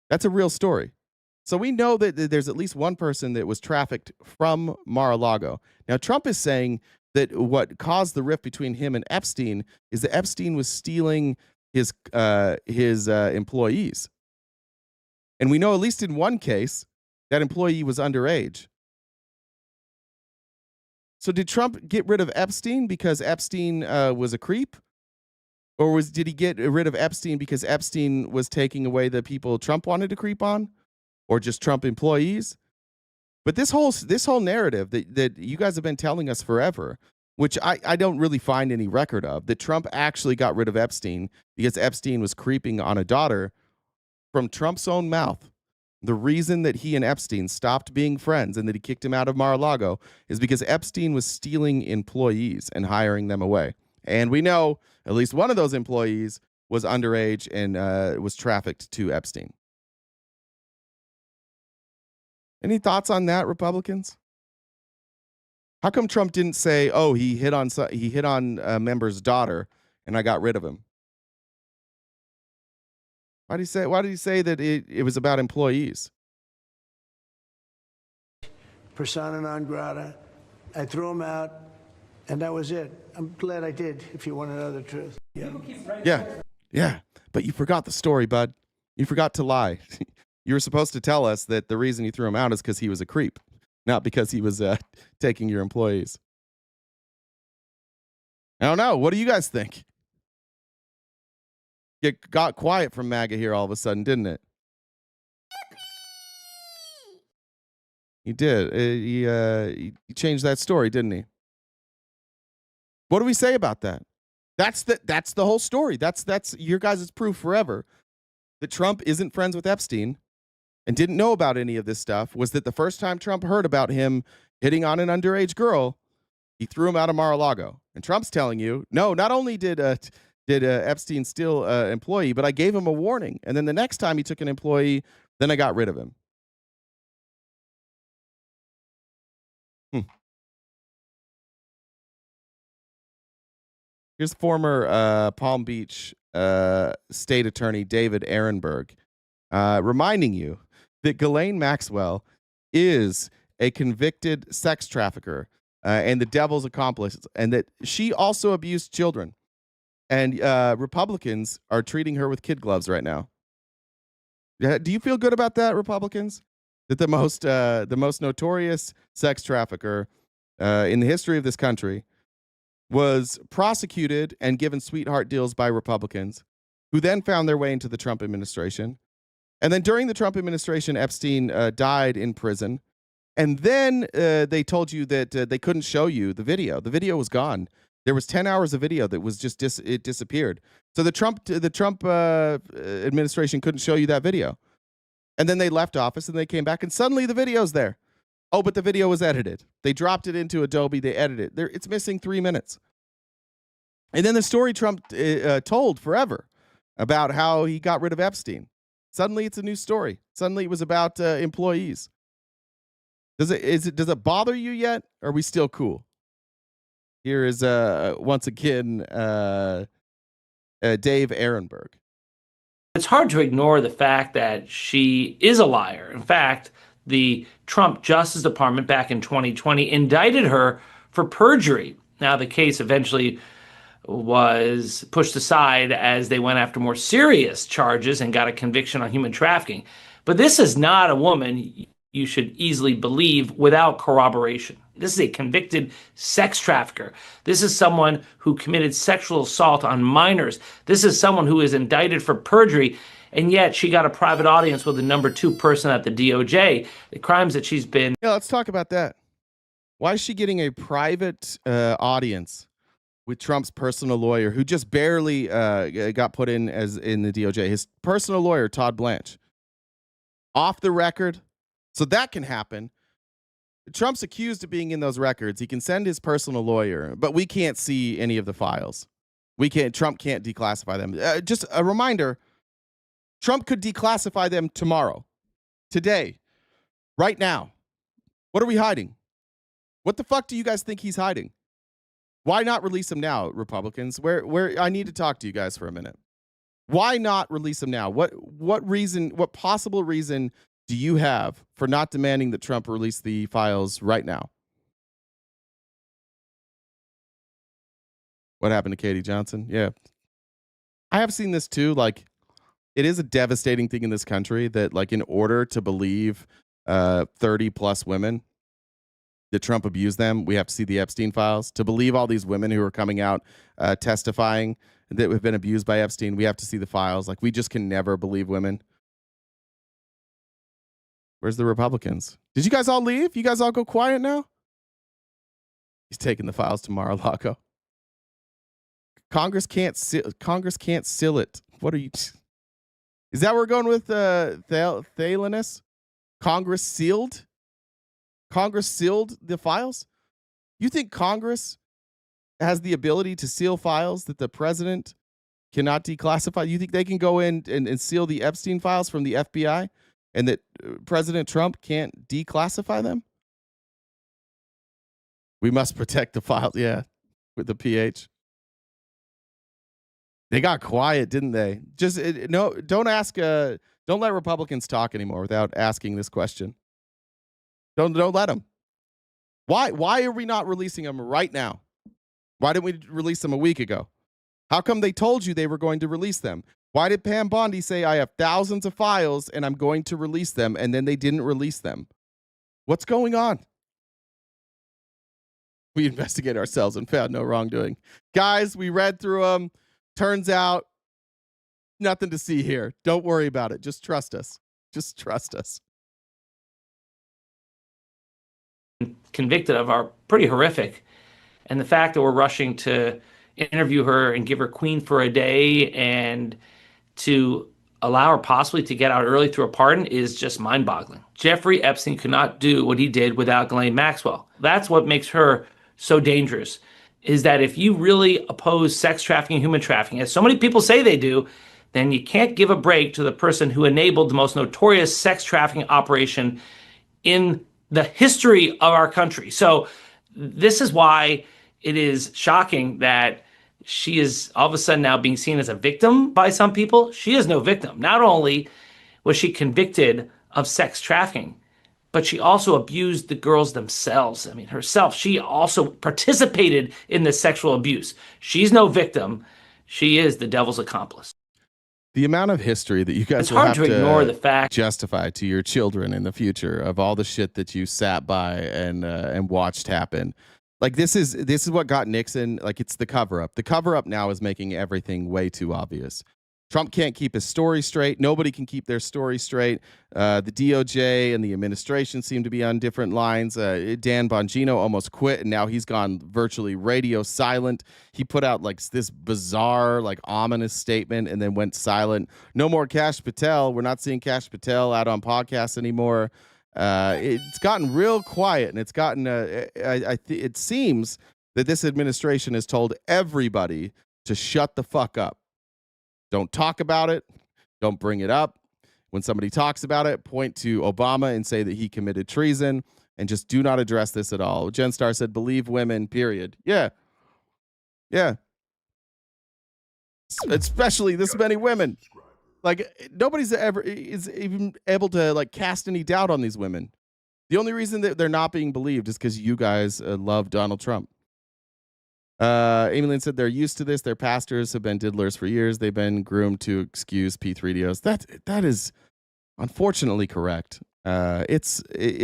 That's a real story. So we know that there's at least one person that was trafficked from Mar-a-Lago. Now, Trump is saying that what caused the rift between him and Epstein is that Epstein was stealing his employees. And we know at least in one case, that employee was underage. So did Trump get rid of Epstein because Epstein was a creep? Or did he get rid of Epstein because Epstein was taking away the people Trump wanted to creep on? Or just Trump employees? But this whole narrative that you guys have been telling us forever, which I don't really find any record of, that Trump actually got rid of Epstein because Epstein was creeping on a daughter, from Trump's own mouth. The reason that he and Epstein stopped being friends and that he kicked him out of Mar-a-Lago is because Epstein was stealing employees and hiring them away. And we know at least one of those employees was underage and was trafficked to Epstein. Any thoughts on that, Republicans? How come Trump didn't say, "Oh, he hit on a member's daughter, and I got rid of him"? Why did he say that it was about employees? Persona non grata. I threw him out, and that was it. I'm glad I did, if you want to know the truth. Yeah. But you forgot the story, bud. You forgot to lie. You were supposed to tell us that the reason you threw him out is because he was a creep, not because he was taking your employees. I don't know. What do you guys think? It got quiet from MAGA here all of a sudden, didn't it? He did. He changed that story, didn't he? What do we say about that? That's the whole story. That's your guys' proof forever that Trump isn't friends with Epstein and didn't know about any of this stuff, was that the first time Trump heard about him hitting on an underage girl, he threw him out of Mar-a-Lago. And Trump's telling you, no, not only did Epstein steal an employee, but I gave him a warning. And then the next time he took an employee, then I got rid of him. Here's former Palm Beach state attorney David Ehrenberg reminding you that Ghislaine Maxwell is a convicted sex trafficker and the devil's accomplice, and that she also abused children. And Republicans are treating her with kid gloves right now. Do you feel good about that, Republicans? That the most notorious sex trafficker in the history of this country was prosecuted and given sweetheart deals by Republicans, who then found their way into the Trump administration. And then during the Trump administration, Epstein died in prison. And then they told you that they couldn't show you the video. The video was gone. There was 10 hours of video that was just it disappeared. So the Trump administration couldn't show you that video. And then they left office and they came back and suddenly the video's there. Oh, but the video was edited. They dropped it into Adobe. They edited it. It's missing 3 minutes. And then the story Trump told forever about how he got rid of Epstein. Suddenly it's a new story. Suddenly it was about employees. Does it bother you yet? Or are we still cool? Here is once again Dave Ehrenberg. It's hard to ignore the fact that she is a liar. In fact, the Trump Justice Department back in 2020 indicted her for perjury. Now, the case eventually was pushed aside as they went after more serious charges and got a conviction on human trafficking. But this is not a woman you should easily believe without corroboration. This is a convicted sex trafficker. This is someone who committed sexual assault on minors. This is someone who is indicted for perjury, and yet she got a private audience with the number 2 person at the DOJ. The crimes that she's been... Yeah, let's talk about that. Why is she getting a private audience with Trump's personal lawyer, who just barely got put in as in the DOJ? His personal lawyer, Todd Blanche. Off the record. So that can happen. Trump's accused of being in those records. He can send his personal lawyer, but we can't see any of the files. Trump can't declassify them. Just a reminder, Trump could declassify them tomorrow, today, right now. What are we hiding? What the fuck do you guys think he's hiding? Why not release him now, Republicans? Where I need to talk to you guys for a minute. Why not release him now? What reason, what possible reason do you have for not demanding that Trump release the files right now? What happened to Katie Johnson? Yeah. I have seen this too. Like, it is a devastating thing in this country that, like, in order to believe 30 plus women that Trump abused them, we have to see the Epstein files. To believe all these women who are coming out testifying that have been abused by Epstein, we have to see the files. Like, we just can never believe women. Where's the Republicans? Did you guys all leave? You guys all go quiet now? He's taking the files to Mar-a-Lago. Congress can't seal it. What are you? Is that where we're going with Thalanis? Congress sealed the files? You think Congress has the ability to seal files that the president cannot declassify? You think they can go in and seal the Epstein files from the FBI? And that President Trump can't declassify them? We must protect the files. Yeah, with the PH. They got quiet, didn't they? Just no. Don't ask. Don't let Republicans talk anymore without asking this question. Don't let them. Why are we not releasing them right now? Why didn't we release them a week ago? How come they told you they were going to release them? Why did Pam Bondi say, I have thousands of files and I'm going to release them, and then they didn't release them? What's going on? We investigated ourselves and found no wrongdoing. Guys, we read through them. Turns out, nothing to see here. Don't worry about it. Just trust us. Just trust us. Convicted of are pretty horrific. And the fact that we're rushing to interview her and give her queen for a day and to allow her possibly to get out early through a pardon is just mind-boggling. Jeffrey Epstein could not do what he did without Ghislaine Maxwell. That's what makes her so dangerous, is that if you really oppose sex trafficking, human trafficking, as so many people say they do, then you can't give a break to the person who enabled the most notorious sex trafficking operation in the history of our country. So this is why it is shocking that she is all of a sudden now being seen as a victim by some people. She is no victim. Not only was she convicted of sex trafficking, but she also abused the girls themselves. I mean, herself, she also participated in the sexual abuse. She's no victim. She is the devil's accomplice. The amount of history that you guys will have to ignore the fact justify to your children in the future of all the shit that you sat by and watched happen. Like, this is what got Nixon. Like, it's the cover up. The cover up now is making everything way too obvious. Trump can't keep his story straight. Nobody can keep their story straight. The DOJ and the administration seem to be on different lines. Dan Bongino almost quit, and now he's gone virtually radio silent. He put out like this bizarre, like ominous statement and then went silent. No more Kash Patel. We're not seeing Kash Patel out on podcasts anymore. It's gotten real quiet, and it's gotten. It seems that this administration has told everybody to shut the fuck up. Don't talk about it. Don't bring it up. When somebody talks about it, point to Obama and say that he committed treason, and just do not address this at all. Jen Starr said, believe women, period. Yeah. Yeah. Especially this many women. Like, nobody's ever is even able to like cast any doubt on these women. The only reason that they're not being believed is because you guys love Donald Trump. Amy Lynn said they're used to this. Their pastors have been diddlers for years. They've been groomed to excuse P3DOs. That is unfortunately correct. It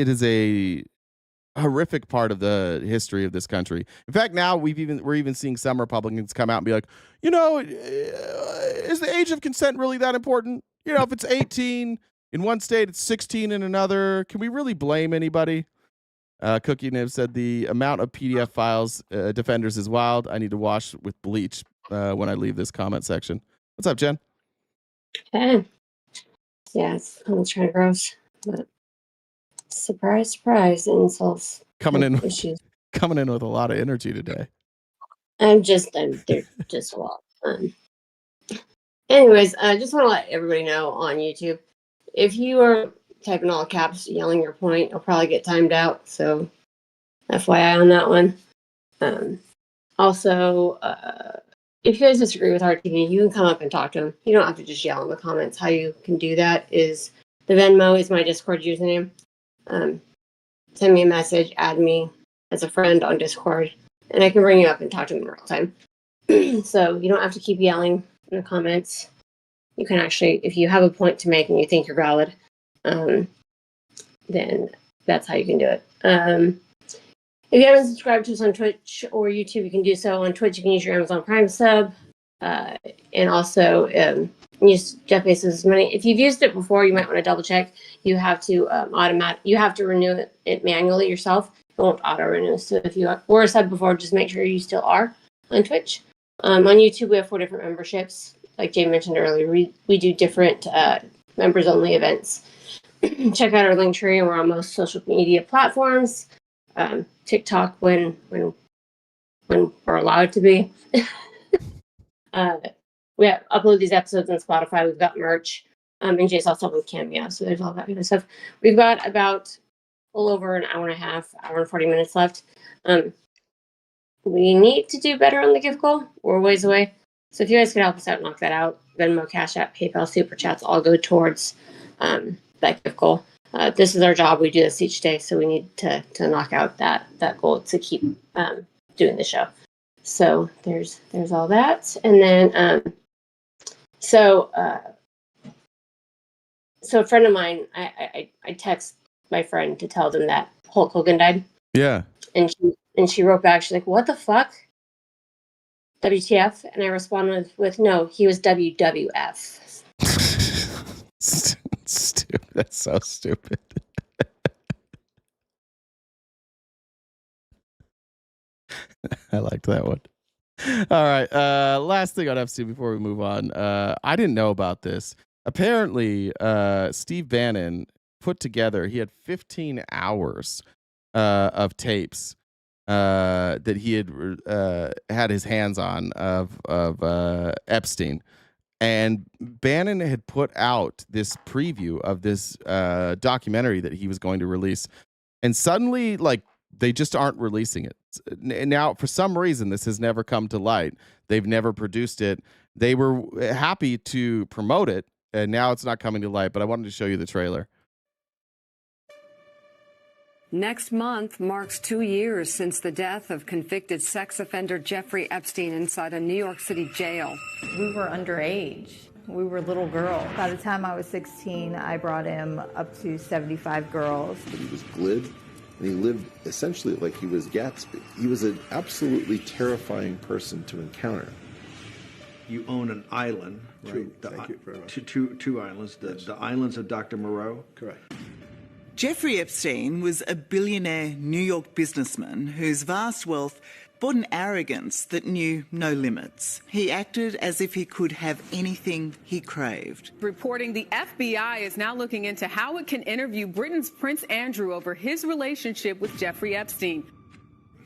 is a horrific part of the history of this country. In fact, now we're even seeing some Republicans come out and be like, you know, is the age of consent really that important? You know, if it's 18 in one state, it's 16 in another. Can we really blame anybody? Cookie Nib said the amount of PDF files defenders is wild. I need to wash with bleach when I leave this comment section. What's up, Jen? Hey. Yeah, it's kind of gross, but surprise, surprise, insults. Coming in with a lot of energy today. They're just well. Anyways, I just want to let everybody know on YouTube, if you are typing all caps, yelling your point, you'll probably get timed out. So, FYI on that one. Also, if you guys disagree with RTV, you can come up and talk to them. You don't have to just yell in the comments. How you can do that is the Venmo is my Discord username. Send me a message, add me as a friend on Discord, and I can bring you up and talk to them in real time. So you don't have to keep yelling in the comments. You can actually, if you have a point to make and you think you're valid, then that's how you can do it. If you haven't subscribed to us on Twitch or YouTube, you can do so. On Twitch, you can use your Amazon Prime sub, and also use Jeff Bezos' money. If you've used it before, you might want to double check. You have to you have to renew it manually yourself. It won't auto renew. So if you were a sub before, just make sure you still are on Twitch. On YouTube, we have 4 different memberships. Like Jay mentioned earlier, we do different members only events. Check out our link tree, and we're on most social media platforms. TikTok when we're allowed to be. We upload these episodes on Spotify. We've got merch. And Jay's also with Cameo, so there's all that kind of stuff. We've got about a little over an hour and a half, hour and 40 minutes left. We need to do better on the gift goal. We're a ways away. So if you guys could help us out, knock that out. Venmo, Cash App, PayPal, Super Chats all go towards that gift goal. This is our job. We do this each day, so we need to knock out that goal to keep doing the show. So there's all that, and then so a friend of mine, I text my friend to tell them that Hulk Hogan died. Yeah, and she wrote back. She's like, "What the fuck? WTF?" And I responded with "No, he was WWF." Stupid. That's so stupid. I liked that one. All right. Last thing on Epstein before we move on. I didn't know about this. Apparently, Steve Bannon put together, he had 15 hours of tapes that he had his hands on of Epstein. And Bannon had put out this preview of this documentary that he was going to release. And suddenly, like, they just aren't releasing it. Now, for some reason, this has never come to light. They've never produced it. They were happy to promote it, and now it's not coming to light. But I wanted to show you the trailer. Next month marks 2 years since the death of convicted sex offender Jeffrey Epstein inside a New York City jail. We were underage. We were little girls. By the time I was 16, I brought him up to 75 girls. He was glib, and he lived essentially like he was Gatsby. He was an absolutely terrifying person to encounter. you own an island, right? Thank you very much. Two islands, the islands of Dr. Moreau. Correct. Jeffrey Epstein was a billionaire New York businessman whose vast wealth brought an arrogance that knew no limits. He acted as if he could have anything he craved. Reporting the FBI is now looking into how it can interview Britain's Prince Andrew over his relationship with Jeffrey Epstein.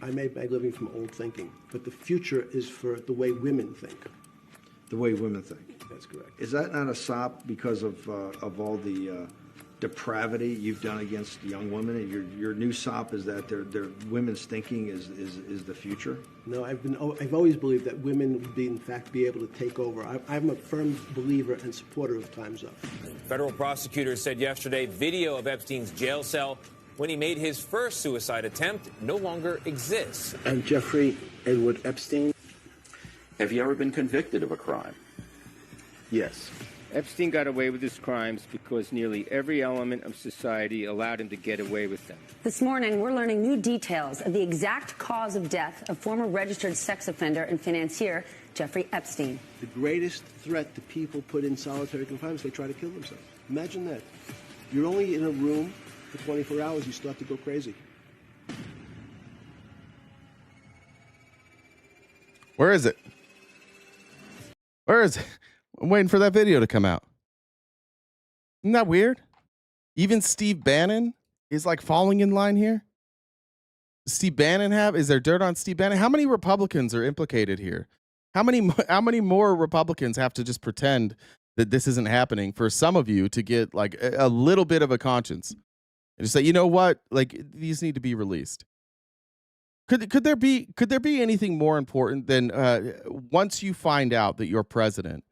I made my living from old thinking, but the future is for the way women think. The way women think. That's correct. Is that not a sop because of all the depravity you've done against young women? And your new sop is that their women's thinking is the future? No, I've always believed that women would be able to take over. I'm a firm believer and supporter of Time's Up. Federal prosecutors said yesterday video of Epstein's jail cell when he made his first suicide attempt no longer exists. And Jeffrey Edward Epstein. Have you ever been convicted of a crime? Yes. Epstein got away with his crimes because nearly every element of society allowed him to get away with them. This morning, we're learning new details of the exact cause of death of former registered sex offender and financier Jeffrey Epstein. The greatest threat to people put in solitary confinement is they try to kill themselves. Imagine that. You're only in a room for 24 hours, you start to go crazy. Where is it? Where is it? I'm waiting for that video to come out. Isn't that weird? Even Steve Bannon is like falling in line here. Does Steve Bannon is there dirt on Steve Bannon? How many Republicans are implicated here? How many more Republicans have to just pretend that this isn't happening for some of you to get like a little bit of a conscience and just say, you know what, like these need to be released? Could there be anything more important than once you find out that your president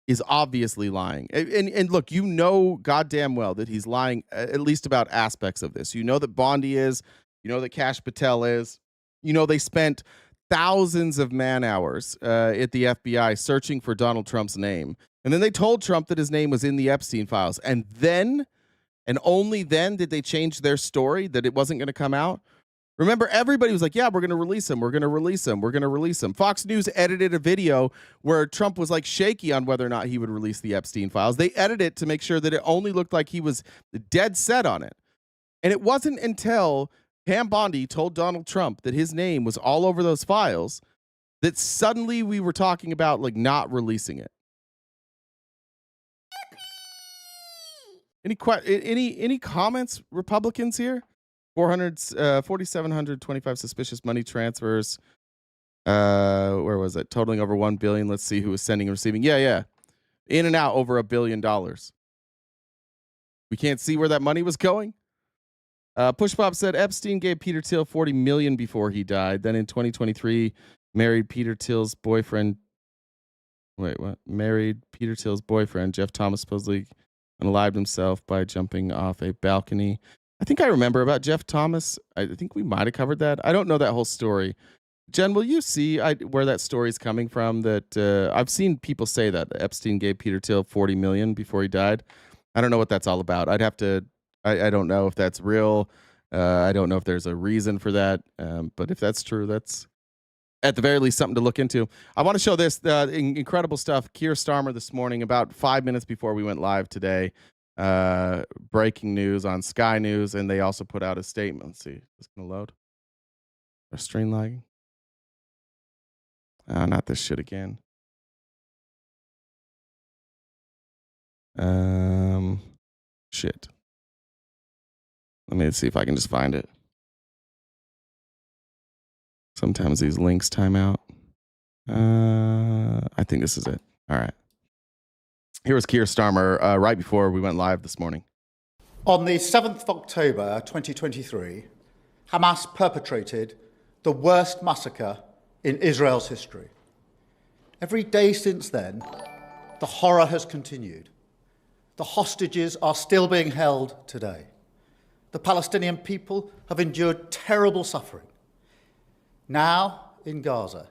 is obviously lying, and look, you know goddamn well that he's lying at least about aspects of this. You know that Bondi is, you know that Kash Patel is, you know they spent thousands of man hours at the FBI searching for Donald Trump's name, and then they told Trump that his name was in the Epstein files, and then and only then did they change their story that it wasn't going to come out. Remember, everybody was like, yeah, we're going to release him. We're going to release him. We're going to release him. Fox News edited a video where Trump was like shaky on whether or not he would release the Epstein files. They edited it to make sure that it only looked like he was dead set on it. And it wasn't until Pam Bondi told Donald Trump that his name was all over those files that suddenly we were talking about like not releasing it. Any comments, Republicans here? 4,725 suspicious money transfers. Where was it? Totaling over $1 billion. Let's see who was sending and receiving. Yeah. In and out over $1 billion. We can't see where that money was going. Push Pop said Epstein gave Peter Thiel $40 million before he died. Then in 2023, married Peter Thiel's boyfriend. Wait, what? Married Peter Thiel's boyfriend, Jeff Thomas, supposedly unalived himself by jumping off a balcony. I think I remember about Jeff Thomas. I think we might have covered that. I don't know that whole story. Jen, will you see where that story is coming from? That I've seen people say that Epstein gave Peter Thiel $40 million before he died. I don't know what that's all about. I'd have to. I don't know if that's real. I don't know if there's a reason for that. But if that's true, that's at the very least something to look into. I want to show this incredible stuff. Keir Starmer this morning, about 5 minutes before we went live today. Breaking news on Sky News, and they also put out a statement. Let's see, it's gonna load. Our stream lagging. Not this shit again. Shit. Let me see if I can just find it. Sometimes these links time out. I think this is it. All right. Here was Keir Starmer right before we went live this morning. On the 7th of October 2023, Hamas perpetrated the worst massacre in Israel's history. Every day since then, the horror has continued. The hostages are still being held today. The Palestinian people have endured terrible suffering. Now, in Gaza,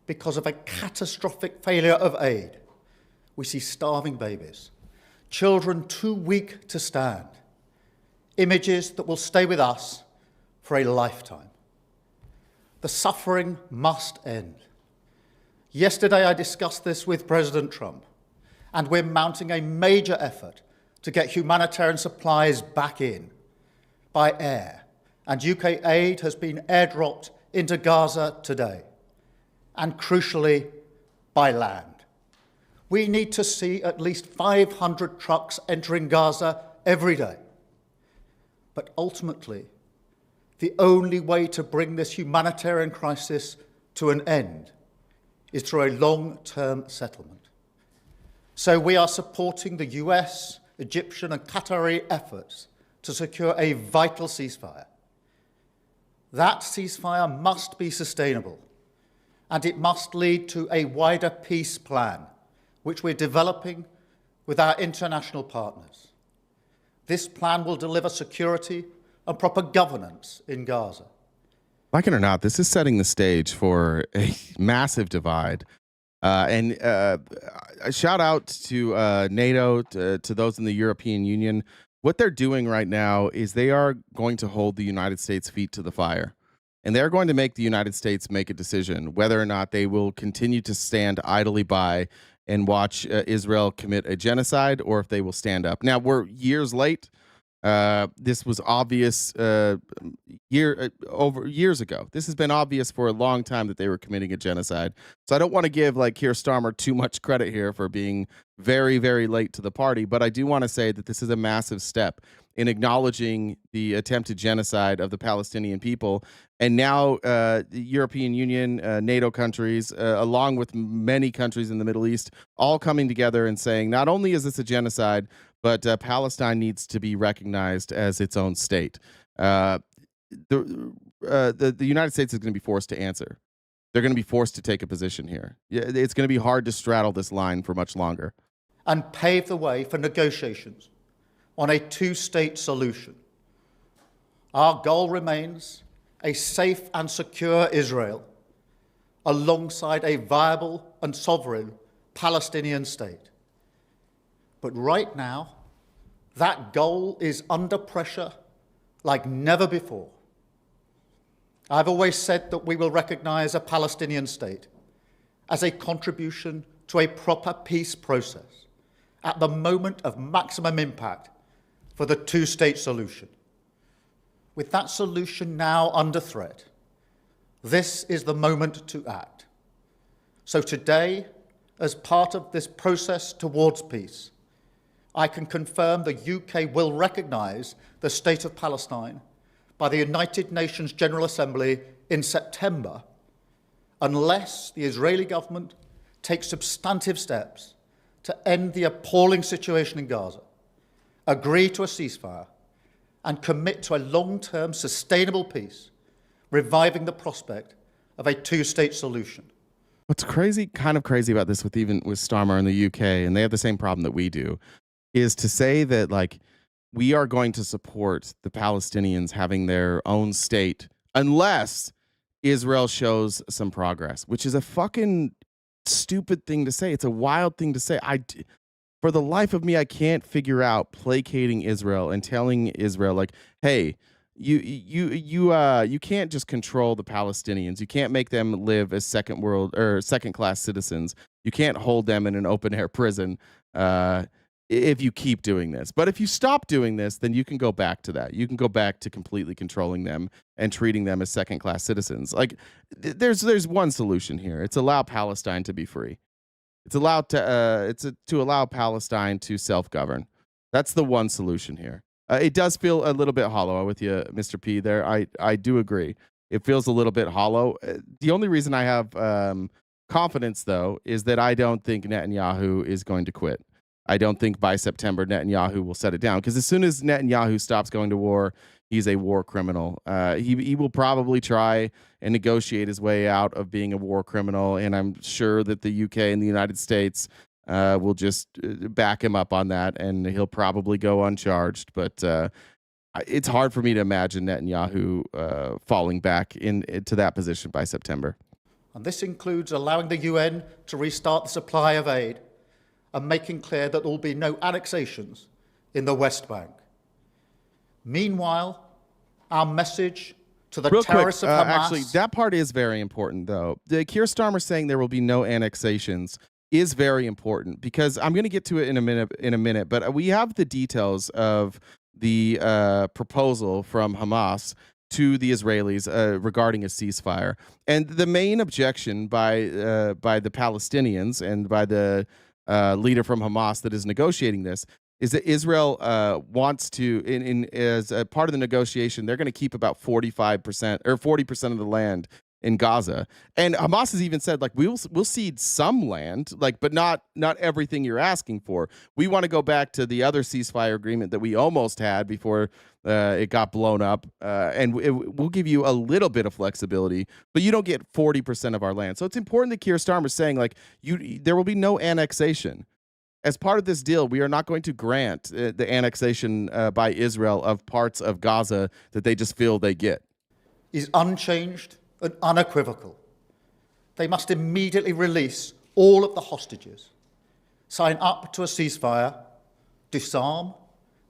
because of a catastrophic failure of aid, we see starving babies, children too weak to stand, images that will stay with us for a lifetime. The suffering must end. Yesterday, I discussed this with President Trump, and we're mounting a major effort to get humanitarian supplies back in by air, and UK aid has been airdropped into Gaza today, and crucially, by land. We need to see at least 500 trucks entering Gaza every day. But ultimately, the only way to bring this humanitarian crisis to an end is through a long-term settlement. So we are supporting the US, Egyptian and Qatari efforts to secure a vital ceasefire. That ceasefire must be sustainable, and it must lead to a wider peace plan, which we're developing with our international partners. This plan will deliver security and proper governance in Gaza. Like it or not, this is setting the stage for a massive divide. And a shout out to NATO, to those in the European Union. What they're doing right now is they are going to hold the United States' feet to the fire. And they're going to make the United States make a decision whether or not they will continue to stand idly by and watch Israel commit a genocide, or if they will stand up. Now, we're years late. This was obvious years ago. This has been obvious for a long time that they were committing a genocide. So I don't want to give Keir Starmer too much credit here for being very, very late to the party. But I do want to say that this is a massive step in acknowledging the attempted genocide of the Palestinian people. And now the European Union, NATO countries, along with many countries in the Middle East, all coming together and saying, not only is this a genocide, but Palestine needs to be recognized as its own state. The United States is going to be forced to answer. They're going to be forced to take a position here. It's going to be hard to straddle this line for much longer. And pave the way for negotiations on a two-state solution. Our goal remains a safe and secure Israel alongside a viable and sovereign Palestinian state. But right now, that goal is under pressure like never before. I've always said that we will recognize a Palestinian state as a contribution to a proper peace process at the moment of maximum impact for the two-state solution. With that solution now under threat, this is the moment to act. So today, as part of this process towards peace, I can confirm the UK will recognise the State of Palestine by the United Nations General Assembly in September, unless the Israeli government takes substantive steps to end the appalling situation in Gaza, agree to a ceasefire, and commit to a long-term sustainable peace, reviving the prospect of a two-state solution. What's kind of crazy about this with Starmer in the UK, and they have the same problem that we do, is to say that we are going to support the Palestinians having their own state unless Israel shows some progress, which is a fucking stupid thing to say. It's a wild thing to say. For the life of me, I can't figure out placating Israel and telling Israel, hey, you can't just control the Palestinians. You can't make them live as second-class citizens. You can't hold them in an open-air prison if you keep doing this. But if you stop doing this, then you can go back to that. You can go back to completely controlling them and treating them as second-class citizens. There's one solution here. It's allow Palestine to be free. It's to allow Palestine to self-govern. That's the one solution here. It does feel a little bit hollow. I'm with you, Mr. P. There, I do agree. It feels a little bit hollow. The only reason I have confidence, though, is that I don't think Netanyahu is going to quit. I don't think by September Netanyahu will set it down, because as soon as Netanyahu stops going to war, he's a war criminal. He will probably try and negotiate his way out of being a war criminal, and I'm sure that the UK and the United States will just back him up on that, and he'll probably go uncharged. But it's hard for me to imagine Netanyahu falling back into that position by September. And this includes allowing the UN to restart the supply of aid and making clear that there will be no annexations in the West Bank. Meanwhile, our message to the Real terrorists quick, of Hamas. actually, that part is very important, though. The Keir Starmer saying there will be no annexations is very important, because I'm going to get to it in a minute. But we have the details of the proposal from Hamas to the Israelis regarding a ceasefire, and the main objection by the Palestinians and by the leader from Hamas that is negotiating this is that Israel wants to, as a part of the negotiation, they're going to keep about 45% or 40% of the land in Gaza. And Hamas has even said, like, we'll cede some land, like, but not everything you're asking for. We want to go back to the other ceasefire agreement that we almost had before it got blown up, and we'll give you a little bit of flexibility, but you don't get 40% of our land. So it's important that Keir Starmer is saying, like, there will be no annexation. As part of this deal, we are not going to grant the annexation by Israel of parts of Gaza that they just feel they get. Is unchanged and unequivocal. They must immediately release all of the hostages, sign up to a ceasefire, disarm,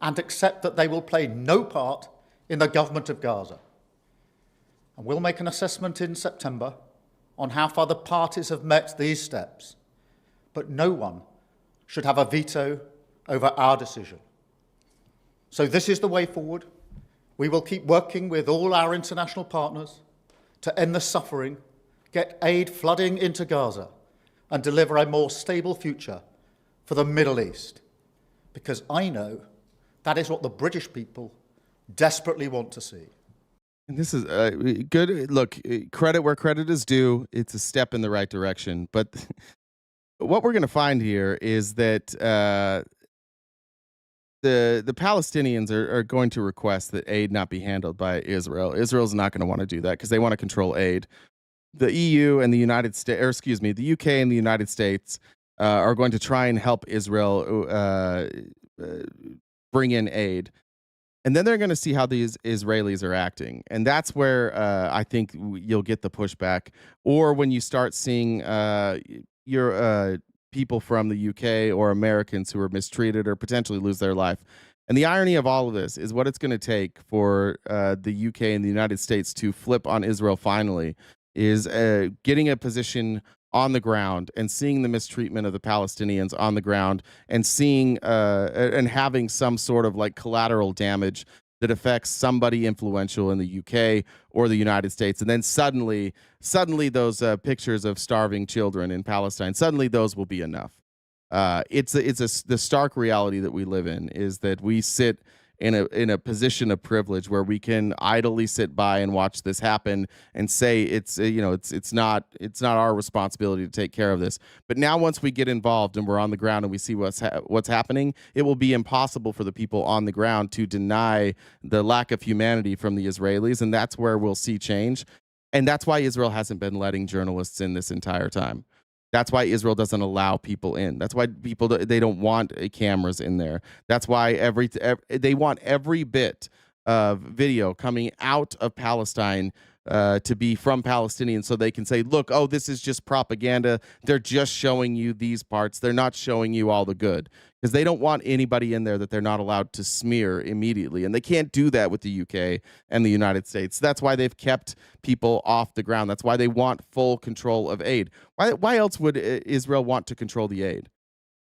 and accept that they will play no part in the government of Gaza. And we'll make an assessment in September on how far the parties have met these steps. But no one should have a veto over our decision. So this is the way forward. We will keep working with all our international partners to end the suffering, get aid flooding into Gaza, and deliver a more stable future for the Middle East. Because I know that is what the British people desperately want to see. And this is good. Look, credit where credit is due. It's a step in the right direction. But what we're going to find here is that the Palestinians are going to request that aid not be handled by Israel. Israel's not going to want to do that because they want to control aid. The EU and the United States, or excuse me, the UK and the United States are going to try and help Israel bring in aid. And then they're going to see how these Israelis are acting. And that's where I think you'll get the pushback. Or when you start seeing your people from the UK or Americans who are mistreated or potentially lose their life. And the irony of all of this is what it's going to take for the UK and the United States to flip on Israel finally is getting a position on the ground and seeing the mistreatment of the Palestinians on the ground and seeing and having some sort of like collateral damage that affects somebody influential in the UK or the United States. And then suddenly those pictures of starving children in Palestine, suddenly those will be enough. The stark reality that we live in is that we sit in a position of privilege where we can idly sit by and watch this happen and say it's not our responsibility to take care of this. But now once we get involved and we're on the ground and we see what's happening, it will be impossible for the people on the ground to deny the lack of humanity from the Israelis, and that's where we'll see change. And that's why Israel hasn't been letting journalists in this entire time. That's why Israel doesn't allow people in. That's why they don't want cameras in there. That's why they want every bit of video coming out of Palestine to be from Palestinians so they can say, look, oh, this is just propaganda. They're just showing you these parts. They're not showing you all the good. Because they don't want anybody in there that they're not allowed to smear immediately. And they can't do that with the UK and the United States. That's why they've kept people off the ground. That's why they want full control of aid. Why else would Israel want to control the aid?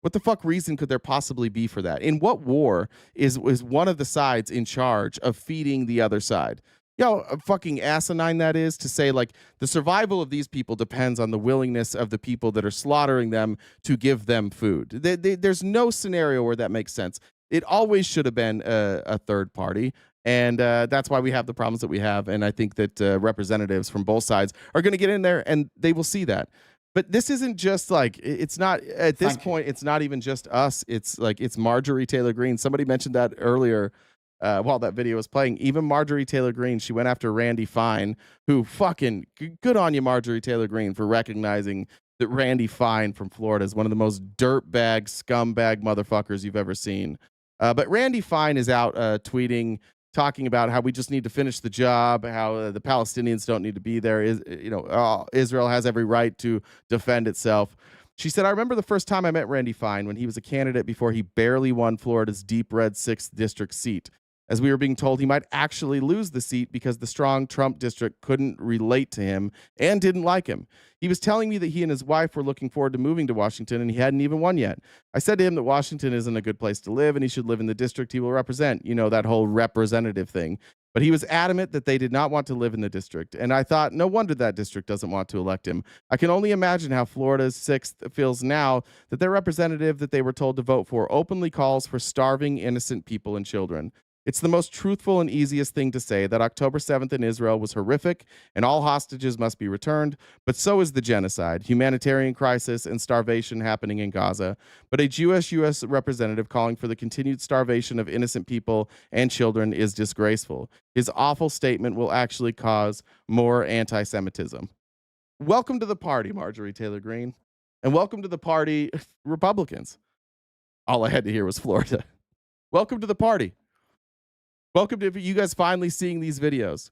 What the fuck reason could there possibly be for that? In what war is one of the sides in charge of feeding the other side? You know how fucking asinine that is to say, like, the survival of these people depends on the willingness of the people that are slaughtering them to give them food. There's no scenario where that makes sense. It always should have been a third party. And that's why we have the problems that we have. And I think that representatives from both sides are going to get in there and they will see that. But this isn't just like, it's not at this point, it's not even just us. It's like, it's Marjorie Taylor Greene. Somebody mentioned that earlier. While that video was playing, even Marjorie Taylor Greene, she went after Randy Fine, who fucking good on you, Marjorie Taylor Greene, for recognizing that Randy Fine from Florida is one of the most dirtbag, scumbag motherfuckers you've ever seen. But Randy Fine is out tweeting, talking about how we just need to finish the job, how the Palestinians don't need to be there. Israel has every right to defend itself. She said, I remember the first time I met Randy Fine when he was a candidate before he barely won Florida's deep red 6th district seat. as we were being told he might actually lose the seat because the strong Trump district couldn't relate to him and didn't like him. He was telling me that he and his wife were looking forward to moving to Washington, and he hadn't even won yet. I said to him that Washington isn't a good place to live, and he should live in the district he will represent. You know, that whole representative thing. But he was adamant that they did not want to live in the district. And I thought, no wonder that district doesn't want to elect him. I can only imagine how Florida's 6th feels now that their representative that they were told to vote for openly calls for starving innocent people and children. It's the most truthful and easiest thing to say that October 7th in Israel was horrific and all hostages must be returned, but so is the genocide, humanitarian crisis, and starvation happening in Gaza. But a Jewish U.S. representative calling for the continued starvation of innocent people and children is disgraceful. His awful statement will actually cause more anti-Semitism. Welcome to the party, Marjorie Taylor Greene, and welcome to the party, Republicans. All I had to hear was Florida. Welcome to the party. Welcome to you guys finally seeing these videos.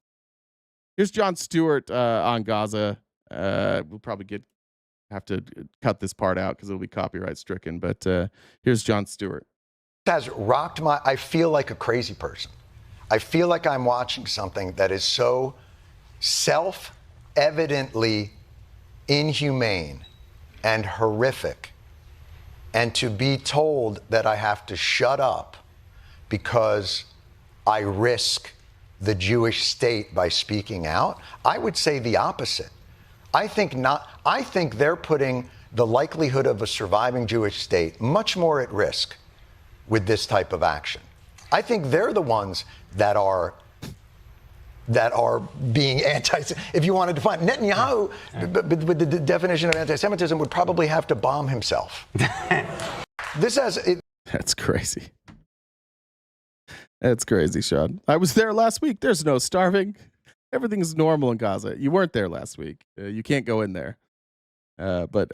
Here's Jon Stewart on Gaza. We'll probably have to cut this part out because it'll be copyright stricken. But here's Jon Stewart. Has rocked I feel like a crazy person. I feel like I'm watching something that is so self-evidently inhumane and horrific. And to be told that I have to shut up because I risk the Jewish state by speaking out, I would say the opposite. I think they're putting the likelihood of a surviving Jewish state much more at risk with this type of action. I think they're the ones that are being if you want to define Netanyahu, with the definition of anti-Semitism, would probably have to bomb himself. That's crazy. That's crazy, Sean. I was there last week. There's no starving. Everything's normal in Gaza. You weren't there last week. You can't go in there. But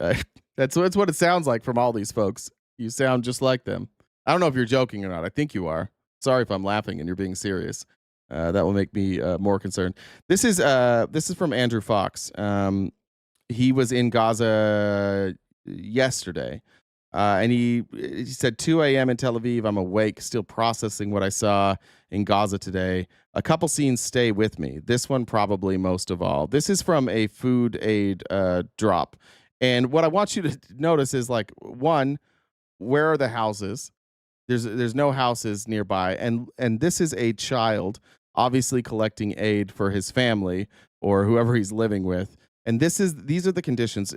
that's what it sounds like from all these folks. You sound just like them. I don't know if you're joking or not. I think you are. Sorry if I'm laughing and you're being serious. That will make me more concerned. This is from Andrew Fox. He was in Gaza yesterday. And he said 2 a.m. in Tel Aviv, I'm awake, still processing what I saw in Gaza today. A couple scenes stay with me. This one probably most of all. This is from a food aid drop. And what I want you to notice is, like, one, where are the houses? There's no houses nearby. And this is a child obviously collecting aid for his family or whoever he's living with. And these are the conditions.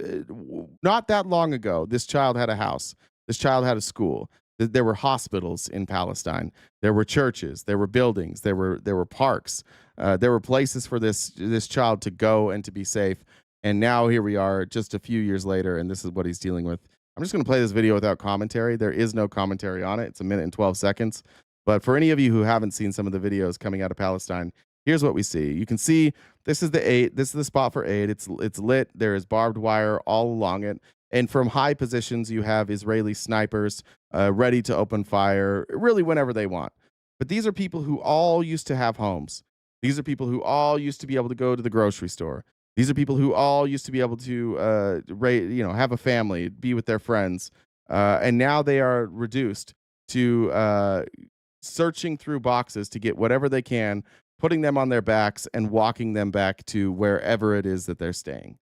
Not that long ago, this child had a house. This child had a school. There were hospitals in Palestine. There were churches. There were buildings. There were parks. There were places for this child to go and to be safe. And now here we are, just a few years later, and this is what he's dealing with. I'm just going to play this video without commentary. There is no commentary on it. It's 1 minute and 12 seconds. But for any of you who haven't seen some of the videos coming out of Palestine, here's what we see. You can see this is the spot for aid. It's lit. There is barbed wire all along it. And from high positions, you have Israeli snipers ready to open fire really whenever they want. But these are people who all used to have homes. These are people who all used to be able to go to the grocery store. These are people who all used to be able to have a family, be with their friends. And now they are reduced to searching through boxes to get whatever they can, putting them on their backs and walking them back to wherever it is that they're staying.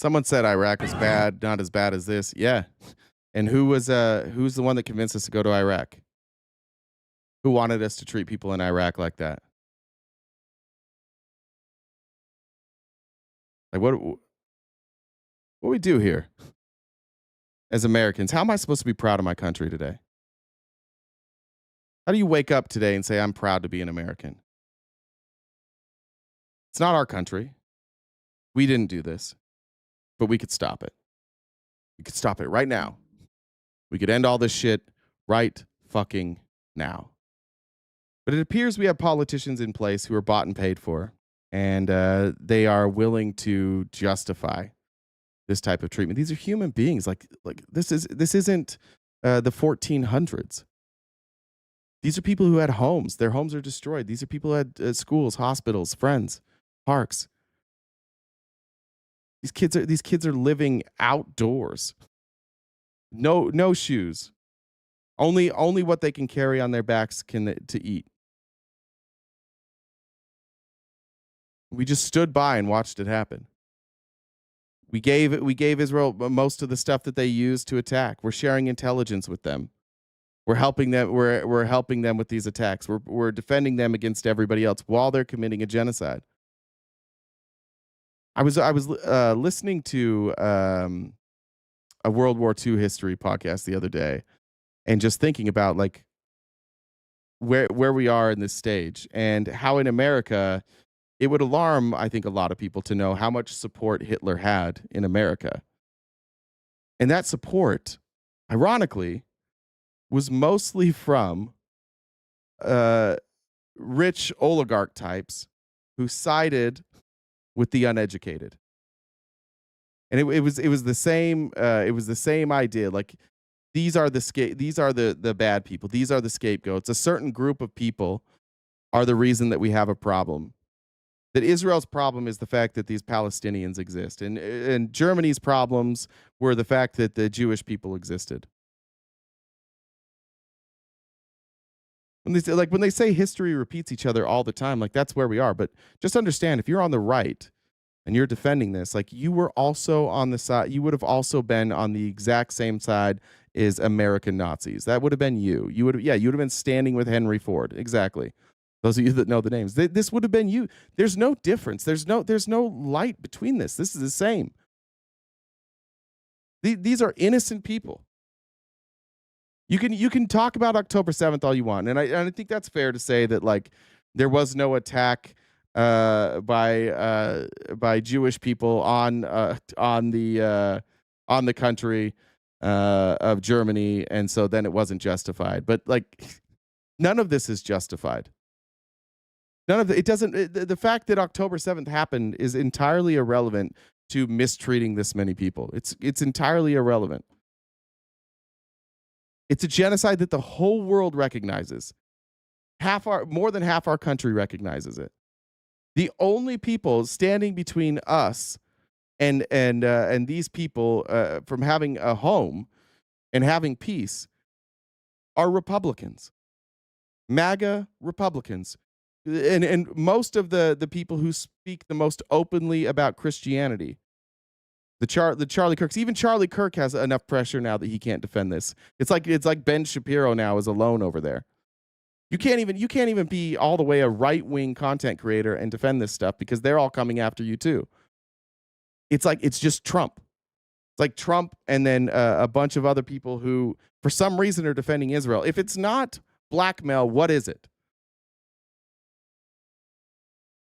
Someone said Iraq was bad, not as bad as this. Yeah. And who's the one that convinced us to go to Iraq? Who wanted us to treat people in Iraq like that? Like what we do here as Americans? How am I supposed to be proud of my country today? How do you wake up today and say, I'm proud to be an American? It's not our country. We didn't do this, but we could stop it. We could stop it right now. We could end all this shit right fucking now. But it appears we have politicians in place who are bought and paid for, and they are willing to justify this type of treatment. These are human beings. Like this isn't the 1400s. These are people who had homes. Their homes are destroyed. These are people who had schools, hospitals, friends, parks. These kids are living outdoors. No shoes. Only what they can carry on their backs to eat. We just stood by and watched it happen. We gave Israel most of the stuff that they used to attack. We're sharing intelligence with them. We're helping them. We're helping them with these attacks. We're defending them against everybody else while they're committing a genocide. I was listening to a World War II history podcast the other day, and just thinking about like where we are in this stage, and how in America it would alarm, I think, a lot of people to know how much support Hitler had in America. And that support, ironically, was mostly from rich oligarch types who sided with the uneducated. And it was the same idea. Like these are the bad people. These are the scapegoats. A certain group of people are the reason that we have a problem. That Israel's problem is the fact that these Palestinians exist, and Germany's problems were the fact that the Jewish people existed. When they say history repeats each other all the time, like that's where we are. But just understand, if you're on the right and you're defending this, like you were also on the side, you would have also been on the exact same side as American Nazis. That would have been you. You would have been standing with Henry Ford. Exactly. Those of you that know the names, this would have been you. There's no difference. There's no light between this. This is the same. These are innocent people. You can talk about October 7th all you want, and I think that's fair to say that like there was no attack by Jewish people on the country of Germany, and so then it wasn't justified. But like none of this is justified. None of it doesn't. The fact that October 7th happened is entirely irrelevant to mistreating this many people. It's entirely irrelevant. It's a genocide that the whole world recognizes. More than half our country recognizes it. The only people standing between us and these people from having a home and having peace are Republicans, MAGA Republicans. And most of the people who speak the most openly about Christianity, the Charlie Kirks, even Charlie Kirk has enough pressure now that he can't defend this. It's like Ben Shapiro now is alone over there. You can't even be all the way a right-wing content creator and defend this stuff because they're all coming after you too. It's just Trump. It's like Trump and then a bunch of other people who for some reason are defending Israel. If it's not blackmail, what is it?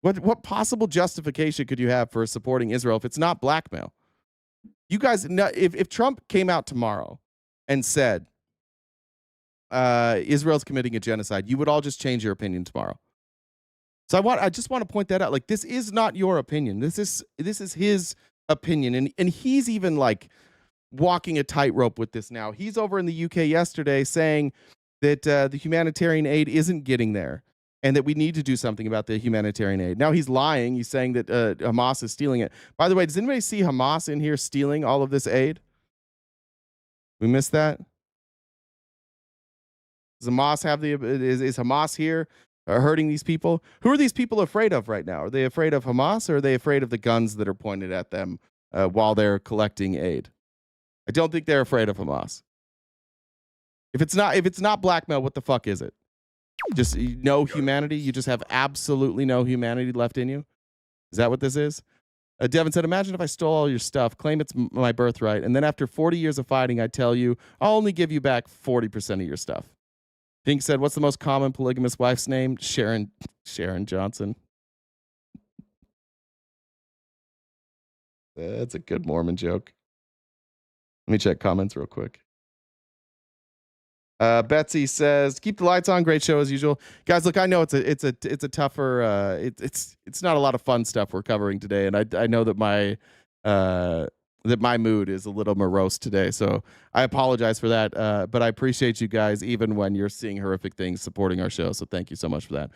What possible justification could you have for supporting Israel if it's not blackmail? You guys, if Trump came out tomorrow and said Israel's committing a genocide, you would all just change your opinion tomorrow. So I just want to point that out. Like this is not your opinion. This is his opinion, and he's even like walking a tightrope with this now. He's over in the UK yesterday saying that the humanitarian aid isn't getting there, and that we need to do something about the humanitarian aid. Now he's lying. He's saying that Hamas is stealing it. By the way, does anybody see Hamas in here stealing all of this aid? We missed that? Does Hamas have is Hamas here hurting these people? Who are these people afraid of right now? Are they afraid of Hamas, or are they afraid of the guns that are pointed at them while they're collecting aid. I don't think they're afraid of Hamas. If it's not blackmail, what the fuck is it? Just no humanity? You just have absolutely no humanity left in you? Is that what this is? Devin said, imagine if I stole all your stuff, claim it's my birthright, and then after 40 years of fighting, I tell you, I'll only give you back 40% of your stuff. Pink said, what's the most common polygamous wife's name? Sharon Johnson. That's a good Mormon joke. Let me check comments real quick. Betsy says, keep the lights on. Great show as usual. Guys, look, I know it's a tougher, it's not a lot of fun stuff we're covering today. And I know that my mood is a little morose today. So I apologize for that. But I appreciate you guys, even when you're seeing horrific things, supporting our show. So thank you so much for that.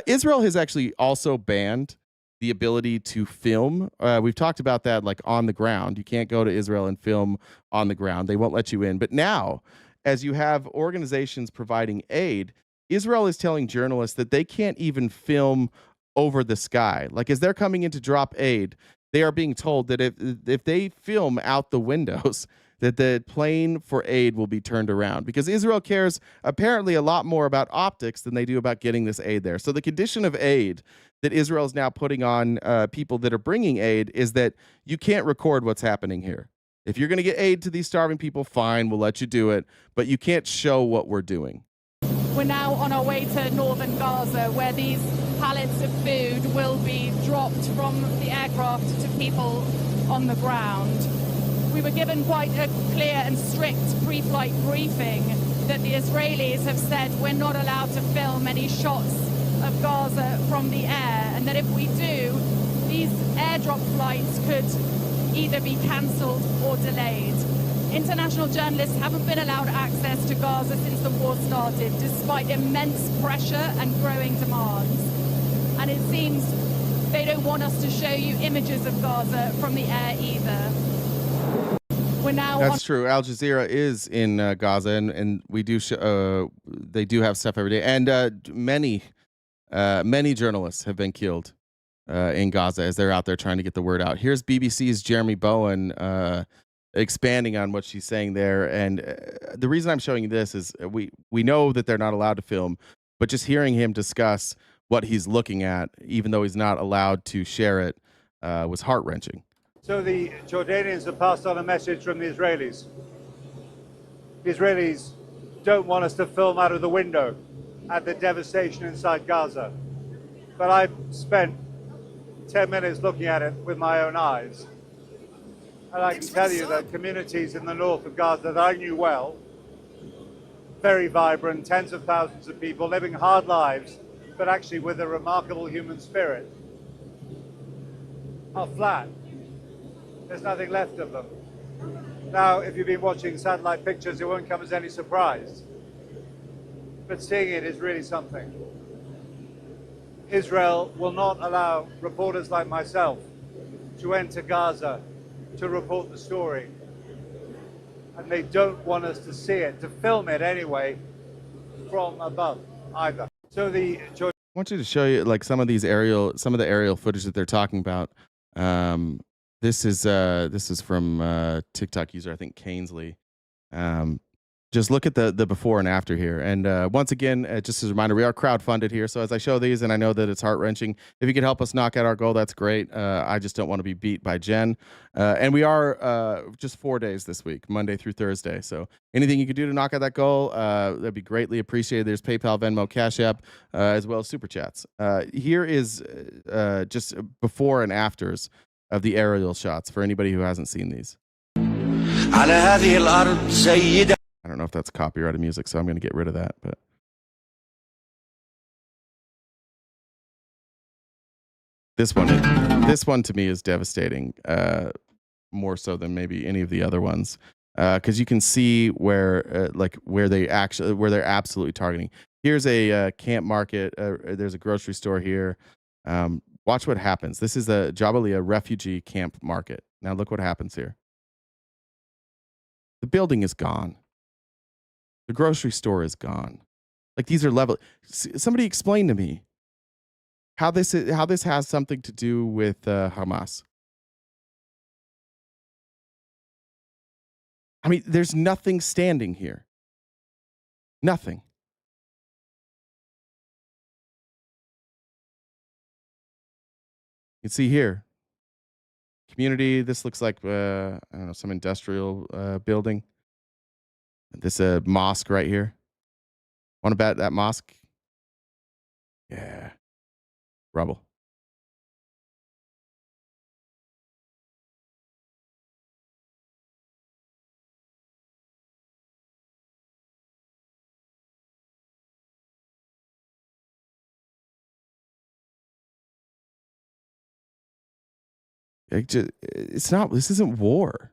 Israel has actually also banned the ability to film. We've talked about that, like on the ground. You can't go to Israel and film on the ground. They won't let you in. But now, as you have organizations providing aid, Israel is telling journalists that they can't even film over the sky. Like, as they're coming in to drop aid, they are being told that if they film out the windows, that the plane for aid will be turned around, because Israel cares apparently a lot more about optics than they do about getting this aid there. So the condition of aid that Israel is now putting on people that are bringing aid is that you can't record what's happening here. If you're going to get aid to these starving people, fine, we'll let you do it, but you can't show what we're doing. We're now on our way to northern Gaza, where these pallets of food will be dropped from the aircraft to people on the ground. We were given quite a clear and strict pre-flight briefing that the Israelis have said we're not allowed to film any shots of Gaza from the air, and that if we do, these airdrop flights could either be cancelled or delayed. International journalists haven't been allowed access to Gaza since the war started, despite immense pressure and growing demands. And it seems they don't want us to show you images of Gaza from the air either. We're now That's true. Al Jazeera is in Gaza, and we do they do have stuff every day. And many journalists have been killed in Gaza as they're out there trying to get the word out. Here's BBC's Jeremy Bowen expanding on what she's saying there. And the reason I'm showing you this is we know that they're not allowed to film, but just hearing him discuss what he's looking at, even though he's not allowed to share it, was heart-wrenching. So the Jordanians have passed on a message from the Israelis. The Israelis don't want us to film out of the window at the devastation inside Gaza. But I've spent 10 minutes looking at it with my own eyes. And I can tell you that communities in the north of Gaza that I knew well, very vibrant, tens of thousands of people living hard lives, but actually with a remarkable human spirit, are flat. There's nothing left of them. Now, if you've been watching satellite pictures, it won't come as any surprise. But seeing it is really something. Israel will not allow reporters like myself to enter Gaza to report the story. And they don't want us to see it, to film it anyway, from above either. So I want you to show you like some of the aerial footage that they're talking about. This is from TikTok user, I think Cainsley. Just look at the before and after here. And once again, just as a reminder, we are crowdfunded here. So as I show these, and I know that it's heart-wrenching, if you could help us knock out our goal, that's great. I just don't want to be beat by Jen. And we are just 4 days this week, Monday through Thursday. So anything you could do to knock out that goal, that'd be greatly appreciated. There's PayPal, Venmo, Cash App, as well as Super Chats. Here is just before and afters of the aerial shots for anybody who hasn't seen these. I don't know if that's copyrighted music, so I'm going to get rid of that. But this one to me is devastating, more so than maybe any of the other ones, because you can see where they're absolutely targeting. Here's a camp market. There's a grocery store here. Watch what happens. This is a Jabalia refugee camp market. Now look what happens here. The building is gone. The grocery store is gone. Like, these are level. Somebody explain to me how this has something to do with Hamas. I mean, there's nothing standing here. Nothing. You can see here, community. This looks like, I don't know, some industrial building. This mosque right here. Want to bet that mosque? Yeah. Rubble. It's not. This isn't war.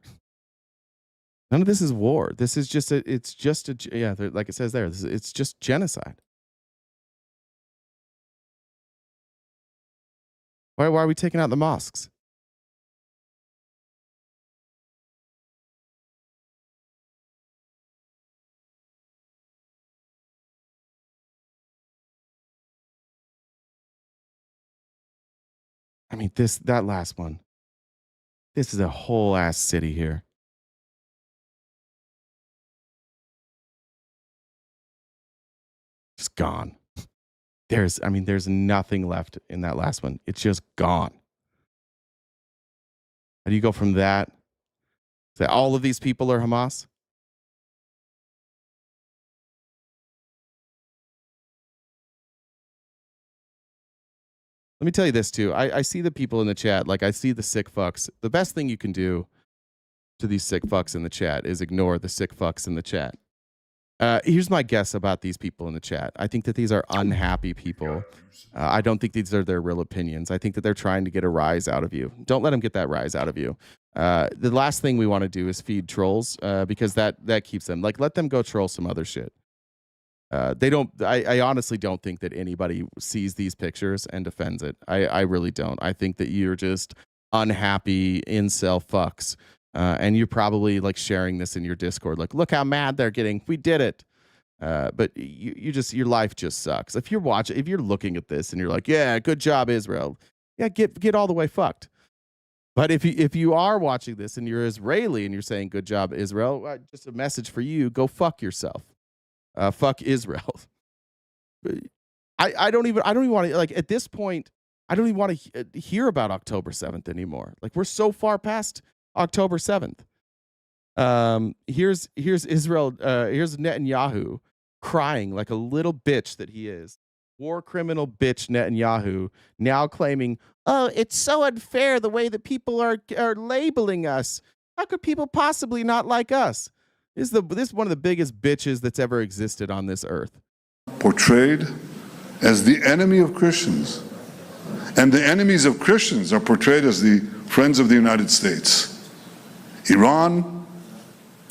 None of this is war. This is just it's just a, yeah, like it says there, it's just genocide. Why are we taking out the mosques? I mean, that last one. This is a whole ass city here. Just gone. There's nothing left in that last one. It's just gone. How do you go from that? That all of these people are Hamas? Let me tell you this too. I see the people in the chat. Like, I see the sick fucks. The best thing you can do to these sick fucks in the chat is ignore the sick fucks in the chat. Here's my guess about these people in the chat. I think that these are unhappy people. I don't think these are their real opinions. I think that they're trying to get a rise out of you. Don't let them get that rise out of you. The last thing we want to do is feed trolls because that keeps them. Like, let them go troll some other shit. They don't. I honestly don't think that anybody sees these pictures and defends it. I really don't. I think that you're just unhappy incel fucks. And you're probably like sharing this in your Discord, like, look how mad they're getting. We did it. But your life just sucks. If you're looking at this and you're like, yeah, good job, Israel. Yeah, get all the way fucked. But if you are watching this and you're Israeli and you're saying good job, Israel, just a message for you: go fuck yourself. Fuck Israel. I don't even want to, like, at this point, I don't even want to hear about October 7th anymore. Like, we're so far past October 7th. Here's Israel. Here's Netanyahu crying like a little bitch that he is. War criminal bitch Netanyahu now claiming, oh, it's so unfair the way that people are labeling us. How could people possibly not like us? This is one of the biggest bitches that's ever existed on this earth. Portrayed as the enemy of Christians. And the enemies of Christians are portrayed as the friends of the United States. Iran,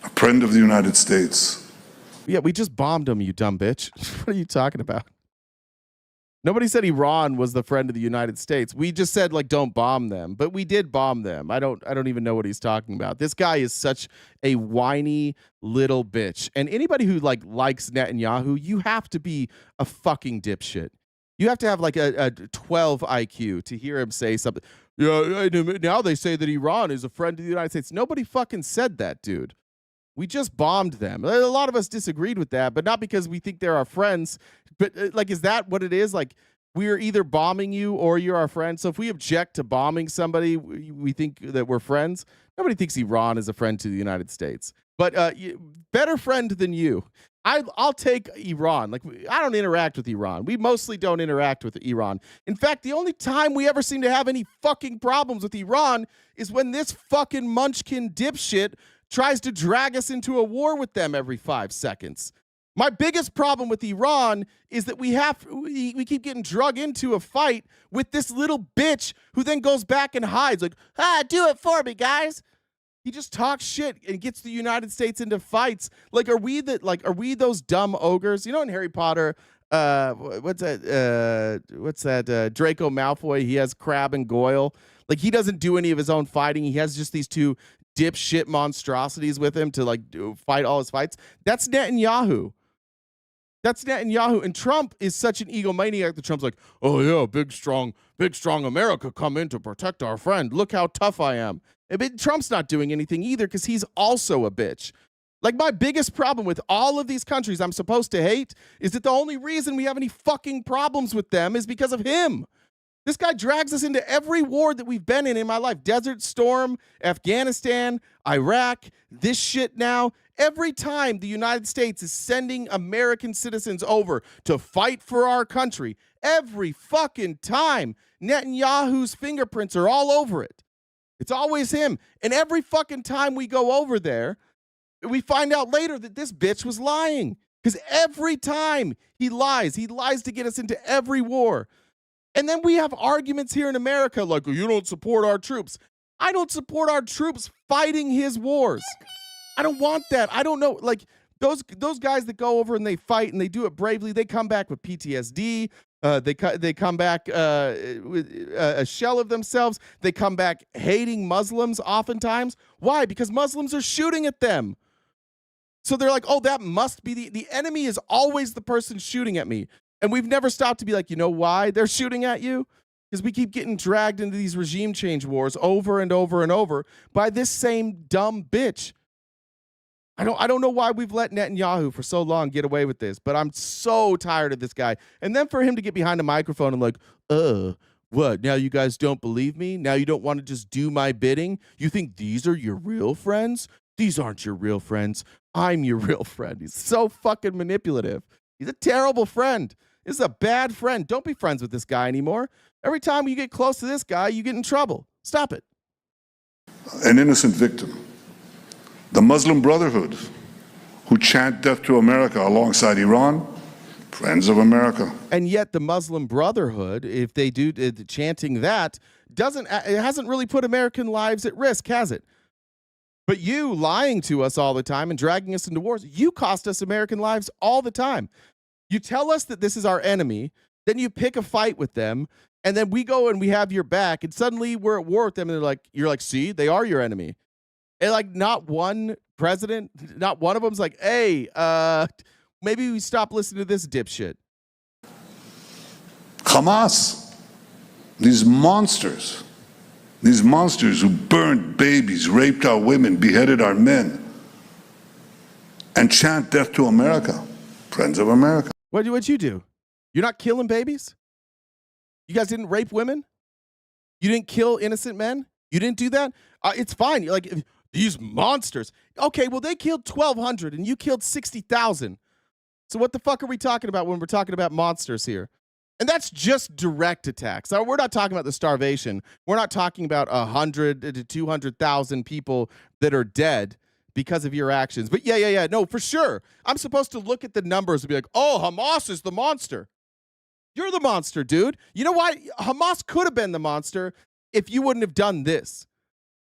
a friend of the United States. Yeah, we just bombed them, you dumb bitch. What are you talking about? Nobody said Iran was the friend of the United States. We just said, like, don't bomb them, but we did bomb them. I don't even know what he's talking about. This guy is such a whiny little bitch. And anybody who likes Netanyahu, you have to be a fucking dipshit. You have to have like a 12 IQ to hear him say something. Yeah, now they say that Iran is a friend of the United States. Nobody fucking said that, dude. We just bombed them. A lot of us disagreed with that, but not because we think they're our friends. But like, is that what it is? Like, we're either bombing you or you're our friend. So if we object to bombing somebody, we think that we're friends. Nobody thinks Iran is a friend to the United States. But better friend than you. I'll take Iran. Like, I don't interact with Iran. We mostly don't interact with Iran. In fact, the only time we ever seem to have any fucking problems with Iran is when this fucking munchkin dipshit tries to drag us into a war with them every 5 seconds. My biggest problem with Iran is that we keep getting drug into a fight with this little bitch who then goes back and hides, like, do it for me, guys. He just talks shit and gets the United States into fights. Like, are we those dumb ogres? You know, in Harry Potter, what's that? Draco Malfoy. He has Crabbe and Goyle. Like, he doesn't do any of his own fighting. He has just these two dipshit monstrosities with him to fight all his fights. That's Netanyahu. And Trump is such an egomaniac that Trump's like, oh yeah, big strong America come in to protect our friend. Look how tough I am. But Trump's not doing anything either because he's also a bitch. Like, my biggest problem with all of these countries I'm supposed to hate is that the only reason we have any fucking problems with them is because of him. This guy drags us into every war that we've been in my life. Desert Storm, Afghanistan, Iraq, this shit now. Every time the United States is sending American citizens over to fight for our country, every fucking time, Netanyahu's fingerprints are all over it. It's always him. And every fucking time we go over there, we find out later that this bitch was lying. Because every time he lies to get us into every war. And then we have arguments here in America like, you don't support our troops. I don't support our troops fighting his wars. I don't want that. I don't know. Like, those guys that go over and they fight and they do it bravely, they come back with PTSD. They come back with a shell of themselves. They come back hating Muslims oftentimes. Why? Because Muslims are shooting at them. So they're like, oh, that must be the enemy is always the person shooting at me. And we've never stopped to be like, you know why they're shooting at you? Because we keep getting dragged into these regime change wars over and over and over by this same dumb bitch. I don't know why we've let Netanyahu for so long get away with this, but I'm so tired of this guy. And then for him to get behind a microphone and like, what? Now you guys don't believe me? Now you don't want to just do my bidding? You think these are your real friends? These aren't your real friends. I'm your real friend. He's so fucking manipulative. He's a terrible friend. This is a bad friend. Don't be friends with this guy anymore. Every time you get close to this guy, you get in trouble. Stop it. An innocent victim. The Muslim Brotherhood, who chant death to America alongside Iran, friends of America. And yet the Muslim Brotherhood, if they do chanting that, it hasn't really put American lives at risk, has it? But you lying to us all the time and dragging us into wars, you cost us American lives all the time. You tell us that this is our enemy, then you pick a fight with them, and then we go and we have your back, and suddenly we're at war with them, and you're like, see, they are your enemy. And like, not one president, not one of them's like, hey, maybe we stop listening to this dipshit. Hamas, these monsters who burned babies, raped our women, beheaded our men, and chant death to America, friends of America. What'd you do? You're not killing babies? You guys didn't rape women? You didn't kill innocent men? You didn't do that? It's fine. You're like, these monsters. Okay, well, they killed 1,200 and you killed 60,000. So what the fuck are we talking about when we're talking about monsters here? And that's just direct attacks. So we're not talking about the starvation. We're not talking about 100 to 200,000 people that are dead because of your actions. But yeah. No, for sure. I'm supposed to look at the numbers and be like, oh, Hamas is the monster. You're the monster, dude. You know why? Hamas could have been the monster if you wouldn't have done this.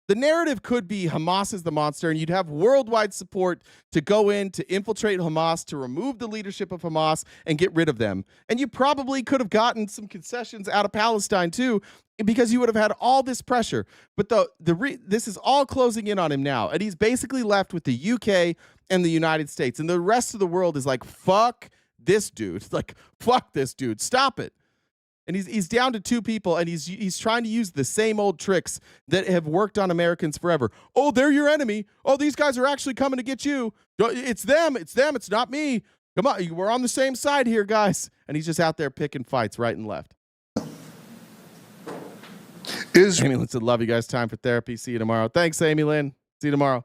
The narrative could be Hamas is the monster, and you'd have worldwide support to go in, to infiltrate Hamas, to remove the leadership of Hamas and get rid of them. And you probably could have gotten some concessions out of Palestine too, because you would have had all this pressure. But this is all closing in on him now, and he's basically left with the UK and the United States. And the rest of the world is like, fuck this dude. Like, fuck this dude. Stop it. And he's down to two people, and he's trying to use the same old tricks that have worked on Americans forever. Oh, they're your enemy. Oh, these guys are actually coming to get you. It's them. It's not me. Come on, we're on the same side here, guys. And he's just out there picking fights right and left. Amy Lynn said, love you guys. Time for therapy. See you tomorrow. Thanks, Amy Lynn. See you tomorrow.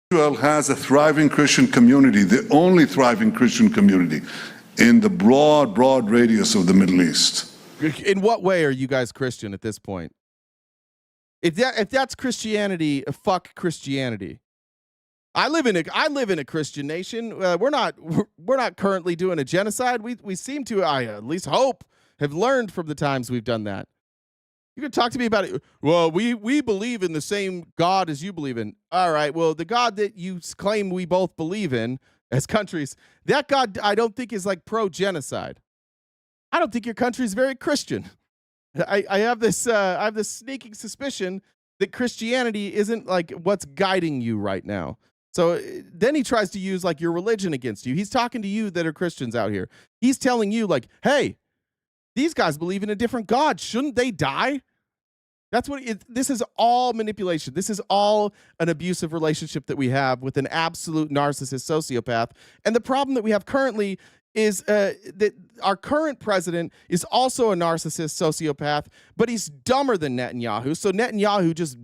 Israel has a thriving Christian community, the only thriving Christian community in the broad radius of the Middle East. In what way are you guys Christian at this point? If that's Christianity, fuck Christianity. I live in a Christian nation. We're not currently doing a genocide. We seem to, I at least hope, have learned from the times we've done that. You can talk to me about it. Well, we believe in the same God as you believe in. All right. Well, the God that you claim we both believe in as countries, that God I don't think is like pro-genocide. I don't think your country is very Christian. I have this sneaking suspicion that Christianity isn't like what's guiding you right now. So then he tries to use like your religion against you. He's talking to you that are Christians out here. He's telling you like, hey, these guys believe in a different God. Shouldn't they die? That's what this is all manipulation. This is all an abusive relationship that we have with an absolute narcissist sociopath. And the problem that we have currently is that our current president is also a narcissist sociopath, but he's dumber than Netanyahu. So Netanyahu just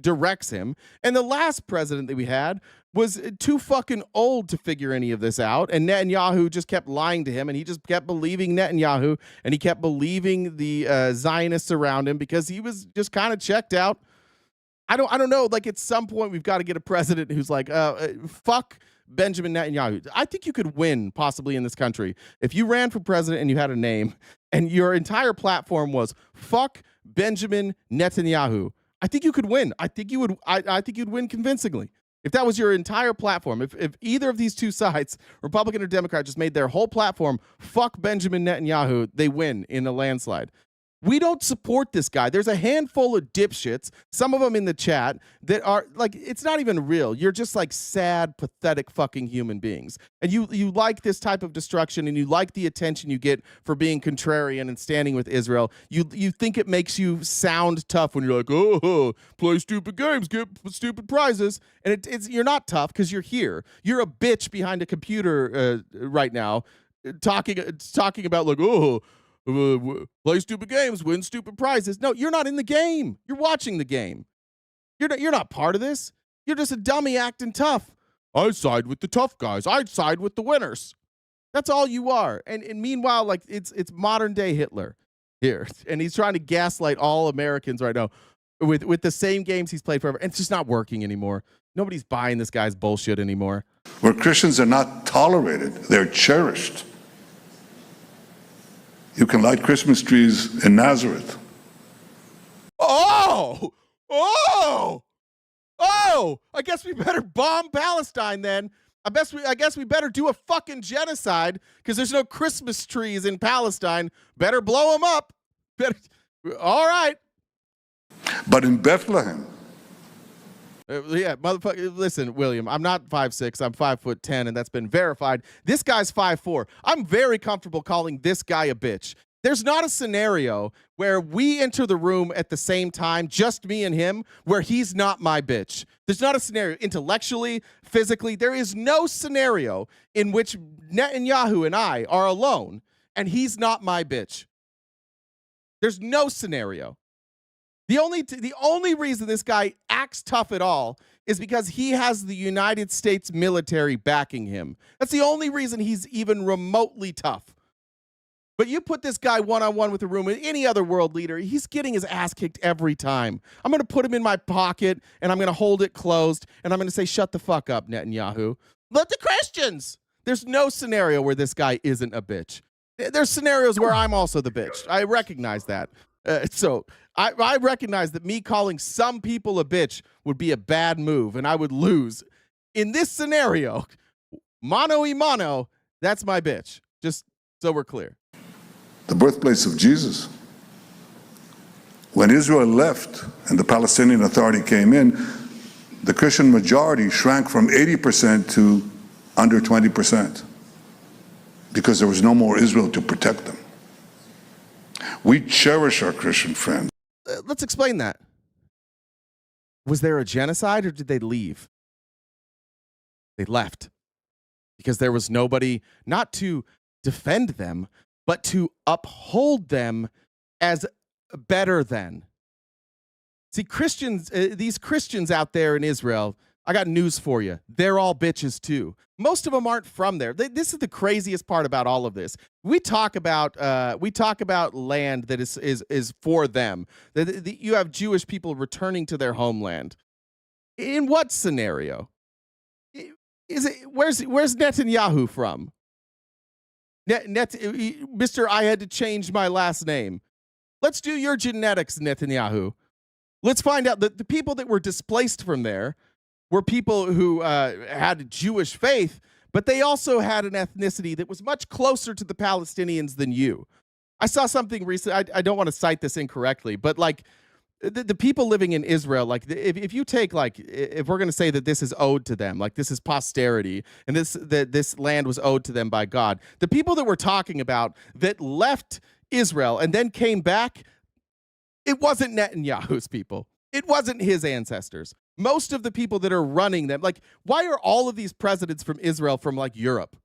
directs him. And the last president that we had was too fucking old to figure any of this out. And Netanyahu just kept lying to him, and he just kept believing Netanyahu, and he kept believing the Zionists around him because he was just kind of checked out. I don't know. Like, at some point, we've got to get a president who's like, fuck Benjamin Netanyahu. I think you could win possibly in this country if you ran for president and you had a name and your entire platform was fuck Benjamin Netanyahu. I think you could win. I think you would. I think you'd win convincingly if that was your entire platform. If either of these two sides, Republican or Democrat, just made their whole platform fuck Benjamin Netanyahu, they win in a landslide. We don't support this guy. There's a handful of dipshits, some of them in the chat, that are like, it's not even real. You're just like sad, pathetic fucking human beings. And you like this type of destruction, and you like the attention you get for being contrarian and standing with Israel. You think it makes you sound tough when you're like, oh, play stupid games, get stupid prizes. And it's you're not tough because you're here. You're a bitch behind a computer right now talking about like, oh, play stupid games, win stupid prizes. No, you're not in the game. You're watching the game. You're not part of this. You're just a dummy acting tough. I side with the tough guys. I'd side with the winners. That's all you are. And meanwhile, like it's modern day Hitler here, and he's trying to gaslight all Americans right now with the same games he's played forever. And it's just not working anymore. Nobody's buying this guy's bullshit anymore. Where Christians are not tolerated, they're cherished. You can light Christmas trees in Nazareth. Oh! I guess we better bomb Palestine then. I guess we better do a fucking genocide because there's no Christmas trees in Palestine. Better blow them up. All right. But in Bethlehem. Yeah, motherfucker. Listen, William, I'm not 5'6", I'm 5'10", and that's been verified. This guy's 5'4". I'm very comfortable calling this guy a bitch. There's not a scenario where we enter the room at the same time, just me and him, where he's not my bitch. There's not a scenario intellectually, physically. There is no scenario in which Netanyahu and I are alone and he's not my bitch. There's no scenario. The only reason this guy acts tough at all is because he has the United States military backing him. That's the only reason he's even remotely tough. But you put this guy one-on-one with a room with any other world leader, he's getting his ass kicked every time. I'm going to put him in my pocket, and I'm going to hold it closed, and I'm going to say, shut the fuck up, Netanyahu. Let the Christians. There's no scenario where this guy isn't a bitch. There's scenarios where I'm also the bitch. I recognize that. So I recognize that me calling some people a bitch would be a bad move, and I would lose. In this scenario, mano y mano, that's my bitch. Just so we're clear. The birthplace of Jesus. When Israel left and the Palestinian Authority came in, the Christian majority shrank from 80% to under 20% because there was no more Israel to protect them. We cherish our Christian friends. Let's explain that. Was there a genocide or did they leave? They left because there was nobody not to defend them, but to uphold them as better than. See, Christians, these Christians out there in Israel, I got news for you. They're all bitches too. Most of them aren't from there. This is the craziest part about all of this. We talk about land that is for them. You have Jewish people returning to their homeland. In what scenario? Is it where's Netanyahu from? Mr. I had to change my last name. Let's do your genetics, Netanyahu. Let's find out that the people that were displaced from there were people who had Jewish faith, but they also had an ethnicity that was much closer to the Palestinians than you. I saw something recent. I don't want to cite this incorrectly, but like the people living in Israel, like if you take like, if we're going to say that this is owed to them, like this is posterity and this land was owed to them by God, the people that we're talking about that left Israel and then came back, It wasn't Netanyahu's people. It wasn't his ancestors. Most of the people that are running them, like, why are all of these presidents from Israel from like Europe?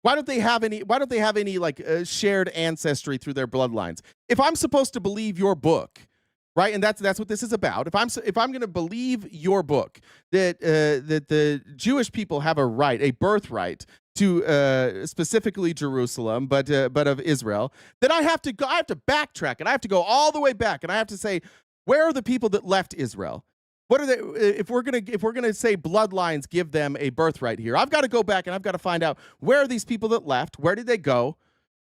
Why don't they have any like shared ancestry through their bloodlines? If I'm supposed to believe your book, right, and that's what this is about. If I'm going to believe your book that the Jewish people have a right, a birthright to specifically Jerusalem, but of Israel, then I have to backtrack, and I have to go all the way back, and I have to say, where are the people that left Israel? What are they? If we're gonna say bloodlines give them a birthright here, I've got to go back and I've got to find out, where are these people that left? Where did they go?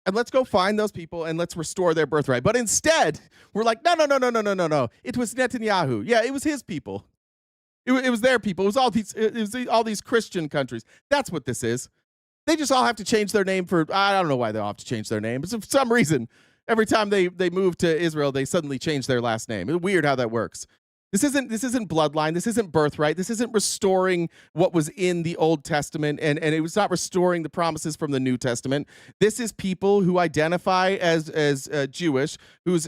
And let's go find those people and let's restore their birthright. But instead, we're like, no. It was Netanyahu. Yeah, it was his people. It was their people. It was all these Christian countries. That's what this is. They just all have to change their name for, I don't know why they all have to change their name, but for some reason, every time they move to Israel, they suddenly change their last name. It's weird how that works. This isn't bloodline. This isn't birthright. This isn't restoring what was in the Old Testament, and it was not restoring the promises from the New Testament. This is people who identify as Jewish, whose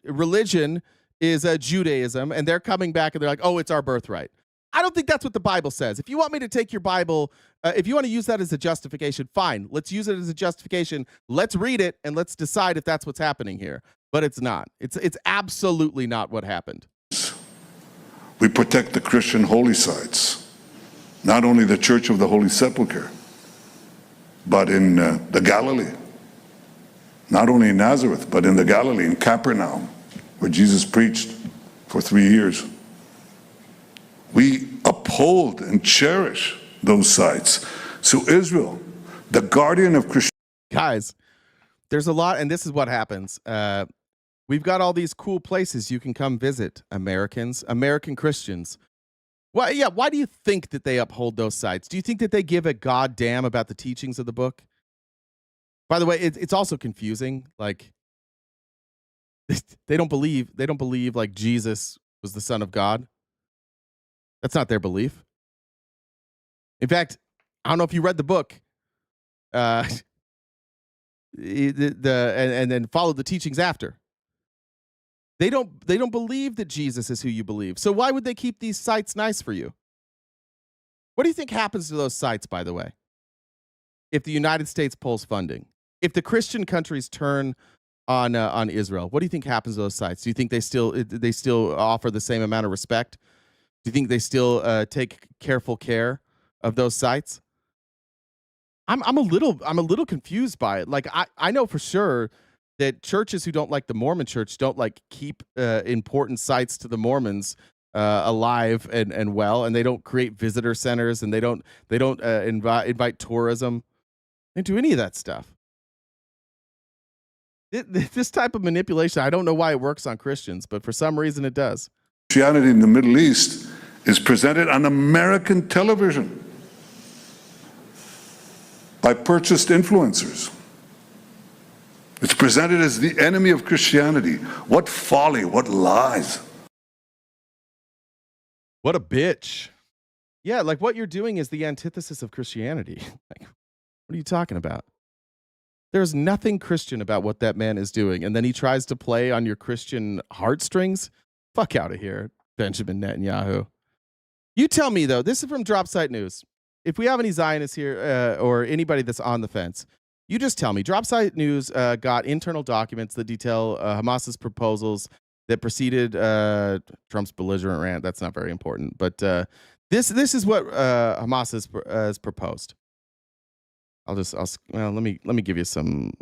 religion is Judaism, and they're coming back and they're like, oh, it's our birthright. I don't think that's what the Bible says. If you want me to take your Bible, if you want to use that as a justification, fine. Let's use it as a justification. Let's read it and let's decide if that's what's happening here. But it's not. It's absolutely not what happened. We protect the Christian holy sites, not only the Church of the Holy Sepulchre, but in the Galilee, not only in Nazareth, but in the Galilee, in Capernaum, where Jesus preached for 3 years. We uphold and cherish those sites. So Israel, the guardian of Christianity. Guys, there's a lot, and this is what happens. We've got all these cool places you can come visit, American Christians. Why do you think that they uphold those sites? Do you think that they give a goddamn about the teachings of the book? By the way, it's also confusing. Like, they don't believe like Jesus was the Son of God. That's not their belief. In fact, I don't know if you read the book, and then followed the teachings after. They don't believe that Jesus is who you believe. So why would they keep these sites nice for you? What do you think happens to those sites, by the way? If the United States pulls funding, if the Christian countries turn on Israel, what do you think happens to those sites? Do you think they still offer the same amount of respect? Do you think they still take careful care of those sites? I'm a little confused by it. Like, I know for sure that churches who don't like the Mormon church don't like keep important sites to the Mormons alive and well, and they don't create visitor centers, and they don't invite tourism. They don't do any of that stuff. This type of manipulation, I don't know why it works on Christians, but for some reason it does. Christianity in the Middle East is presented on American television by purchased influencers. It's presented as the enemy of Christianity. What folly, what lies. What a bitch. Yeah, like what you're doing is the antithesis of Christianity. Like, what are you talking about? There's nothing Christian about what that man is doing, and then he tries to play on your Christian heartstrings? Fuck out of here, Benjamin Netanyahu. You tell me, though, this is from Dropsite News. If we have any Zionists here or anybody that's on the fence, you just tell me. Dropsite News got internal documents that detail Hamas's proposals that preceded Trump's belligerent rant. That's not very important, but this is what Hamas has proposed. Let me give you some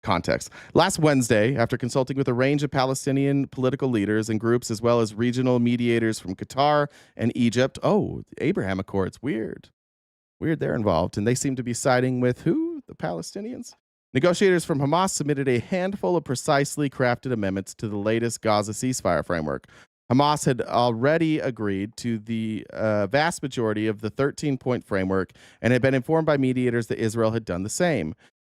context. Last Wednesday, after consulting with a range of Palestinian political leaders and groups, as well as regional mediators from Qatar and Egypt, the Abraham Accords, weird, they're involved, and they seem to be siding with who? The Palestinians? Negotiators from Hamas submitted a handful of precisely crafted amendments to the latest Gaza ceasefire framework. Hamas had already agreed to the vast majority of the 13-point framework and had been informed by mediators that Israel had done the same.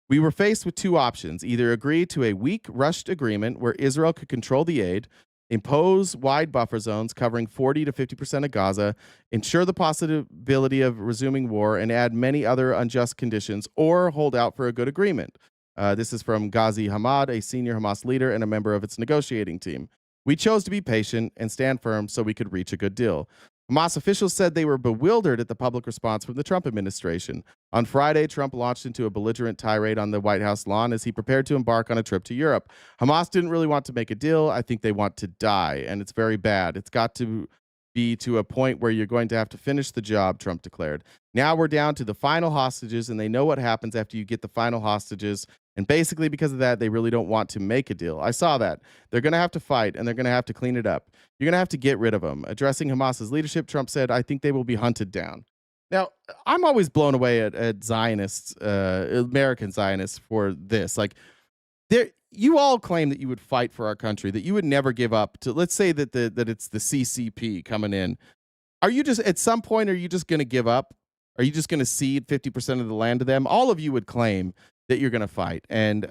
We were faced with two options: either agree to a weak, rushed agreement where Israel could control the aid, impose wide buffer zones covering 40 to 50% of Gaza, ensure the possibility of resuming war, and add many other unjust conditions, or hold out for a good agreement. This is from Ghazi Hamad, a senior Hamas leader and a member of its negotiating team. We chose to be patient and stand firm so we could reach a good deal. Hamas officials said they were bewildered at the public response from the Trump administration. On Friday, Trump launched into a belligerent tirade on the White House lawn as he prepared to embark on a trip to Europe. Hamas didn't really want to make a deal. I think they want to die, and it's very bad. It's got to be to a point where you're going to have to finish the job, Trump declared. Now we're down to the final hostages, and they know what happens after you get the final hostages. And basically, because of that, they really don't want to make a deal. I saw that. They're going to have to fight, and they're going to have to clean it up. You're going to have to get rid of them. Addressing Hamas's leadership, Trump said, I think they will be hunted down. Now, I'm always blown away at Zionists, American Zionists, for this. Like, you all claim that you would fight for our country, that you would never give up to, let's say that it's the CCP coming in. Are you just, at some point, are you just going to give up? Are you just going to cede 50% of the land to them? All of you would claim that you're going to fight. And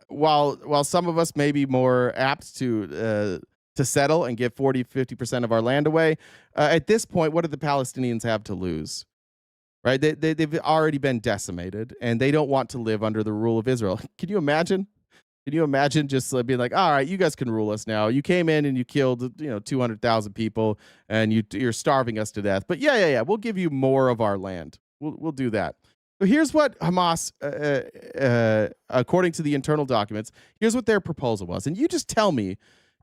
while some of us may be more apt to settle and give 40-50% of our land away, at this point, what do the Palestinians have to lose? Right? They've already been decimated, and they don't want to live under the rule of Israel. Can you imagine? Can you imagine just being like, all right, you guys can rule us now. You came in and you killed 200,000 people, and you're starving us to death. But yeah, we'll give you more of our land. We'll do that. So here's what Hamas, according to the internal documents, here's what their proposal was. And you just tell me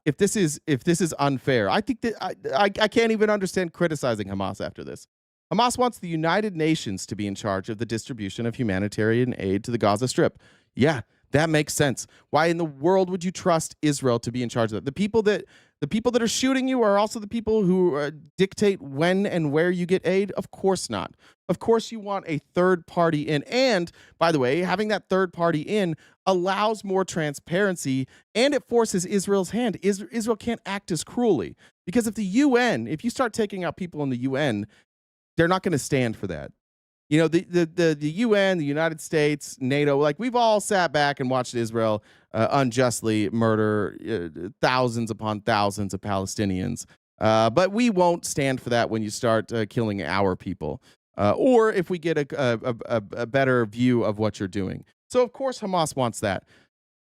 if this is unfair. I think that I can't even understand criticizing Hamas after this. Hamas wants the United Nations to be in charge of the distribution of humanitarian aid to the Gaza Strip. Yeah, that makes sense. Why in the world would you trust Israel to be in charge of that? The people that are shooting you are also the people who dictate when and where you get aid? Of course not. Of course you want a third party in. And, by the way, having that third party in allows more transparency, and it forces Israel's hand. Israel can't act as cruelly. Because if you start taking out people in the UN, they're not going to stand for that. You know, the UN, the United States, NATO, like we've all sat back and watched Israel unjustly murder thousands upon thousands of Palestinians. But we won't stand for that when you start killing our people. Or if we get a better view of what you're doing. So, of course, Hamas wants that.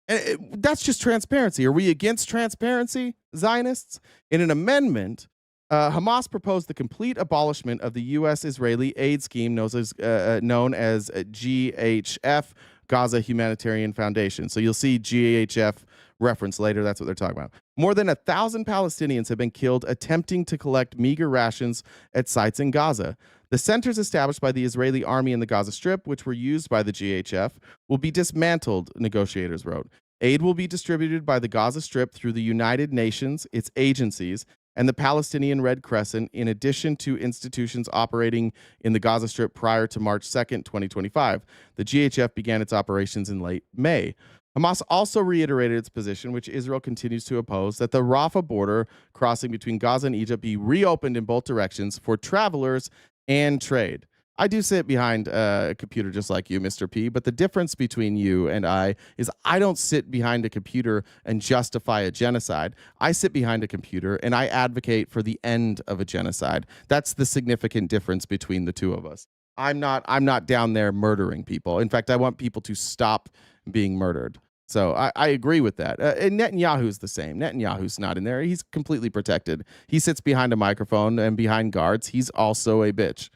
And that's just transparency. Are we against transparency, Zionists? In an amendment, Hamas proposed the complete abolishment of the U.S.-Israeli aid scheme known as GHF, Gaza Humanitarian Foundation. So you'll see GHF reference later. That's what they're talking about. More than 1,000 Palestinians have been killed attempting to collect meager rations at sites in Gaza. The centers established by the Israeli army in the Gaza Strip, which were used by the GHF, will be dismantled, negotiators wrote. Aid will be distributed by the Gaza Strip through the United Nations, its agencies, and the Palestinian Red Crescent, in addition to institutions operating in the Gaza Strip prior to March 2nd, 2025. The GHF began its operations in late May. Hamas also reiterated its position, which Israel continues to oppose, that the Rafah border crossing between Gaza and Egypt be reopened in both directions for travelers and trade. I do sit behind a computer just like you, Mr. P, but the difference between you and I is I don't sit behind a computer and justify a genocide. I sit behind a computer and I advocate for the end of a genocide. That's the significant difference between the two of us. I'm not down there murdering people. In fact, I want people to stop being murdered. So I agree with that. And Netanyahu's the same. Netanyahu's not in there. He's completely protected. He sits behind a microphone and behind guards. He's also a bitch.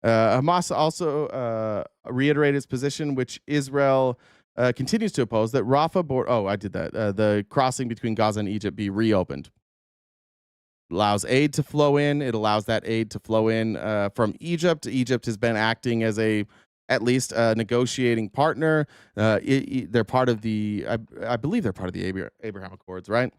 Hamas also reiterated its position, which Israel continues to oppose, that Rafah border. Oh, I did that. The crossing between Gaza and Egypt be reopened. Allows aid to flow in. It allows that aid to flow in from Egypt. Egypt has been acting as at least a negotiating partner. They're part of the. I believe they're part of the Abraham Accords, right?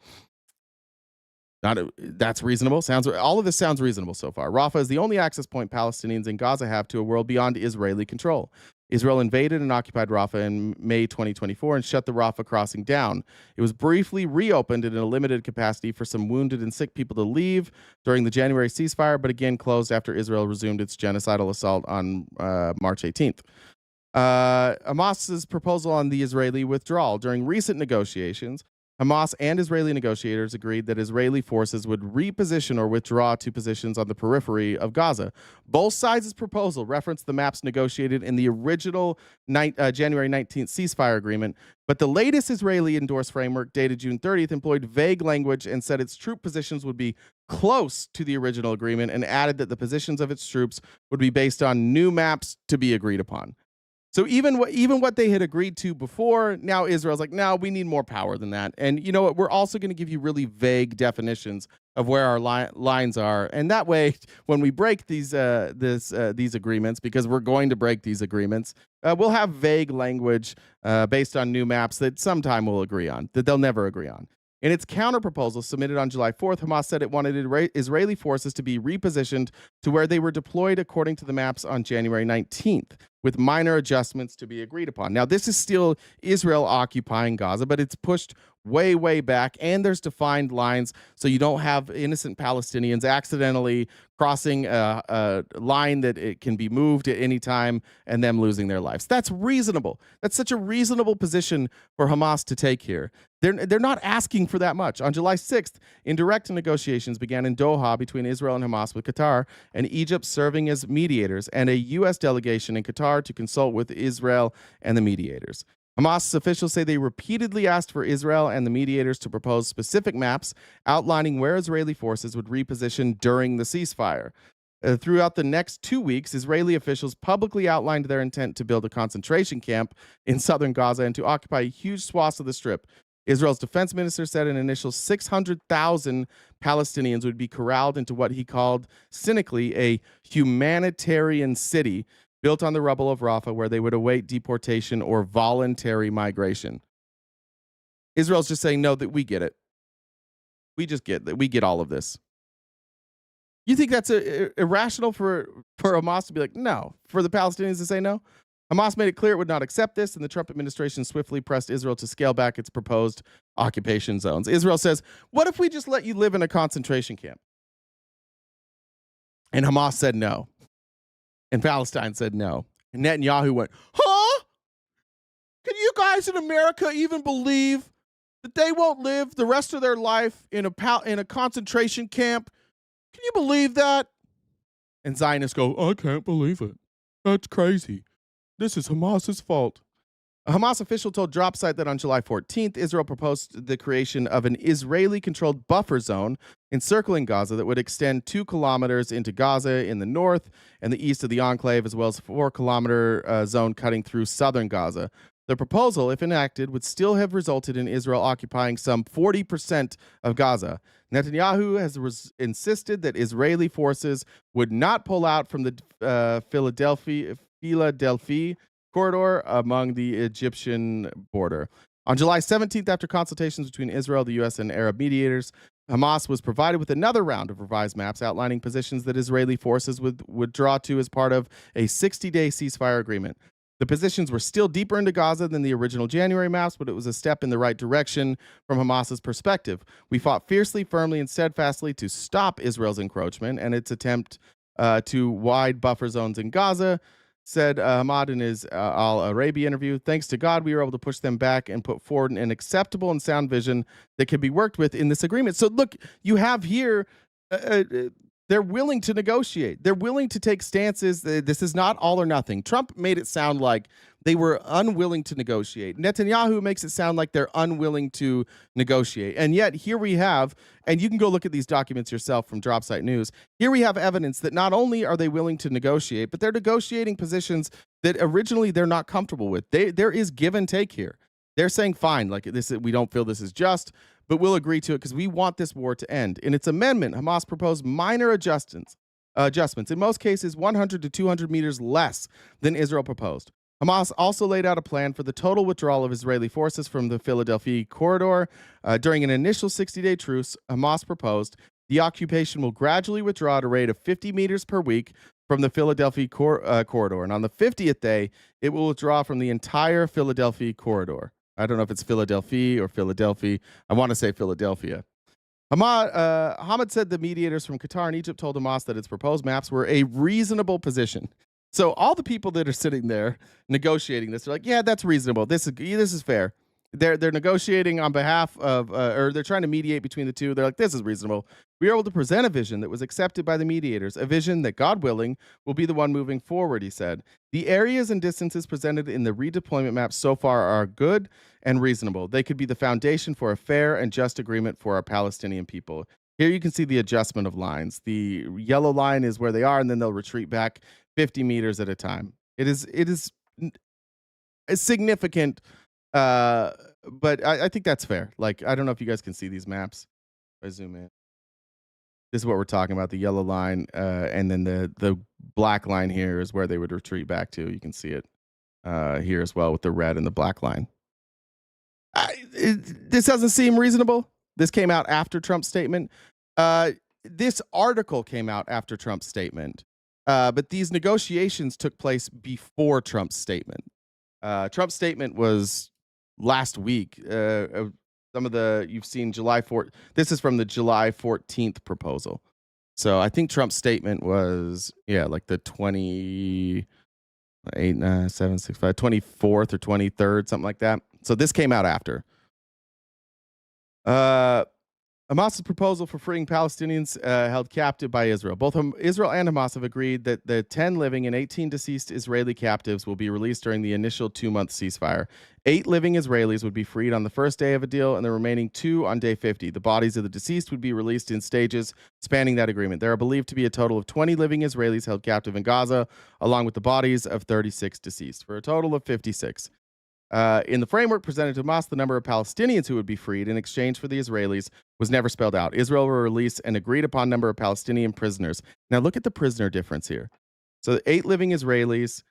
That's reasonable. All of this sounds reasonable so far. Rafah is the only access point Palestinians in Gaza have to a world beyond Israeli control. Israel invaded and occupied Rafah in May 2024 and shut the Rafah crossing down. It was briefly reopened in a limited capacity for some wounded and sick people to leave during the January ceasefire, but again closed after Israel resumed its genocidal assault on March 18th. Hamas's proposal on the Israeli withdrawal. During recent negotiations, Hamas and Israeli negotiators agreed that Israeli forces would reposition or withdraw to positions on the periphery of Gaza. Both sides' proposal referenced the maps negotiated in the original January 19th ceasefire agreement, but the latest Israeli-endorsed framework, dated June 30th, employed vague language and said its troop positions would be close to the original agreement, and added that the positions of its troops would be based on new maps to be agreed upon. So even what they had agreed to before, now Israel's like, no, we need more power than that. And you know what? We're also going to give you really vague definitions of where our lines are, and that way, when we break these agreements, because we're going to break these agreements, we'll have vague language based on new maps that sometime we'll agree on, that they'll never agree on. In its counterproposal submitted on July 4th, Hamas said it wanted Israeli forces to be repositioned to where they were deployed according to the maps on January 19th, with minor adjustments to be agreed upon. Now, this is still Israel occupying Gaza, but it's pushed way, way back, and there's defined lines so you don't have innocent Palestinians accidentally crossing a line that it can be moved at any time and them losing their lives. That's reasonable. That's such a reasonable position for Hamas to take here. They're not asking for that much. On July 6th, indirect negotiations began in Doha between Israel and Hamas, with Qatar and Egypt serving as mediators, and a U.S. delegation in Qatar to consult with Israel and the mediators. Hamas officials say they repeatedly asked for Israel and the mediators to propose specific maps outlining where Israeli forces would reposition during the ceasefire. Throughout the next 2 weeks, Israeli officials publicly outlined their intent to build a concentration camp in southern Gaza and to occupy huge swaths of the Strip. Israel's defense minister said an initial 600,000 Palestinians would be corralled into what he called, cynically, a humanitarian city built on the rubble of Rafah, where they would await deportation or voluntary migration. Israel's just saying, no, that we get it. We just get that. We get all of this. You think that's irrational for Hamas to be like, no, for the Palestinians to say no? Hamas made it clear it would not accept this, and the Trump administration swiftly pressed Israel to scale back its proposed occupation zones. Israel says, what if we just let you live in a concentration camp? And Hamas said no. And Palestine said no. And Netanyahu went, huh? Can you guys in America even believe that they won't live the rest of their life in a concentration camp? Can you believe that? And Zionists go, I can't believe it. That's crazy. This is Hamas's fault. A Hamas official told Dropsite that on July 14th, Israel proposed the creation of an Israeli-controlled buffer zone encircling Gaza that would extend 2 kilometers into Gaza in the north and the east of the enclave, as well as a 4-kilometer zone cutting through southern Gaza. The proposal, if enacted, would still have resulted in Israel occupying some 40% of Gaza. Netanyahu has insisted that Israeli forces would not pull out from the Philadelphia corridor among the Egyptian border. On July 17th, after consultations between Israel, the U.S., and Arab mediators, Hamas was provided with another round of revised maps outlining positions that Israeli forces would withdraw to as part of a 60-day ceasefire agreement. The positions were still deeper into Gaza than the original January maps, but it was a step in the right direction from Hamas's perspective. We fought fiercely, firmly, and steadfastly to stop Israel's encroachment and its attempt to wide buffer zones in Gaza, said Ahmad in his Al Arabi interview. Thanks to God, we were able to push them back and put forward an acceptable and sound vision that could be worked with in this agreement. So look, you have here, they're willing to negotiate. They're willing to take stances. This is not all or nothing. Trump made it sound like they were unwilling to negotiate. Netanyahu makes it sound like they're unwilling to negotiate. And yet here we have, and you can go look at these documents yourself from Dropsite News, here we have evidence that not only are they willing to negotiate, but they're negotiating positions that originally they're not comfortable with. There is give and take here. They're saying, fine, like this, we don't feel this is just, but we'll agree to it because we want this war to end. In its amendment, Hamas proposed minor adjustments, in most cases 100 to 200 meters less than Israel proposed. Hamas also laid out a plan for the total withdrawal of Israeli forces from the Philadelphia corridor. During an initial 60-day truce, Hamas proposed the occupation will gradually withdraw at a rate of 50 meters per week from the Philadelphia corridor. And on the 50th day, it will withdraw from the entire Philadelphia corridor. I don't know if it's Philadelphia or Philadelphia. I want to say Philadelphia. Hamad said the mediators from Qatar and Egypt told Hamas that its proposed maps were a reasonable position. So all the people that are sitting there negotiating this are like, yeah, that's reasonable. This is fair. they're negotiating on behalf of, or they're trying to mediate between the two. They're like, this is reasonable. We are able to present a vision that was accepted by the mediators, a vision that, God willing, will be the one moving forward, he said. The areas and distances presented in the redeployment map so far are good and reasonable. They could be the foundation for a fair and just agreement for our Palestinian people. Here you can see the adjustment of lines. The yellow line is where they are, and then they'll retreat back 50 meters at a time. It is a significant, but I think that's fair. Like, I don't know if you guys can see these maps. If I zoom in. This is what we're talking about, the yellow line, and then the black line here is where they would retreat back to. You can see it here as well with the red and the black line. This doesn't seem reasonable. This came out after Trump's statement. This article came out after Trump's statement, but these negotiations took place before Trump's statement. Trump's statement was last week. Some of you've seen July 4th. This is from the July 14th proposal. So I think Trump's statement was, like the 24th or 23rd, something like that. So this came out after. Hamas's proposal for freeing Palestinians held captive by Israel. Both Israel and Hamas have agreed that the 10 living and 18 deceased Israeli captives will be released during the initial 2-month ceasefire. 8 living Israelis would be freed on the first day of a deal, and the remaining 2 on day 50. The bodies of the deceased would be released in stages spanning that agreement. There are believed to be a total of 20 living Israelis held captive in Gaza, along with the bodies of 36 deceased, for a total of 56. In the framework presented to Hamas, the number of Palestinians who would be freed in exchange for the Israelis was never spelled out. Israel will release an agreed upon number of Palestinian prisoners. Now look at the prisoner difference here. So 8 living Israelis,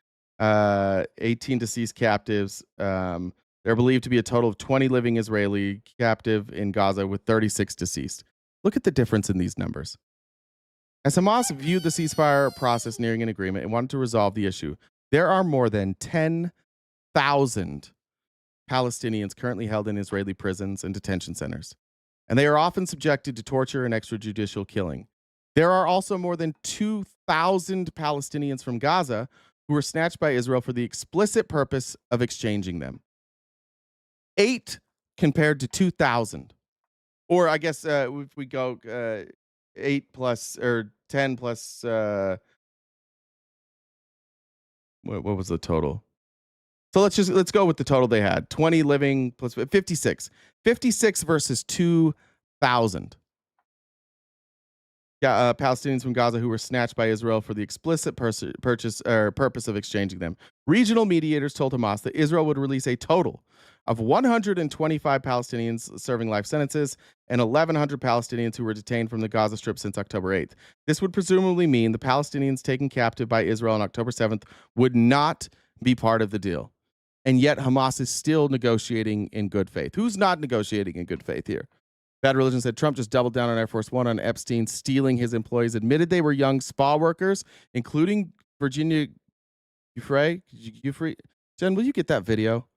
18 deceased captives. They're believed to be a total of 20 living Israeli captive in Gaza with 36 deceased. Look at the difference in these numbers. As Hamas viewed the ceasefire process nearing an agreement and wanted to resolve the issue, there are more than 10,000 Palestinians currently held in Israeli prisons and detention centers, and they are often subjected to torture and extrajudicial killing. There are also more than 2,000 Palestinians from Gaza who were snatched by Israel for the explicit purpose of exchanging them. 8 compared to 2,000. Or I guess if we go 8 plus or 10 plus, what was the total? So let's go with the total they had. 20 living plus 56. 56 versus 2,000. Palestinians from Gaza who were snatched by Israel for the explicit purpose of exchanging them. Regional mediators told Hamas that Israel would release a total of 125 Palestinians serving life sentences and 1,100 Palestinians who were detained from the Gaza Strip since October 8th. This would presumably mean the Palestinians taken captive by Israel on October 7th would not be part of the deal. And yet Hamas is still negotiating in good faith. Who's not negotiating in good faith here? Bad Religion said Trump just doubled down on Air Force One on Epstein stealing his employees, admitted they were young spa workers, including Virginia Giuffre. Jen, will you get that video?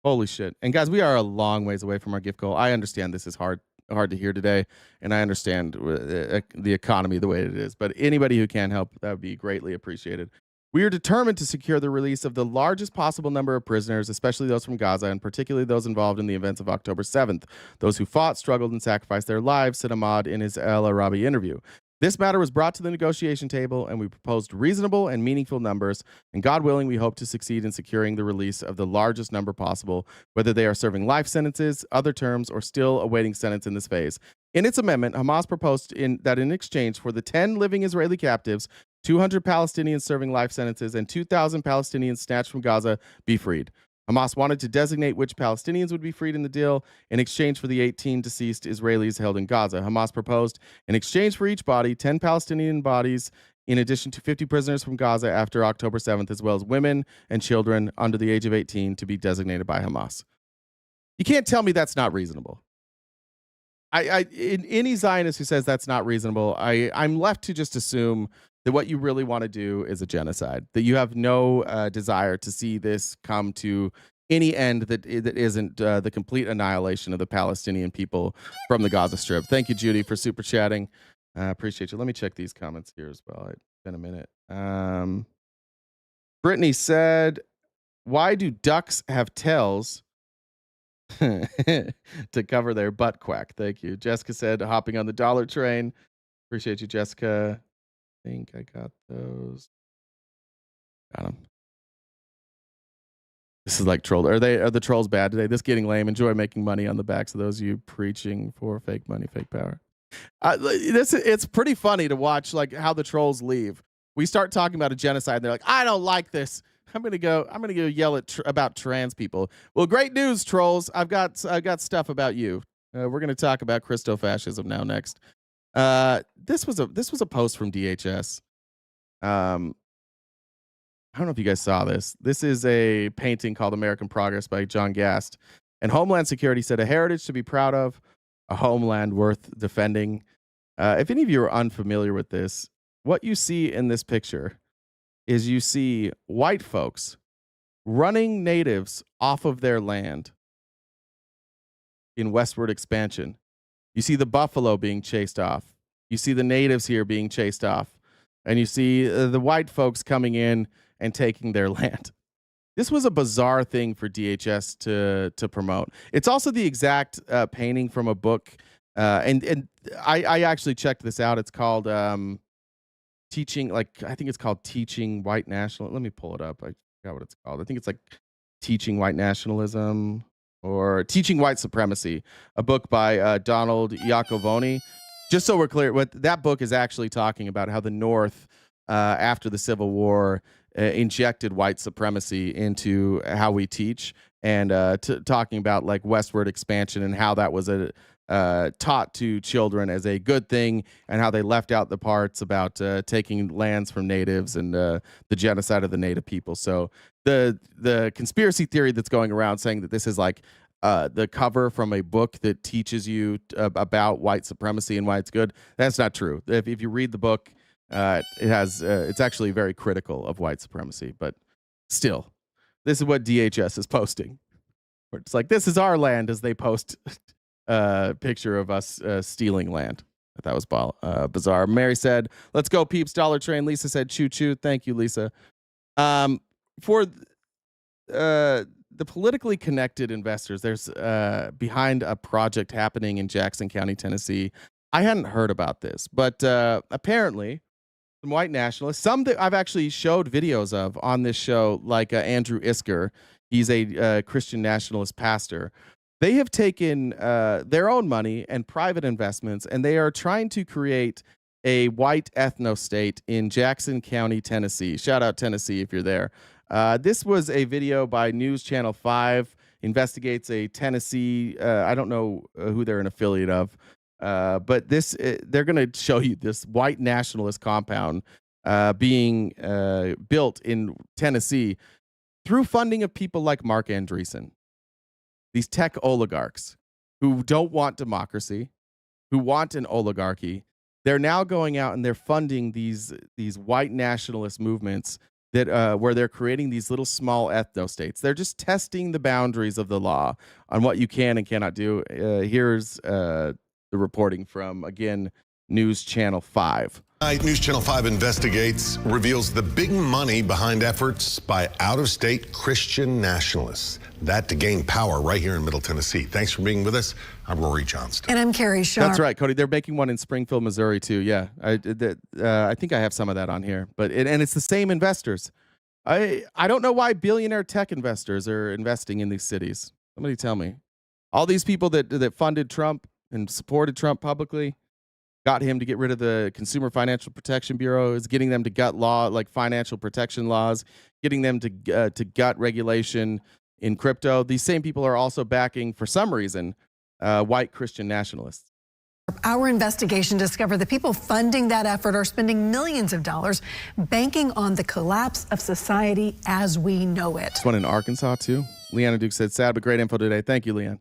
Holy shit. And guys, we are a long ways away from our gift goal. I understand this is hard to hear today, and I understand the economy the way it is. But anybody who can help, that would be greatly appreciated. We are determined to secure the release of the largest possible number of prisoners, especially those from Gaza, and particularly those involved in the events of October 7th. Those who fought, struggled, and sacrificed their lives, said Ahmad in his El Arabi interview. This matter was brought to the negotiation table, and we proposed reasonable and meaningful numbers, and God willing, we hope to succeed in securing the release of the largest number possible, whether they are serving life sentences, other terms, or still awaiting sentence in this phase. In its amendment, Hamas proposed that in exchange for the 10 living Israeli captives, 200 Palestinians serving life sentences, and 2,000 Palestinians snatched from Gaza be freed. Hamas wanted to designate which Palestinians would be freed in the deal in exchange for the 18 deceased Israelis held in Gaza. Hamas proposed, in exchange for each body, 10 Palestinian bodies, in addition to 50 prisoners from Gaza after October 7th, as well as women and children under the age of 18 to be designated by Hamas. You can't tell me that's not reasonable. Any Zionist who says that's not reasonable, I'm left to just assume that what you really want to do is a genocide, that you have no desire to see this come to any end that isn't the complete annihilation of the Palestinian people from the Gaza Strip. Thank you, Judy, for super chatting. I appreciate you. Let me check these comments here as well. It's been a minute. Brittany said, why do ducks have tails to cover their butt quack. Thank you. Jessica said, hopping on the dollar train. Appreciate you, Jessica. I think I got those. Got them. This is like troll. Are the trolls bad today? This getting lame. Enjoy making money on the backs of those of you preaching for fake money, fake power. It's pretty funny to watch like how the trolls leave. We start talking about a genocide, and they're like, "I don't like this. I'm gonna go yell at about trans people." Well, great news, trolls. I've got stuff about you. We're gonna talk about Christofascism now next. This was a post from DHS. I don't know if you guys saw this. This is a painting called American Progress by John Gast. And Homeland Security said, a heritage to be proud of, a homeland worth defending. If any of you are unfamiliar with this, what you see in this picture is you see white folks running natives off of their land in westward expansion. You see the buffalo being chased off. You see the natives here being chased off. And you see the white folks coming in and taking their land. This was a bizarre thing for DHS to promote. It's also the exact painting from a book. And I actually checked this out. It's called Teaching, I think it's called Teaching White National. Let me pull it up. I forgot what it's called. I think it's like Teaching White Nationalism or Teaching White Supremacy, a book by Donald Iacovoni. Just so we're clear, what that book is actually talking about how the North, after the Civil War, injected white supremacy into how we teach, and talking about like westward expansion and how that was taught to children as a good thing, and how they left out the parts about taking lands from natives and the genocide of the native people. So the conspiracy theory that's going around saying that this is like the cover from a book that teaches you about white supremacy and why it's good, that's not true. If you read the book, it's actually very critical of white supremacy, but still, this is what DHS is posting. It's like, this is our land, as they post a picture of us stealing land. That was bizarre. Mary said, let's go, peeps, dollar train. Lisa said, choo choo. Thank you, Lisa. For the politically connected investors, there's behind a project happening in Jackson County, Tennessee. I hadn't heard about this, but apparently some white nationalists, some that I've actually showed videos of on this show, like Andrew Isker. He's a Christian nationalist pastor. They have taken their own money and private investments, and they are trying to create a white ethno-state in Jackson County, Tennessee. Shout out Tennessee if you're there. This was a video by News Channel 5, investigates a Tennessee, I don't know who they're an affiliate of, but they're going to show you this white nationalist compound being built in Tennessee through funding of people like Mark Andreessen, these tech oligarchs who don't want democracy, who want an oligarchy. They're now going out and they're funding these white nationalist movements that where they're creating these little small ethno-states. They're just testing the boundaries of the law on what you can and cannot do. Here's the reporting from, again, News Channel 5. News Channel 5 investigates, reveals the big money behind efforts by out-of-state Christian nationalists. That to gain power right here in Middle Tennessee. Thanks for being with us. I'm Rory Johnston. And I'm Carrie Sharp. That's right, Cody. They're making one in Springfield, Missouri, too. Yeah, I think I have some of that on here. But and it's the same investors. I don't know why billionaire tech investors are investing in these cities. Somebody tell me. All these people that funded Trump and supported Trump publicly, got him to get rid of the Consumer Financial Protection Bureau, is getting them to gut law, like financial protection laws, getting them to gut regulation in crypto. These same people are also backing, for some reason, white Christian nationalists. Our investigation discovered the people funding that effort are spending millions of dollars banking on the collapse of society as we know it. This one in Arkansas, too. Leanna Duke said, sad but great info today. Thank you, Leanne.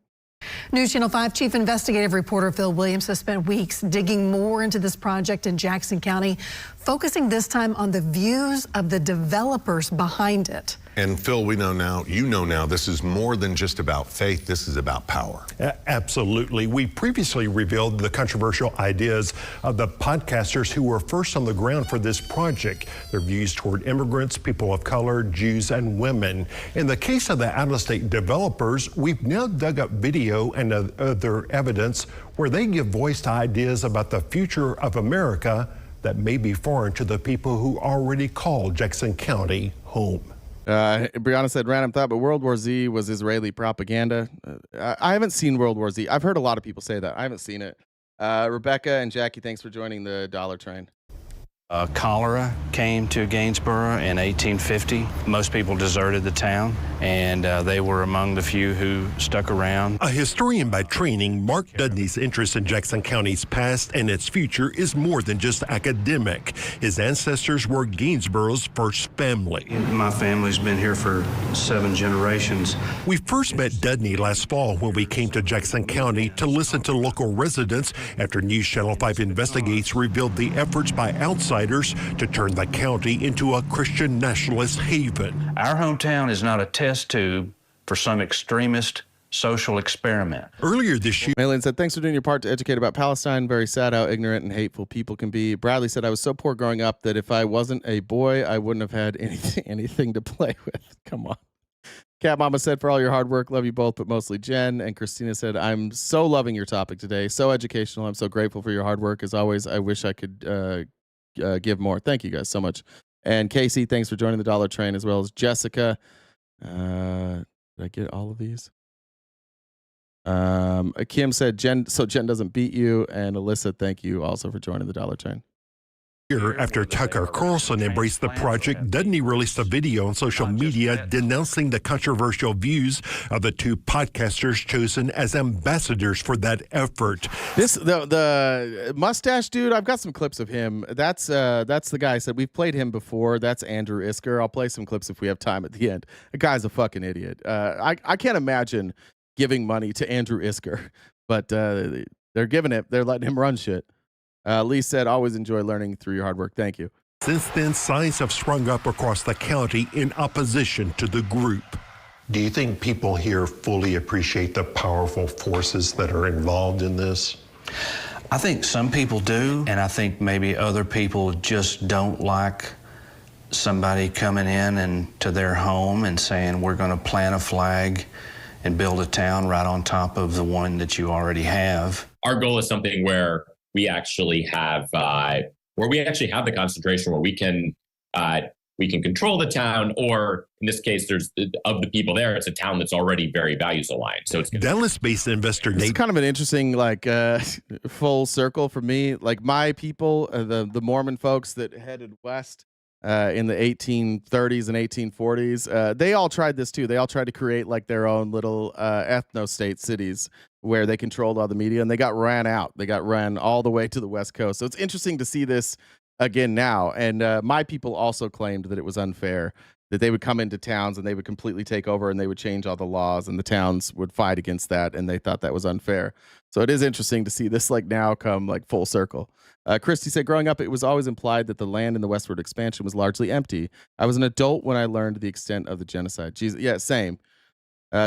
News Channel 5 Chief Investigative Reporter Phil Williams has spent weeks digging more into this project in Jackson County, focusing this time on the views of the developers behind it. And Phil, we know now, you know now, this is more than just about faith. This is about power. Absolutely. We previously revealed the controversial ideas of the podcasters who were first on the ground for this project. Their views toward immigrants, people of color, Jews, and women. In the case of the out-of-state developers, we've now dug up video and other evidence where they give voice to ideas about the future of America that may be foreign to the people who already call Jackson County home. Brianna said, random thought, but World War Z was Israeli propaganda. I haven't seen World War Z. I've heard a lot of people say that. I haven't seen it. Rebecca and Jackie, thanks for joining the Dollar Train. Cholera came to Gainesboro in 1850. Most people deserted the town, and they were among the few who stuck around. A historian by training, Mark Dudney's interest in Jackson County's past and its future is more than just academic. His ancestors were Gainesboro's first family. My family's been here for 7 generations. We first met Dudney last fall when we came to Jackson County to listen to local residents after News Channel 5 Investigates revealed the efforts by outsiders to turn the county into a Christian nationalist haven. Our hometown is not a test tube for some extremist social experiment. Earlier this year, Maylin said, thanks for doing your part to educate about Palestine. Very sad how ignorant and hateful people can be. Bradley said, I was so poor growing up that if I wasn't a boy, I wouldn't have had anything to play with. Come on. Cat Mama said, for all your hard work, love you both, but mostly Jen. And Christina said, I'm so loving your topic today. So educational. I'm so grateful for your hard work. As always, I wish I could give more. Thank you guys so much. And Casey, thanks for joining the Dollar Train, as well as Jessica. Did I get all of these? Kim said, Jen doesn't beat you. And Alyssa, thank you also for joining the Dollar Train. After Tucker Carlson embraced the project, Dudney released a video on social media denouncing the controversial views of the 2 podcasters chosen as ambassadors for that effort. The mustache dude, I've got some clips of him. That's the guy I said we've played him before. That's Andrew Isker. I'll play some clips if we have time at the end. The guy's a fucking idiot. I can't imagine giving money to Andrew Isker, but they're giving it. They're letting him run shit. Lee said, always enjoy learning through your hard work. Thank you. Since then, signs have sprung up across the county in opposition to the group. Do you think people here fully appreciate the powerful forces that are involved in this? I think some people do, and I think maybe other people just don't like somebody coming in and to their home and saying, we're going to plant a flag and build a town right on top of the one that you already have. Our goal is something where we actually have the concentration where we can control the town, or in this case, there's of the people there, it's a town that's already very values aligned. So it's Dallas-based investor Nate. It's kind of an interesting full circle for me. Like my people, the Mormon folks that headed west in the 1830s and 1840s, they all tried this too. They all tried to create like their own little ethno-state cities where they controlled all the media, and they got ran out. They got ran all the way to the West Coast. So it's interesting to see this again now. And my people also claimed that it was unfair, that they would come into towns and they would completely take over and they would change all the laws, and the towns would fight against that, and they thought that was unfair. So it is interesting to see this like now come like full circle. Christy said, growing up, it was always implied that the land in the westward expansion was largely empty. I was an adult when I learned the extent of the genocide. Jesus, yeah, same.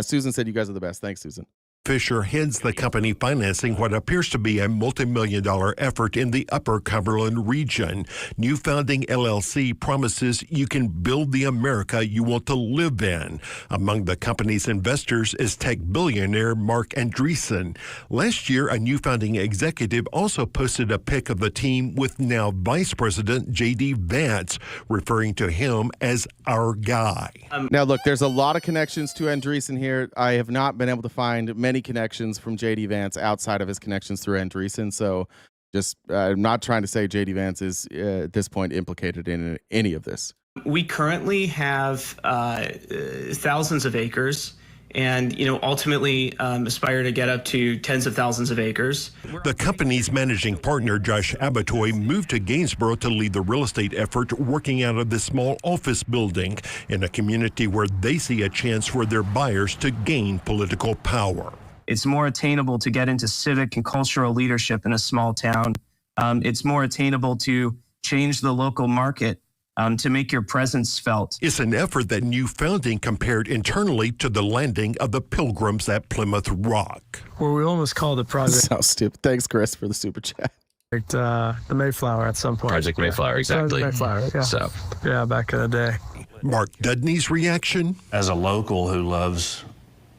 Susan said, you guys are the best. Thanks, Susan. Fisher heads the company financing what appears to be a multi-million-dollar effort in the Upper Cumberland region. New Founding LLC promises you can build the America you want to live in. Among the company's investors is tech billionaire Mark Andreessen. Last year, a New Founding executive also posted a pic of the team with now Vice President J.D. Vance, referring to him as our guy. Now, look, there's a lot of connections to Andreessen here. I have not been able to find many connections from J.D. Vance outside of his connections through Andreessen. So just I'm not trying to say J.D. Vance is at this point implicated in any of this. We currently have thousands of acres and, ultimately aspire to get up to tens of thousands of acres. The company's managing partner, Josh Abatoy, moved to Gainesboro to lead the real estate effort, working out of this small office building in a community where they see a chance for their buyers to gain political power. It's more attainable to get into civic and cultural leadership in a small town. It's more attainable to change the local market to make your presence felt. It's an effort that New Founding compared internally to the landing of the Pilgrims at Plymouth Rock. Where we almost called the project. Sounds stupid. Thanks, Chris, for the super chat. The Mayflower at some point. Project Mayflower, exactly. Project Mayflower, yeah. So, yeah, back in the day. Mark Dudney's reaction? As a local who loves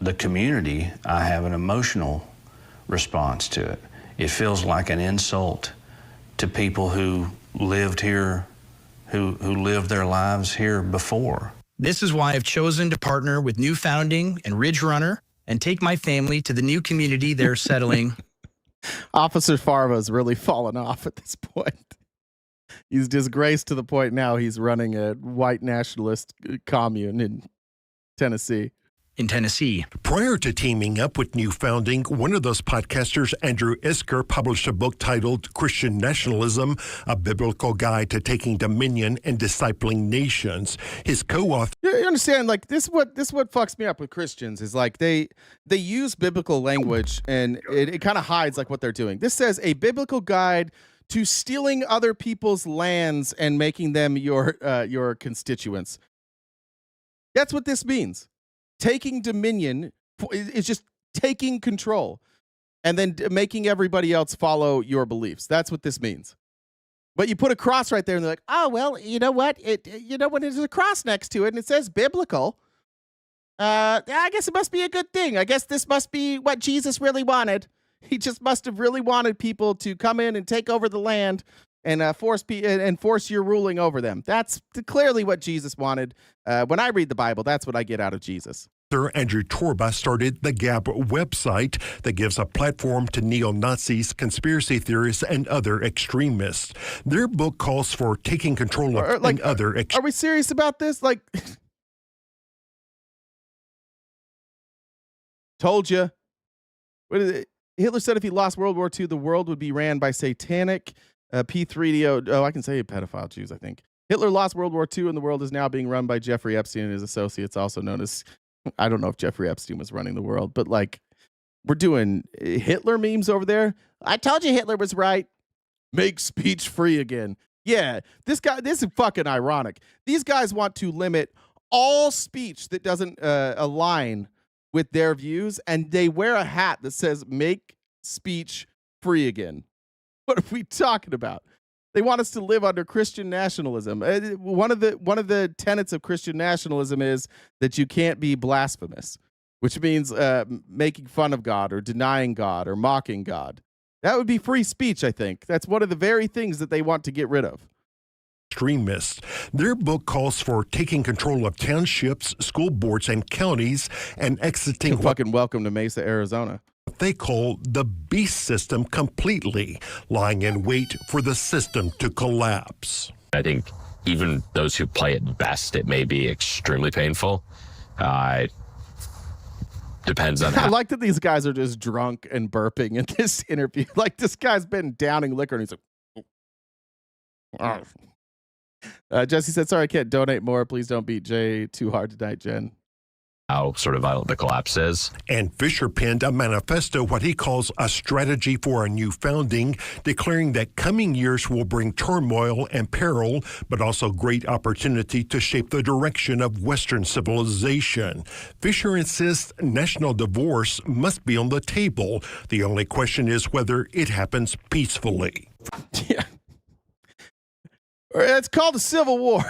the community, I have an emotional response to it. It feels like an insult to people who lived here, who lived their lives here before. This is why I've chosen to partner with New Founding and Ridge Runner and take my family to the new community they're settling. Officer Farva's really fallen off at this point. He's disgraced to the point now he's running a white nationalist commune in Tennessee. Prior to teaming up with New Founding, one of those podcasters, Andrew Isker, published a book titled Christian Nationalism, a biblical guide to taking dominion and discipling nations. His co-author... You understand, like, this is what fucks me up with Christians is like they use biblical language and it kind of hides like what they're doing. This says a biblical guide to stealing other people's lands and making them your constituents. That's what this means. Taking dominion is just taking control and then making everybody else follow your beliefs. That's what this means. But you put a cross right there and they're like, oh, well, you know what? When there's a cross next to it and it says biblical, I guess it must be a good thing. I guess this must be what Jesus really wanted. He just must have really wanted people to come in and take over the land and force your ruling over them. That's clearly what Jesus wanted. When I read the Bible, that's what I get out of Jesus. Sir Andrew Torba started the Gab website that gives a platform to neo-Nazis, conspiracy theorists, and other extremists. Their book calls for taking control of other... Are we serious about this? Like, told you. What is it? Hitler said if he lost World War II, the world would be ran by satanic P3DO. Oh, I can say pedophile Jews, I think. Hitler lost World War II, and the world is now being run by Jeffrey Epstein and his associates, also known as... I don't know if Jeffrey Epstein was running the world, but like, we're doing Hitler memes over there. I told you Hitler was right. Make speech free again. Yeah, this is fucking ironic. These guys want to limit all speech that doesn't align with their views, and they wear a hat that says make speech free again. What are we talking about? They want us to live under Christian nationalism. One of the tenets of Christian nationalism is that you can't be blasphemous, which means making fun of God or denying God or mocking God. That would be free speech, I think. That's one of the very things that they want to get rid of. Extremists. Their book calls for taking control of townships, school boards, and counties and exiting fucking welcome to Mesa, Arizona. They call the beast system completely, lying in wait for the system to collapse. I think even those who play it best, it may be extremely painful. Depends on how. I like that these guys are just drunk and burping in this interview. Like, this guy's been downing liquor and he's like, Jesse said, sorry, I can't donate more. Please don't beat Jay too hard tonight, Jen. How sort of violent the collapse is. And Fisher penned a manifesto, what he calls a strategy for a new founding, declaring that coming years will bring turmoil and peril, but also great opportunity to shape the direction of Western civilization. Fisher insists national divorce must be on the table. The only question is whether it happens peacefully. Yeah. It's called a civil war.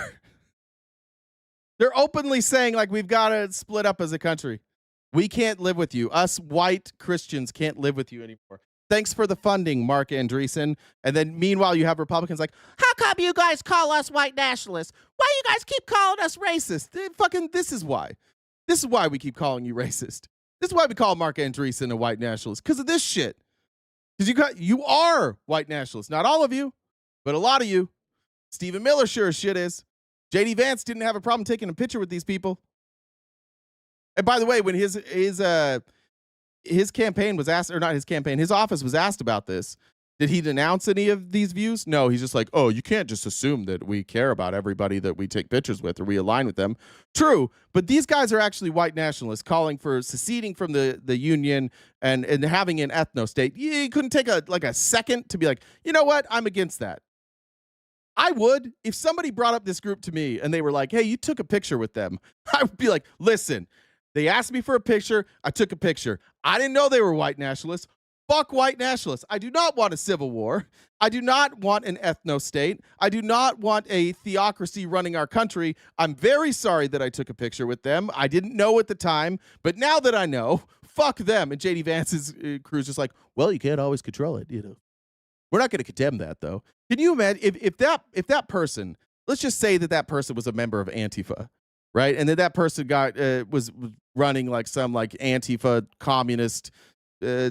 They're openly saying, like, we've got to split up as a country. We can't live with you. Us white Christians can't live with you anymore. Thanks for the funding, Mark Andreessen. And then meanwhile, you have Republicans like, how come you guys call us white nationalists? Why you guys keep calling us racist? This is why. This is why we keep calling you racist. This is why we call Mark Andreessen a white nationalist. Because of this shit. Because you are white nationalists. Not all of you, but a lot of you. Stephen Miller sure as shit is. J.D. Vance didn't have a problem taking a picture with these people. And by the way, when his campaign was asked, or not his campaign, his office was asked about this, did he denounce any of these views? No, he's just like, oh, you can't just assume that we care about everybody that we take pictures with or we align with them. True, but these guys are actually white nationalists calling for seceding from the Union and having an ethno-state. You couldn't take a second to be like, you know what, I'm against that. I would, if somebody brought up this group to me and they were like, hey, you took a picture with them, I would be like, listen, they asked me for a picture. I took a picture. I didn't know they were white nationalists. Fuck white nationalists. I do not want a civil war. I do not want an ethno-state. I do not want a theocracy running our country. I'm very sorry that I took a picture with them. I didn't know at the time, but now that I know, fuck them. And JD Vance's crew's just like, well, you can't always control it, you know. We're not going to condemn that, though. Can you imagine if that person, let's just say that person was a member of Antifa, right? And that person was running like some like Antifa communist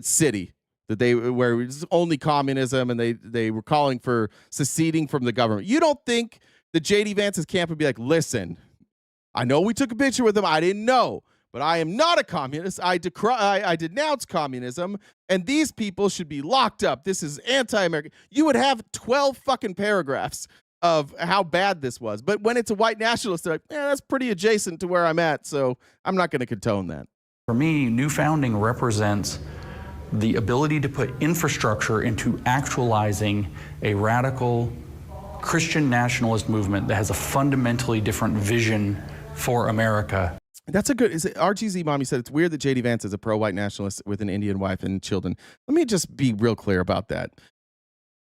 city where it was only communism, and they were calling for seceding from the government. You don't think that JD Vance's camp would be like, listen, I know we took a picture with him. I didn't know. But I am not a communist. I denounce communism, and these people should be locked up. This is anti-American. You would have 12 fucking paragraphs of how bad this was. But when it's a white nationalist, they're like, that's pretty adjacent to where I'm at, so I'm not going to condone that. For me, New Founding represents the ability to put infrastructure into actualizing a radical Christian nationalist movement that has a fundamentally different vision for America. That's a good. RGZ Mommy said it's weird that JD Vance is a pro-white nationalist with an Indian wife and children. Let me just be real clear about that.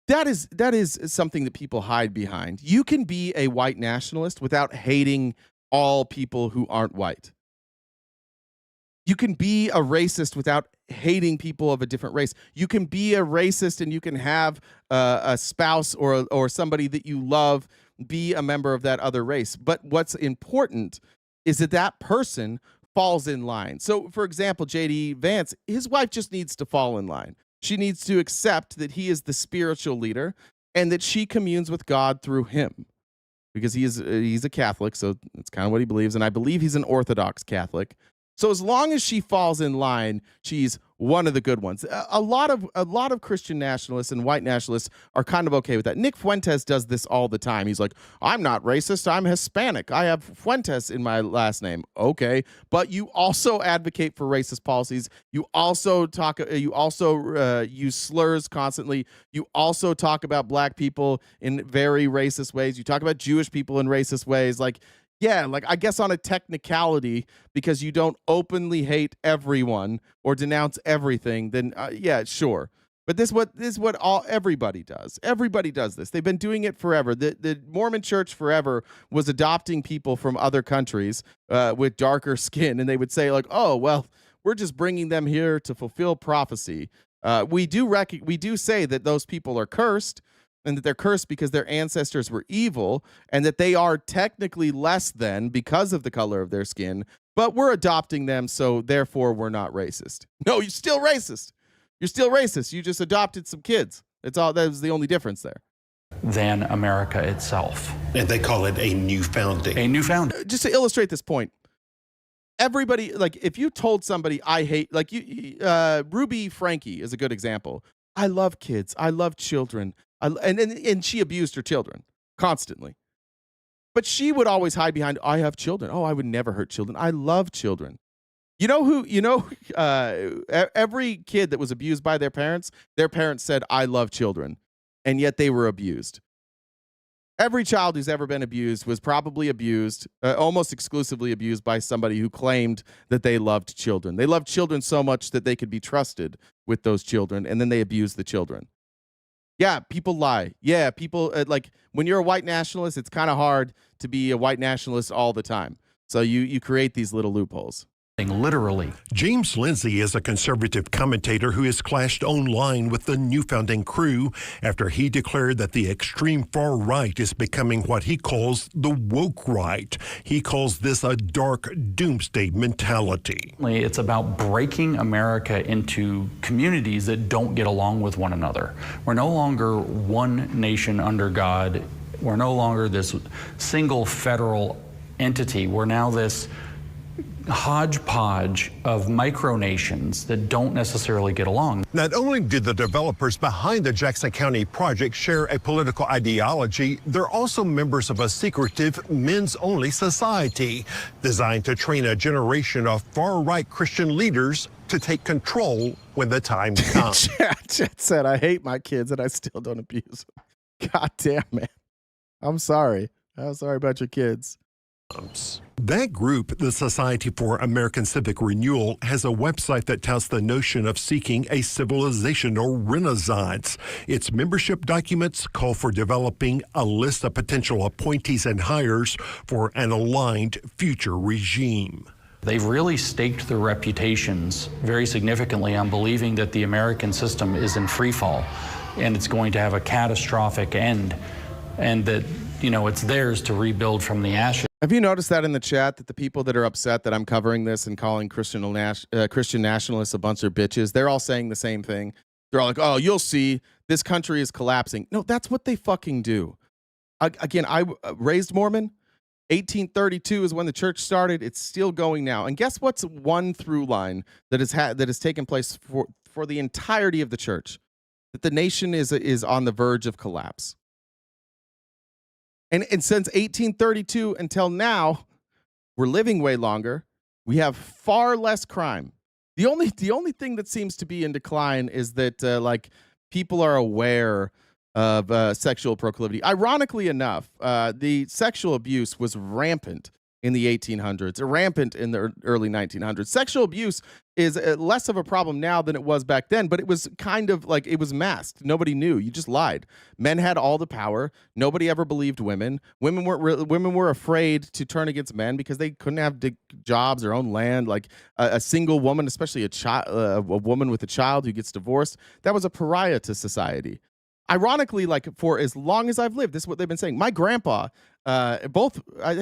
That is something that people hide behind. You can be a white nationalist without hating all people who aren't white. You can be a racist without hating people of a different race. You can be a racist and you can have a spouse or somebody that you love be a member of that other race. But what's important is that person falls in line. So, for example, JD Vance, his wife just needs to fall in line. She needs to accept that he is the spiritual leader and that she communes with God through him, because he's a Catholic, so that's kind of what he believes, and I believe he's an Orthodox Catholic. So as long as she falls in line, she's one of the good ones. A lot of Christian nationalists and white nationalists are kind of okay with that. Nick Fuentes does this all the time. He's like, I'm not racist. I'm Hispanic. I have Fuentes in my last name. Okay, but you also advocate for racist policies. You also use slurs constantly. You also talk about black people in very racist ways. You talk about Jewish people in racist ways. Yeah, I guess on a technicality, because you don't openly hate everyone or denounce everything, then yeah, sure. But this is what everybody does. Everybody does this. They've been doing it forever. The Mormon Church forever was adopting people from other countries with darker skin, and they would say like, "Oh, well, we're just bringing them here to fulfill prophecy." We do say that those people are cursed, and that they're cursed because their ancestors were evil, and that they are technically less than because of the color of their skin, but we're adopting them, so therefore we're not racist. No, you're still racist. You're still racist. You just adopted some kids. That was the only difference there. Than America itself. And they call it a new founding. A new founding. Just to illustrate this point, everybody, if you told somebody I hate, Ruby Frankie is a good example. I love kids. I love children. And she abused her children constantly. But she would always hide behind, I have children. Oh, I would never hurt children. I love children. Every kid that was abused by their parents said, I love children. And yet they were abused. Every child who's ever been abused was probably abused, almost exclusively abused by somebody who claimed that they loved children. They loved children so much that they could be trusted with those children, and then they abused the children. Yeah, people lie. Yeah, people, when you're a white nationalist, it's kind of hard to be a white nationalist all the time. So you create these little loopholes. Literally. James Lindsay is a conservative commentator who has clashed online with the New Founding crew after he declared that the extreme far right is becoming what he calls the woke right. He calls this a dark doomsday mentality. It's about breaking America into communities that don't get along with one another. We're no longer one nation under God. We're no longer this single federal entity. We're now this hodgepodge of micronations that don't necessarily get along. Not only did the developers behind the Jackson County project share a political ideology, they're also members of a secretive men's-only society designed to train a generation of far-right Christian leaders to take control when the time comes. Chat said, I hate my kids and I still don't abuse them. God damn, man. I'm sorry. I'm sorry about your kids. That group, the Society for American Civic Renewal, has a website that touts the notion of seeking a civilizational renaissance. Its membership documents call for developing a list of potential appointees and hires for an aligned future regime. They've really staked their reputations very significantly on believing that the American system is in free fall and it's going to have a catastrophic end, and that, you know, it's theirs to rebuild from the ashes. Have you noticed that in the chat, that the people that are upset that I'm covering this and calling Christian nationalists a bunch of bitches, they're all saying the same thing. They're all like, oh, you'll see, this country is collapsing. No, that's what they fucking do. Again, I raised Mormon. 1832 is when the church started. It's still going now. And guess what's one through line that has taken place for the entirety of the church? That the nation is on the verge of collapse. And since 1832 until now, we're living way longer. We have far less crime. The only thing that seems to be in decline is that like people are aware of sexual proclivity. Ironically enough, the sexual abuse was rampant in the 1800s, rampant in the early 1900s. Sexual abuse is less of a problem now than it was back then, but it was kind of like, it was masked. Nobody knew. You just lied. Men had all the power. Nobody ever believed women. Women were afraid to turn against men because they couldn't have jobs, their own land. Like a single woman, especially a woman with a child who gets divorced, that was a pariah to society. Ironically, like for as long as I've lived, this is what they've been saying. My grandpa, I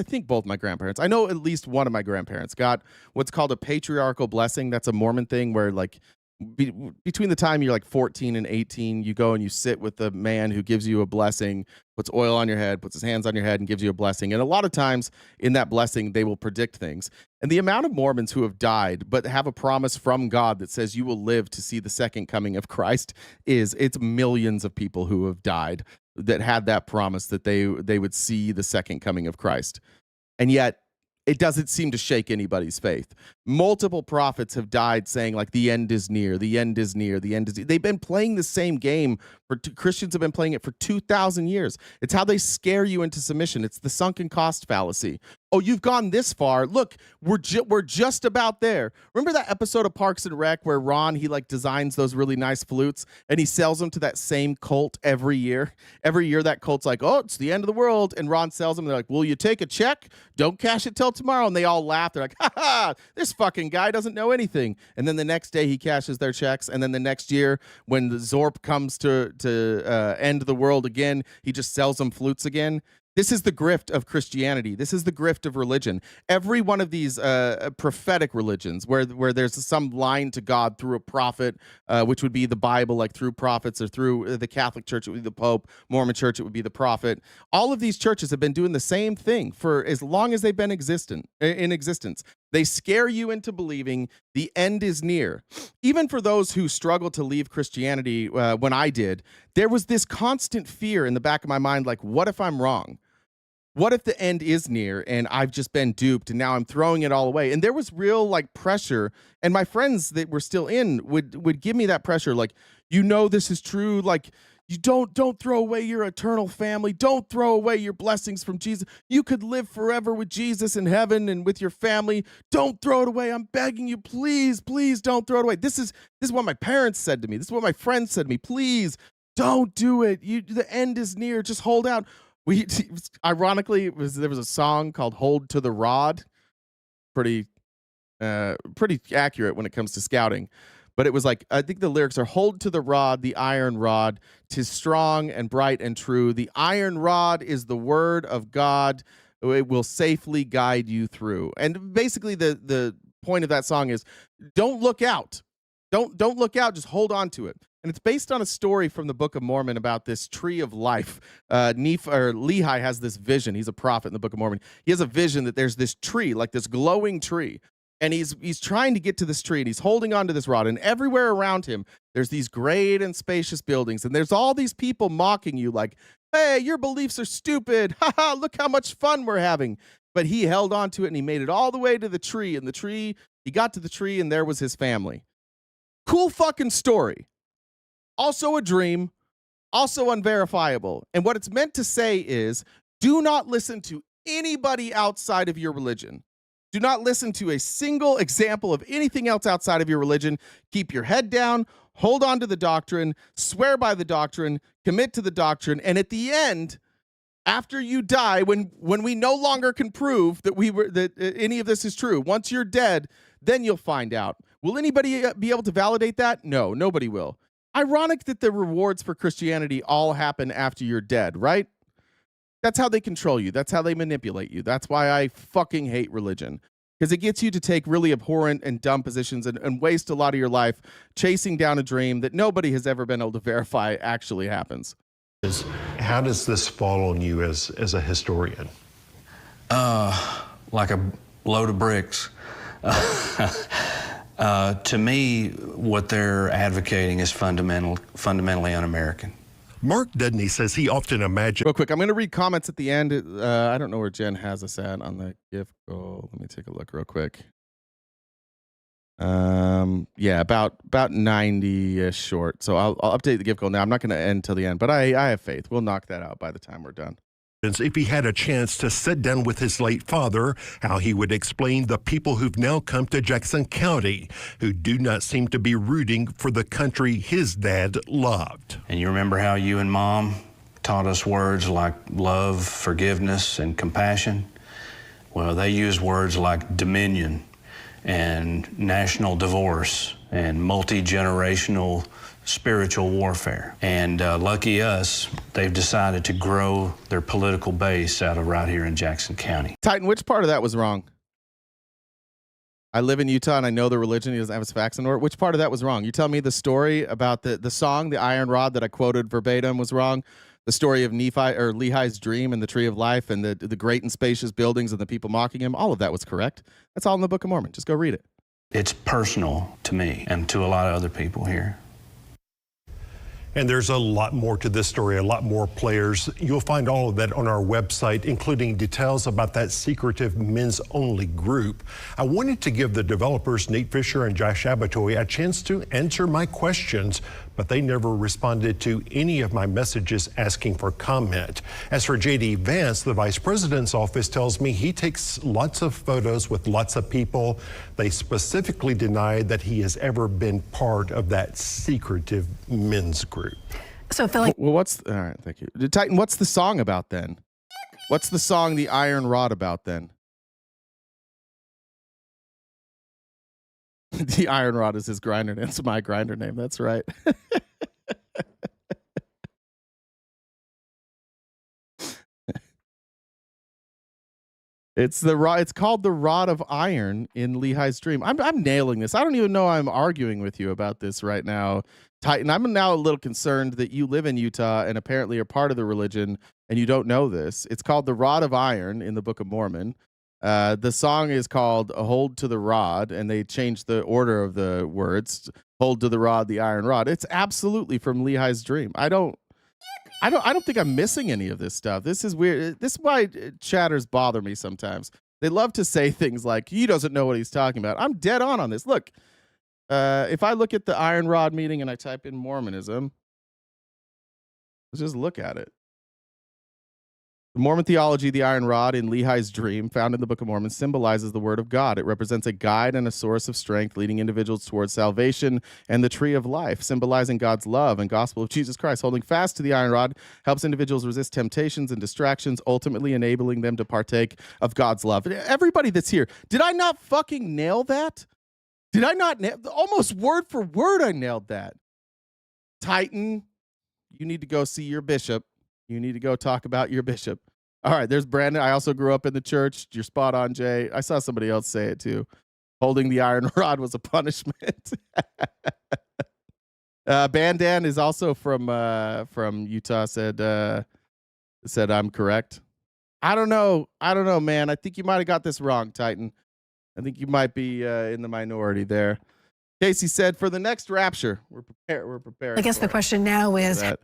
think both my grandparents, I know at least one of my grandparents got what's called a patriarchal blessing. That's a Mormon thing where like between the time you're like 14 and 18, you go and you sit with the man who gives you a blessing, puts oil on your head, puts his hands on your head and gives you a blessing. And a lot of times in that blessing, they will predict things. And the amount of Mormons who have died, but have a promise from God that says you will live to see the second coming of Christ it's millions of people who have died that had that promise that they would see the second coming of Christ. And yet it doesn't seem to shake anybody's faith. Multiple prophets have died saying like the end is near, the end is near, the end is near. They've been playing the same game Christians have been playing it for 2,000 years. It's how they scare you into submission. It's the sunken cost fallacy. Oh, you've gone this far. Look, we're just about there. Remember that episode of Parks and Rec where Ron, he like designs those really nice flutes and he sells them to that same cult every year. Every year that cult's like, oh, it's the end of the world. And Ron sells them. They're like, will you take a check? Don't cash it till tomorrow. And they all laugh. They're like, ha ha, this fucking guy doesn't know anything. And then the next day he cashes their checks. And then the next year when the Zorp comes to end the world again, he just sells them flutes again. This is the grift of Christianity. This is the grift of religion. Every one of these prophetic religions where there's some line to God through a prophet, which would be the Bible, like through prophets, or through the Catholic Church, it would be the Pope, Mormon Church, it would be the prophet. All of these churches have been doing the same thing for as long as they've been in existence. They scare you into believing the end is near. Even for those who struggle to leave Christianity, when I did, there was this constant fear in the back of my mind, like, what if I'm wrong? What if the end is near and I've just been duped and now I'm throwing it all away? And there was real like pressure, and my friends that were still in would give me that pressure, like, you know, this is true, like, you don't throw away your eternal family. Don't throw away your blessings from Jesus. You could live forever with Jesus in heaven and with your family. Don't throw it away. I'm begging you, please, please don't throw it away. This is what my parents said to me. This is what my friends said to me. Please don't do it. The end is near. Just hold out. Ironically, there was a song called "Hold to the Rod," pretty accurate when it comes to scouting. But it was like, I think the lyrics are, hold to the rod, the iron rod, 'tis strong and bright and true. The iron rod is the word of God. It will safely guide you through. And basically the point of that song is, don't look out. Don't look out. Just hold on to it. And it's based on a story from the Book of Mormon about this tree of life. Lehi has this vision. He's a prophet in the Book of Mormon. He has a vision that there's this tree, like this glowing tree. And he's trying to get to this tree, and he's holding on to this rod. And everywhere around him, there's these great and spacious buildings. And there's all these people mocking you like, hey, your beliefs are stupid. Ha ha, look how much fun we're having. But he held on to it, and he made it all the way to the tree. And he got to the tree, and there was his family. Cool fucking story. Also a dream, also unverifiable. And what it's meant to say is, Do not listen to anybody outside of your religion. Do not listen to a single example of anything else outside of your religion. Keep your head down, hold on to the doctrine, swear by the doctrine, commit to the doctrine, and at the end, after you die, when we no longer can prove that any of this is true, once you're dead, then you'll find out. Will anybody be able to validate that? No, nobody will. Ironic that the rewards for Christianity all happen after you're dead, right? That's how they control you. That's how they manipulate you. That's why I fucking hate religion. Because it gets you to take really abhorrent and dumb positions and waste a lot of your life chasing down a dream that nobody has ever been able to verify actually happens. How does this fall on you as a historian? Like a load of bricks. To me, what they're advocating is fundamentally un-American. Mark Dudney says he often imagines. Real quick, I'm going to read comments at the end. I don't know where Jen has us at on the gift goal. Let me take a look real quick. Yeah, about 90-ish short. So I'll update the gift goal now. I'm not going to end till the end, but I have faith. We'll knock that out by the time we're done. If he had a chance to sit down with his late father, how he would explain the people who've now come to Jackson County, who do not seem to be rooting for the country his dad loved. And you remember how you and Mom taught us words like love, forgiveness, and compassion? Well, they use words like dominion and national divorce and multi-generational spiritual warfare. And lucky us, they've decided to grow their political base out of right here in Jackson County. Titan, which part of that was wrong? I live in Utah and I know the religion, he doesn't have his facts in order. Which part of that was wrong? You tell me the story about the song, the Iron Rod that I quoted verbatim was wrong. The story of Lehi's dream and the tree of life and the great and spacious buildings and the people mocking him. All of that was correct. That's all in the Book of Mormon. Just go read it. It's personal to me and to a lot of other people here. And there's a lot more to this story, a lot more players. You'll find all of that on our website, including details about that secretive men's-only group. I wanted to give the developers, Nate Fisher and Josh Abatoy, a chance to answer my questions, but they never responded to any of my messages asking for comment. As for J.D. Vance, the vice president's office tells me he takes lots of photos with lots of people. They specifically deny that he has ever been part of that secretive men's group. So, Phil, well, all right, thank you. Titan, what's the song about then? What's the song, The Iron Rod, about then? The Iron Rod is his grinder name. It's my grinder name. That's right. It's the rod. It's called the Rod of Iron in Lehi's dream. I'm nailing this. I don't even know I'm arguing with you about this right now, Titan. I'm now a little concerned that you live in Utah and apparently are part of the religion and you don't know this. It's called the Rod of Iron in the Book of Mormon. The song is called "Hold to the Rod," and they changed the order of the words. Hold to the rod, the iron rod. It's absolutely from Lehi's dream. I don't think I'm missing any of this stuff. This is weird. This is why chatters bother me sometimes. They love to say things like, he doesn't know what he's talking about. I'm dead on this. Look, if I look at the Iron Rod meeting and I type in Mormonism, let's just look at it. The Mormon theology, the Iron Rod in Lehi's dream, found in the Book of Mormon, symbolizes the Word of God. It represents a guide and a source of strength, leading individuals towards salvation and the tree of life, symbolizing God's love and gospel of Jesus Christ. Holding fast to the Iron Rod helps individuals resist temptations and distractions, ultimately enabling them to partake of God's love. Everybody that's here, did I not fucking nail that? Did I not nail? Almost word for word, I nailed that. Titan, you need to go see your bishop. You need to go talk about your bishop. All right, there's Brandon. I also grew up in the church. You're spot on, Jay. I saw somebody else say it too. Holding the iron rod was a punishment. Bandan is also from Utah. Said I'm correct. I don't know, man. I think you might have got this wrong, Titan. I think you might be in the minority there. Casey said, for the next rapture, we're prepared. I guess the question now is that.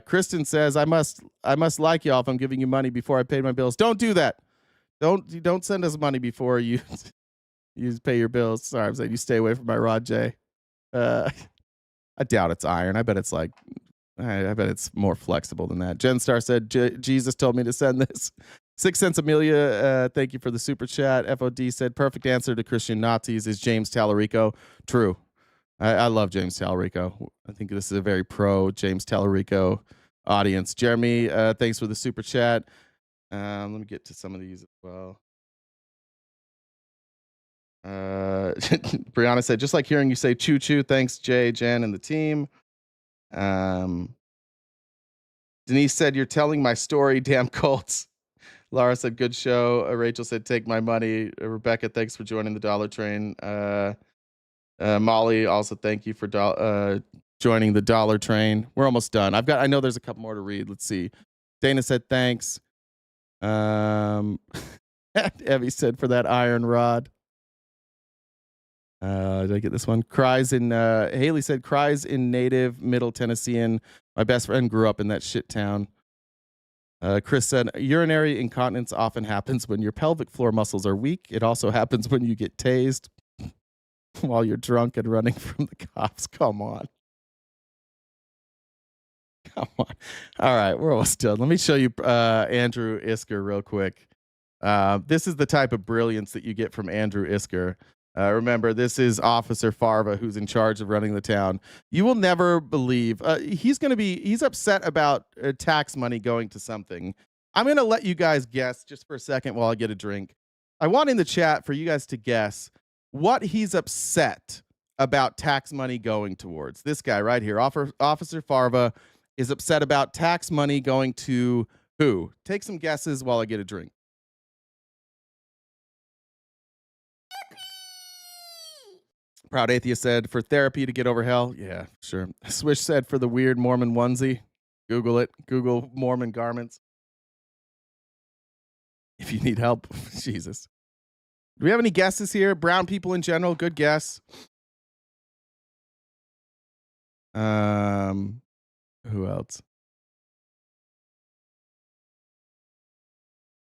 Kristen says, I must like y'all if I'm giving you money before I pay my bills. Don't do that. Don't send us money before you pay your bills. Sorry, I'm saying you stay away from my Rod J. I doubt it's iron. I bet it's like I bet it's more flexible than that. Jen Star said, Jesus told me to send this. 6 Cents Amelia, thank you for the super chat. FOD said, perfect answer to Christian Nazis is James Tallarico. True. I love James Tallarico. I think this is a very pro James Tallarico audience. Jeremy, thanks for the super chat. Let me get to some of these as well. Brianna said, just like hearing you say choo choo. Thanks, Jay, Jen, and the team. Denise said, you're telling my story, damn cults. Laura said, good show. Rachel said, take my money. Rebecca, thanks for joining the Dollar Train. Molly, also thank you for joining the Dollar Train. We're almost done. I know there's a couple more to read. Let's see. Dana said, thanks. Evie said, for that iron rod. Did I get this one? Haley said, cries in native Middle Tennessean. My best friend grew up in that shit town. Chris said, urinary incontinence often happens when your pelvic floor muscles are weak. It also happens when you get tased while you're drunk and running from the cops. Come on. Come on. All right, we're almost done. Let me show you Andrew Isker real quick. This is the type of brilliance that you get from Andrew Isker. Remember, this is Officer Farva, who's in charge of running the town. You will never believe he's upset about tax money going to something. I'm going to let you guys guess just for a second while I get a drink. I want in the chat for you guys to guess what he's upset about tax money going towards. This guy right here, Officer Farva, is upset about tax money going to who? Take some guesses while I get a drink. Proud Atheist said, for therapy to get over hell. Yeah, sure. Swish said, for the weird Mormon onesie. Google it. Google Mormon garments. If you need help. Jesus. Do we have any guesses here? Brown people in general. Good guess. Who else?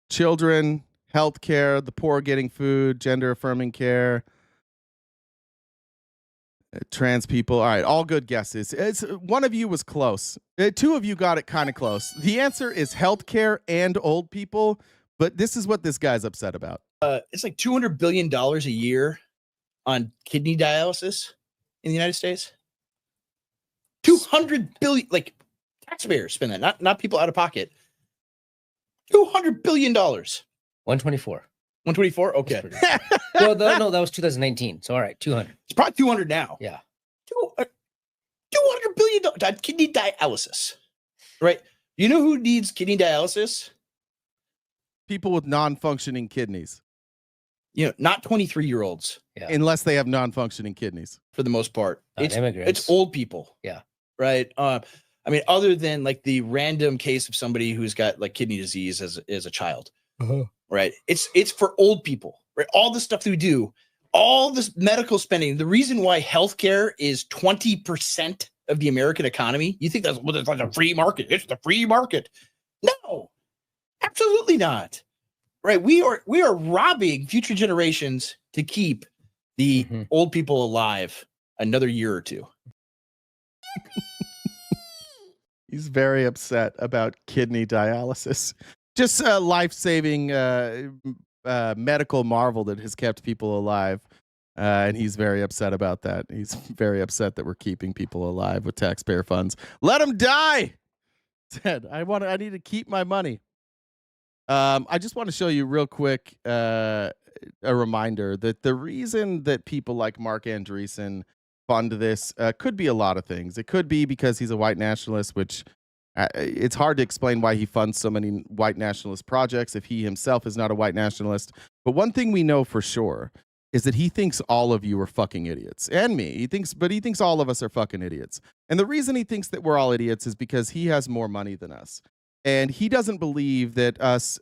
Children, healthcare, the poor getting food, gender affirming care. Trans people. All right, all good guesses. One of you was close. Two of you got it kind of close. The answer is healthcare and old people, but this is what this guy's upset about. It's like $200 billion a year on kidney dialysis in the United States. 200 billion, like taxpayers spend that, not people out of pocket. $200 billion. 124. 124? Okay. Well, no, that was 2019. So, all right, 200. It's probably 200 now. Yeah. $200 billion on kidney dialysis, right? You know who needs kidney dialysis? People with non-functioning kidneys. You know, not 23-year-olds. Yeah. Unless they have non-functioning kidneys. For the most part. Immigrants. It's old people. Yeah. Right? I mean, other than like the random case of somebody who's got like kidney disease as a child. Uh-huh. Right? It's for old people. Right? All the stuff that we do, all this medical spending, the reason why healthcare is 20% of the American economy, you think that's like a free market. It's the free market. No, absolutely not. Right? We are robbing future generations to keep the old people alive another year or two. He's very upset about kidney dialysis. Just a life-saving medical marvel that has kept people alive. And he's very upset about that. He's very upset that we're keeping people alive with taxpayer funds. Let them die! Said, I need to keep my money. I just want to show you real quick a reminder that the reason that people like Mark Andreessen fund this could be a lot of things. It could be because he's a white nationalist, which it's hard to explain why he funds so many white nationalist projects if he himself is not a white nationalist. But one thing we know for sure is that he thinks all of you are fucking idiots. And me. He thinks all of us are fucking idiots. And the reason he thinks that we're all idiots is because he has more money than us. And he doesn't believe that us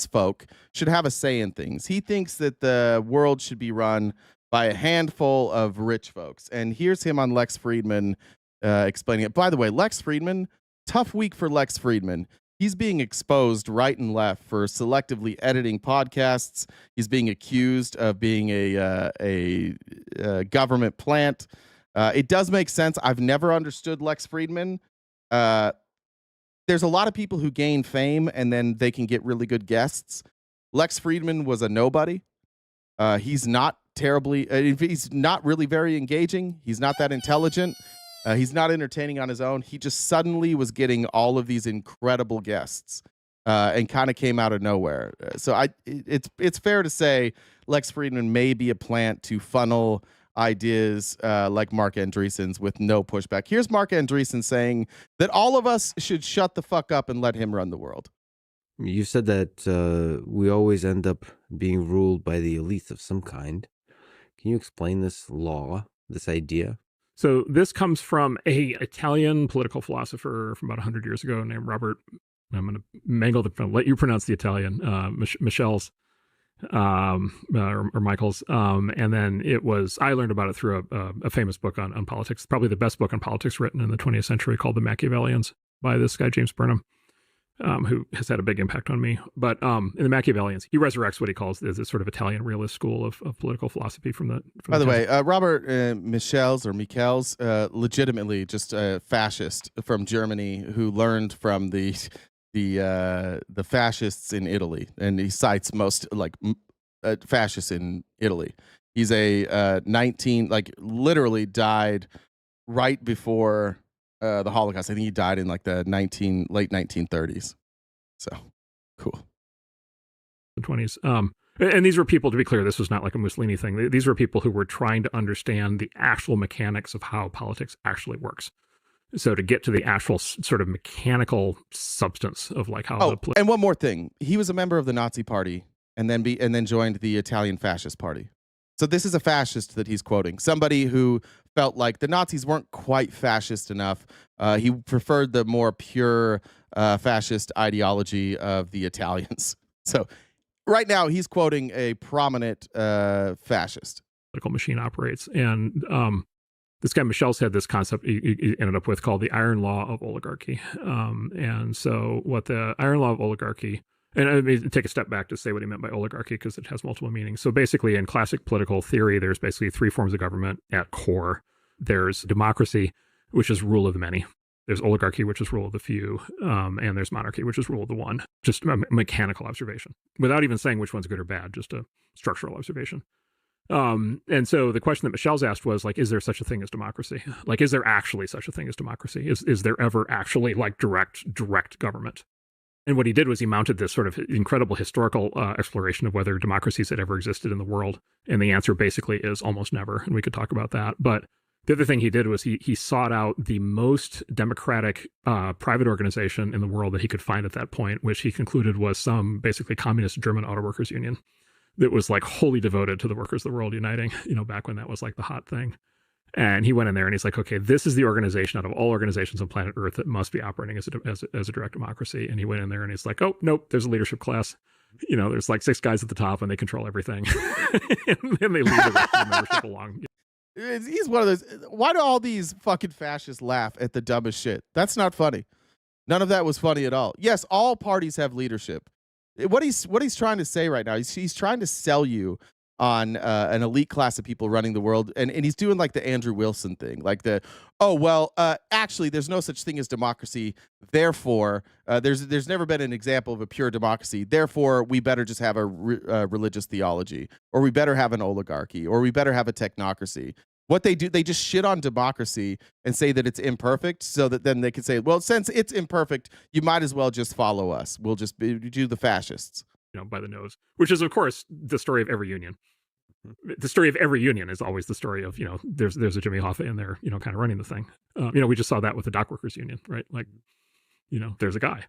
folk should have a say in things. He thinks that the world should be run by a handful of rich folks. And here's him on Lex Fridman explaining it. By the way, Lex Fridman, tough week for Lex Fridman. He's being exposed right and left for selectively editing podcasts. He's being accused of being a government plant. It does make sense. I've never understood Lex Fridman. there's a lot of people who gain fame and then they can get really good guests. Lex Fridman was a nobody. He's not terribly, he's not really very engaging. He's not that intelligent. He's not entertaining on his own. He just suddenly was getting all of these incredible guests and kind of came out of nowhere. So it's fair to say Lex Fridman may be a plant to funnel ideas like Mark Andreessen's with no pushback. Here's Mark Andreessen saying that all of us should shut the fuck up and let him run the world. You said that we always end up being ruled by the elites of some kind. Can you explain this law, this idea? So this comes from a Italian political philosopher from about 100 years ago named Robert. I'm going to mangle the. Let you pronounce the Italian. Michel's or Michael's. And then it was. I learned about it through a famous book on politics. Probably the best book on politics written in the 20th century, called The Machiavellians, by this guy James Burnham, who has had a big impact on me. But in the Machiavellians, he resurrects what he calls this sort of Italian realist school of political philosophy from the. By the way, Robert Michels, legitimately just a fascist from Germany who learned from the fascists in Italy, and he cites most fascists in Italy. He's a literally died right before the Holocaust. I think he died in like the late 1930s. So cool. The 20s. And these were people, to be clear, this was not like a Mussolini thing. These were people who were trying to understand the actual mechanics of how politics actually works. So to get to the actual sort of mechanical substance of like how. And one more thing, he was a member of the Nazi Party and then joined the Italian Fascist Party. So this is a fascist that he's quoting, somebody who felt like the Nazis weren't quite fascist enough. He preferred the more pure fascist ideology of the Italians. So right now he's quoting a prominent fascist. Political machine operates, and this guy Michel had this concept he ended up with called the iron law of oligarchy. And so what the iron law of oligarchy, and I mean, take a step back to say what he meant by oligarchy, because it has multiple meanings. So basically in classic political theory, there's basically three forms of government at core. There's democracy, which is rule of the many. There's oligarchy, which is rule of the few. And there's monarchy, which is rule of the one. Just a mechanical observation without even saying which one's good or bad, just a structural observation. And so the question that Michel's asked was like, is there such a thing as democracy? Like, is there actually such a thing as democracy? Is there ever actually like direct government? And what he did was he mounted this sort of incredible historical exploration of whether democracies had ever existed in the world. And the answer basically is almost never. And we could talk about that. But the other thing he did was he sought out the most democratic private organization in the world that he could find at that point, which he concluded was some basically communist German auto workers union that was like wholly devoted to the workers of the world uniting, back when that was like the hot thing. And he went in there and he's like, okay, this is the organization out of all organizations on planet Earth that must be operating as a direct democracy. And he went in there and he's like, oh, nope, there's a leadership class. There's like 6 guys at the top and they control everything. And then they lead the rest of the membership along. He's one of those. Why do all these fucking fascists laugh at the dumbest shit? That's not funny. None of that was funny at all. Yes, all parties have leadership. What he's trying to say right now, he's trying to sell you on an elite class of people running the world, and he's doing like the Andrew Wilson thing, like actually there's no such thing as democracy, therefore there's never been an example of a pure democracy, therefore we better just have a religious theology, or we better have an oligarchy, or we better have a technocracy. What they do, they just shit on democracy and say that it's imperfect, so that then they can say, well, since it's imperfect, you might as well just follow us. We'll just do the fascists. By the nose, which is, of course, the story of every union. The story of every union is always the story of, there's a Jimmy Hoffa in there, kind of running the thing. We just saw that with the dock workers union, right? Like, there's a guy.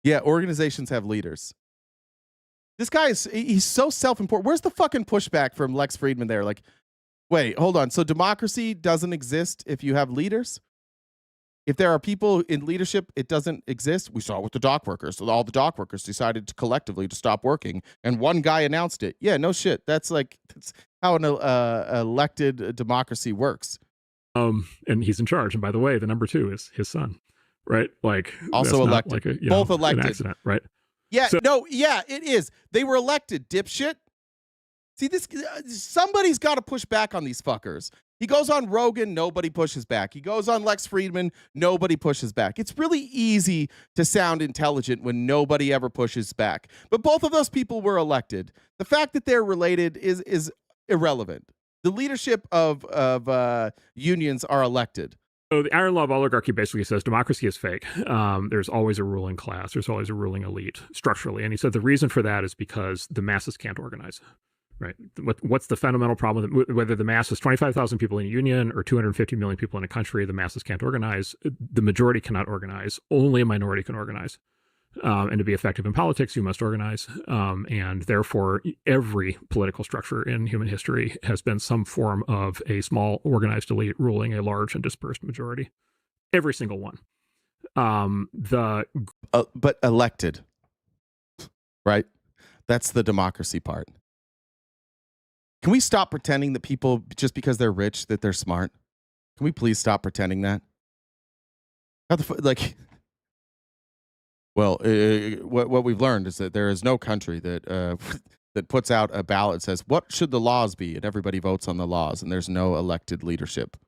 Yeah, organizations have leaders. This guy he's so self-important. Where's the fucking pushback from Lex Fridman there? Like, wait, hold on. So democracy doesn't exist if you have leaders? If there are people in leadership, it doesn't exist? We saw it with the dock workers. So all the dock workers decided collectively to stop working, and one guy announced it. Yeah, no shit. That's how an elected democracy works. And he's in charge. And by the way, the number 2 is his son, right? Like, also elected. Like both elected. An accident, right? Yeah, it is. They were elected, dipshit. See, somebody's got to push back on these fuckers. He goes on Rogan, nobody pushes back. He goes on Lex Friedman, nobody pushes back. It's really easy to sound intelligent when nobody ever pushes back. But both of those people were elected. The fact that they're related is irrelevant. The leadership of unions are elected. So the iron law of oligarchy basically says democracy is fake. There's always a ruling class. There's always a ruling elite structurally. And he said the reason for that is because the masses can't organize. Right. What's the fundamental problem? Whether the mass is 25,000 people in a union or 250 million people in a country, the masses can't organize. The majority cannot organize. Only a minority can organize. And to be effective in politics, you must organize. And therefore, every political structure in human history has been some form of a small organized elite ruling a large and dispersed majority. Every single one. But elected. Right? That's the democracy part. Can we stop pretending that people, just because they're rich, that they're smart? Can we please stop pretending that? What we've learned is that there is no country that that puts out a ballot that says, what should the laws be? And everybody votes on the laws, and there's no elected leadership.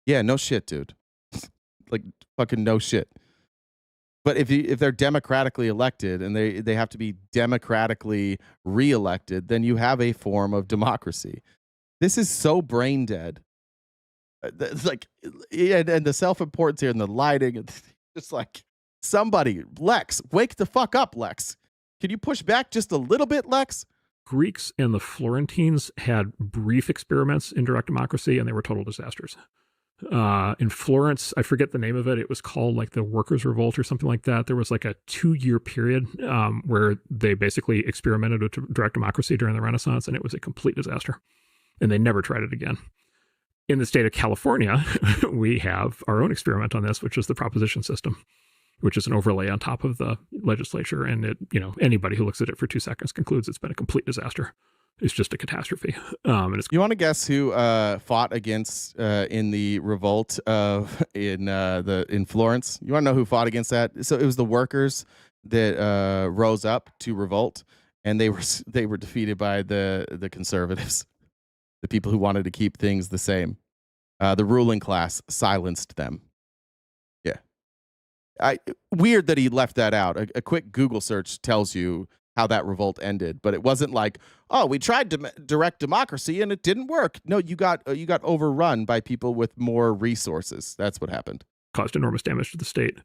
Yeah, no shit, dude. Like, fucking no shit. But if they're democratically elected and they have to be democratically reelected, then you have a form of democracy. This is so brain dead. It's like, and the self-importance here and the lighting, it's just like, somebody, Lex, wake the fuck up, Lex. Can you push back just a little bit, Lex? Greeks and the Florentines had brief experiments in direct democracy, and they were total disasters. In Florence, I forget the name of it. It was called like the Workers' Revolt or something like that. There was like a 2-year period where they basically experimented with direct democracy during the Renaissance, and it was a complete disaster. And they never tried it again. In the state of California, we have our own experiment on this, which is the proposition system, which is an overlay on top of the legislature. And it, anybody who looks at it for 2 seconds concludes it's been a complete disaster. It's just a catastrophe. You want to guess who fought against in the revolt in Florence? You want to know who fought against that? So it was the workers that rose up to revolt, and they were defeated by the conservatives, the people who wanted to keep things the same. The ruling class silenced them. Yeah, weird that he left that out. A quick Google search tells you how that revolt ended, but it wasn't like, oh, we tried direct democracy and it didn't work. No, you got overrun by people with more resources. That's what happened. Caused enormous damage to the state.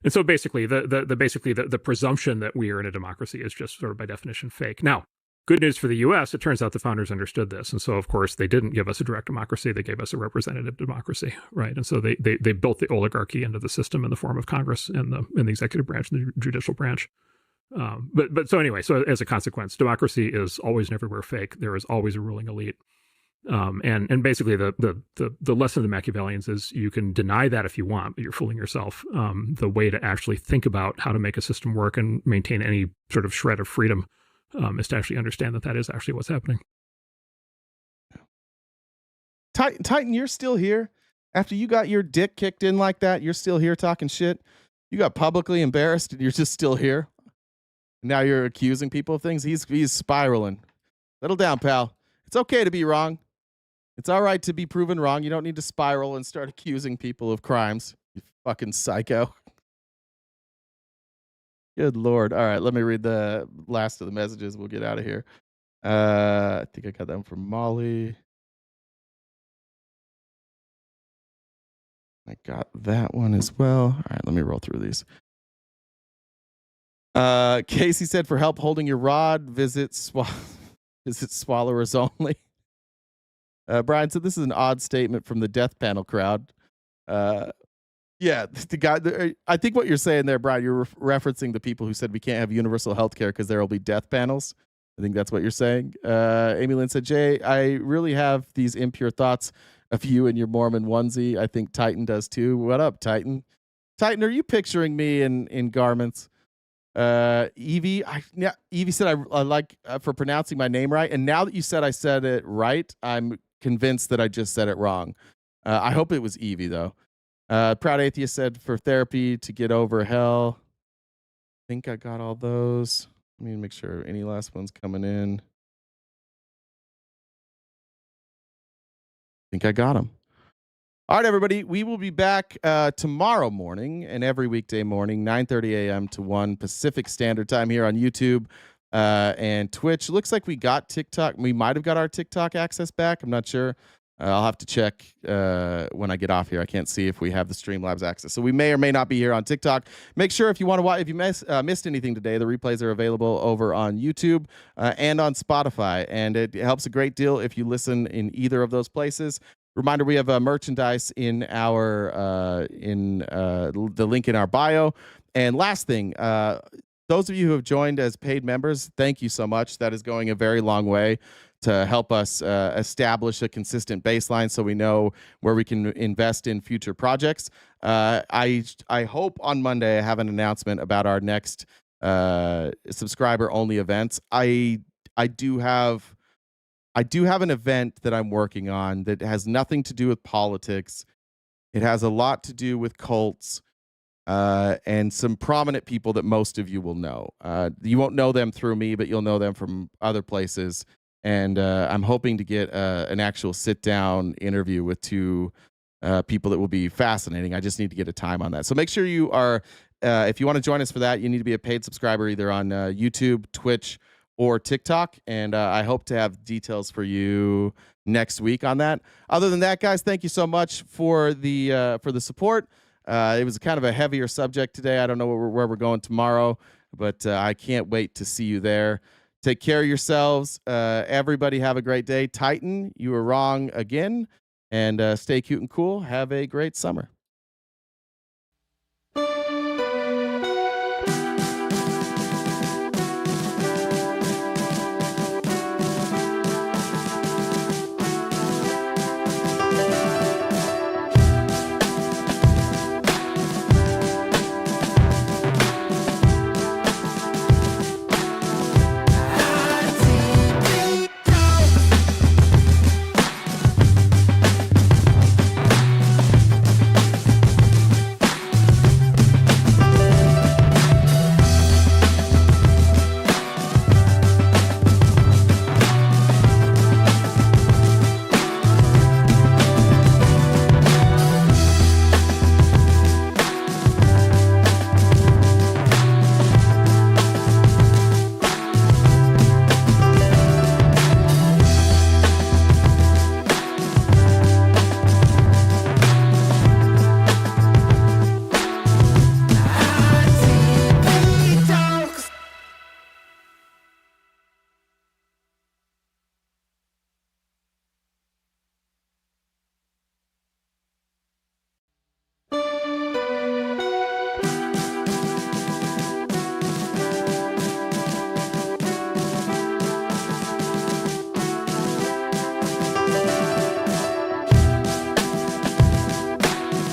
And so basically the presumption that we are in a democracy is just sort of by definition fake. Now, good news for the US, it turns out the founders understood this. And so of course they didn't give us a direct democracy, they gave us a representative democracy, right? And so they built the oligarchy into the system in the form of Congress and the executive branch and the judicial branch. So as a consequence, democracy is always and everywhere fake. There is always a ruling elite. And basically the lesson of the Machiavellians is you can deny that if you want, but you're fooling yourself. The way to actually think about how to make a system work and maintain any sort of shred of freedom is to actually understand that is actually what's happening. Titan, you're still here? After you got your dick kicked in like that, you're still here talking shit? You got publicly embarrassed and you're just still here? Now you're accusing people of things? He's spiraling. Settle down, pal. It's okay to be wrong. It's all right to be proven wrong. You don't need to spiral and start accusing people of crimes. You fucking psycho. Good Lord. All right, let me read the last of the messages. We'll get out of here. I think I got that one from Molly. I got that one as well. All right, let me roll through these. Casey said, for help holding your rod, visit swallowers only. Brian said, this is an odd statement from the death panel crowd. Yeah, the guy. I think what you're saying there, Brian, you're referencing the people who said we can't have universal health care because there will be death panels. I think that's what you're saying. Amy Lynn said, Jay, I really have these impure thoughts of you and your Mormon onesie. I think Titan does too. What up, Titan? Titan, are you picturing me in garments? Evie said I like for pronouncing my name right, and now that you said I said it right, I'm convinced that I just said it wrong. I hope it was Evie though. Proud Atheist said for therapy to get over hell. I think I got all those. Let me make sure any last ones coming in. think I got him. All right, everybody. We will be back tomorrow morning and every weekday morning, 9:30 a.m. to 1 Pacific Standard Time here on YouTube and Twitch. Looks like we got TikTok. We might have got our TikTok access back. I'm not sure. I'll have to check when I get off here. I can't see if we have the Streamlabs access. So we may or may not be here on TikTok. Make sure if you want to watch, if you missed anything today, the replays are available over on YouTube and on Spotify. And it helps a great deal if you listen in either of those places. Reminder, we have merchandise in our the link in our bio. And last thing, those of you who have joined as paid members, thank you so much. That is going a very long way to help us establish a consistent baseline so we know where we can invest in future projects. I hope on Monday I have an announcement about our next subscriber-only events. I do have an event that I'm working on that has nothing to do with politics. It has a lot to do with cults and some prominent people that most of you will know. You won't know them through me, but you'll know them from other places. And I'm hoping to get an actual sit-down interview with two people that will be fascinating. I just need to get a time on that. So make sure you are, if you want to join us for that, you need to be a paid subscriber either on YouTube, Twitch, or TikTok. And I hope to have details for you next week on that. Other than that, guys, thank you so much for the support. It was kind of a heavier subject today. I don't know where we're going tomorrow, but I can't wait to see you there. Take care of yourselves. Everybody have a great day. Titan, you were wrong again. And stay cute and cool. Have a great summer.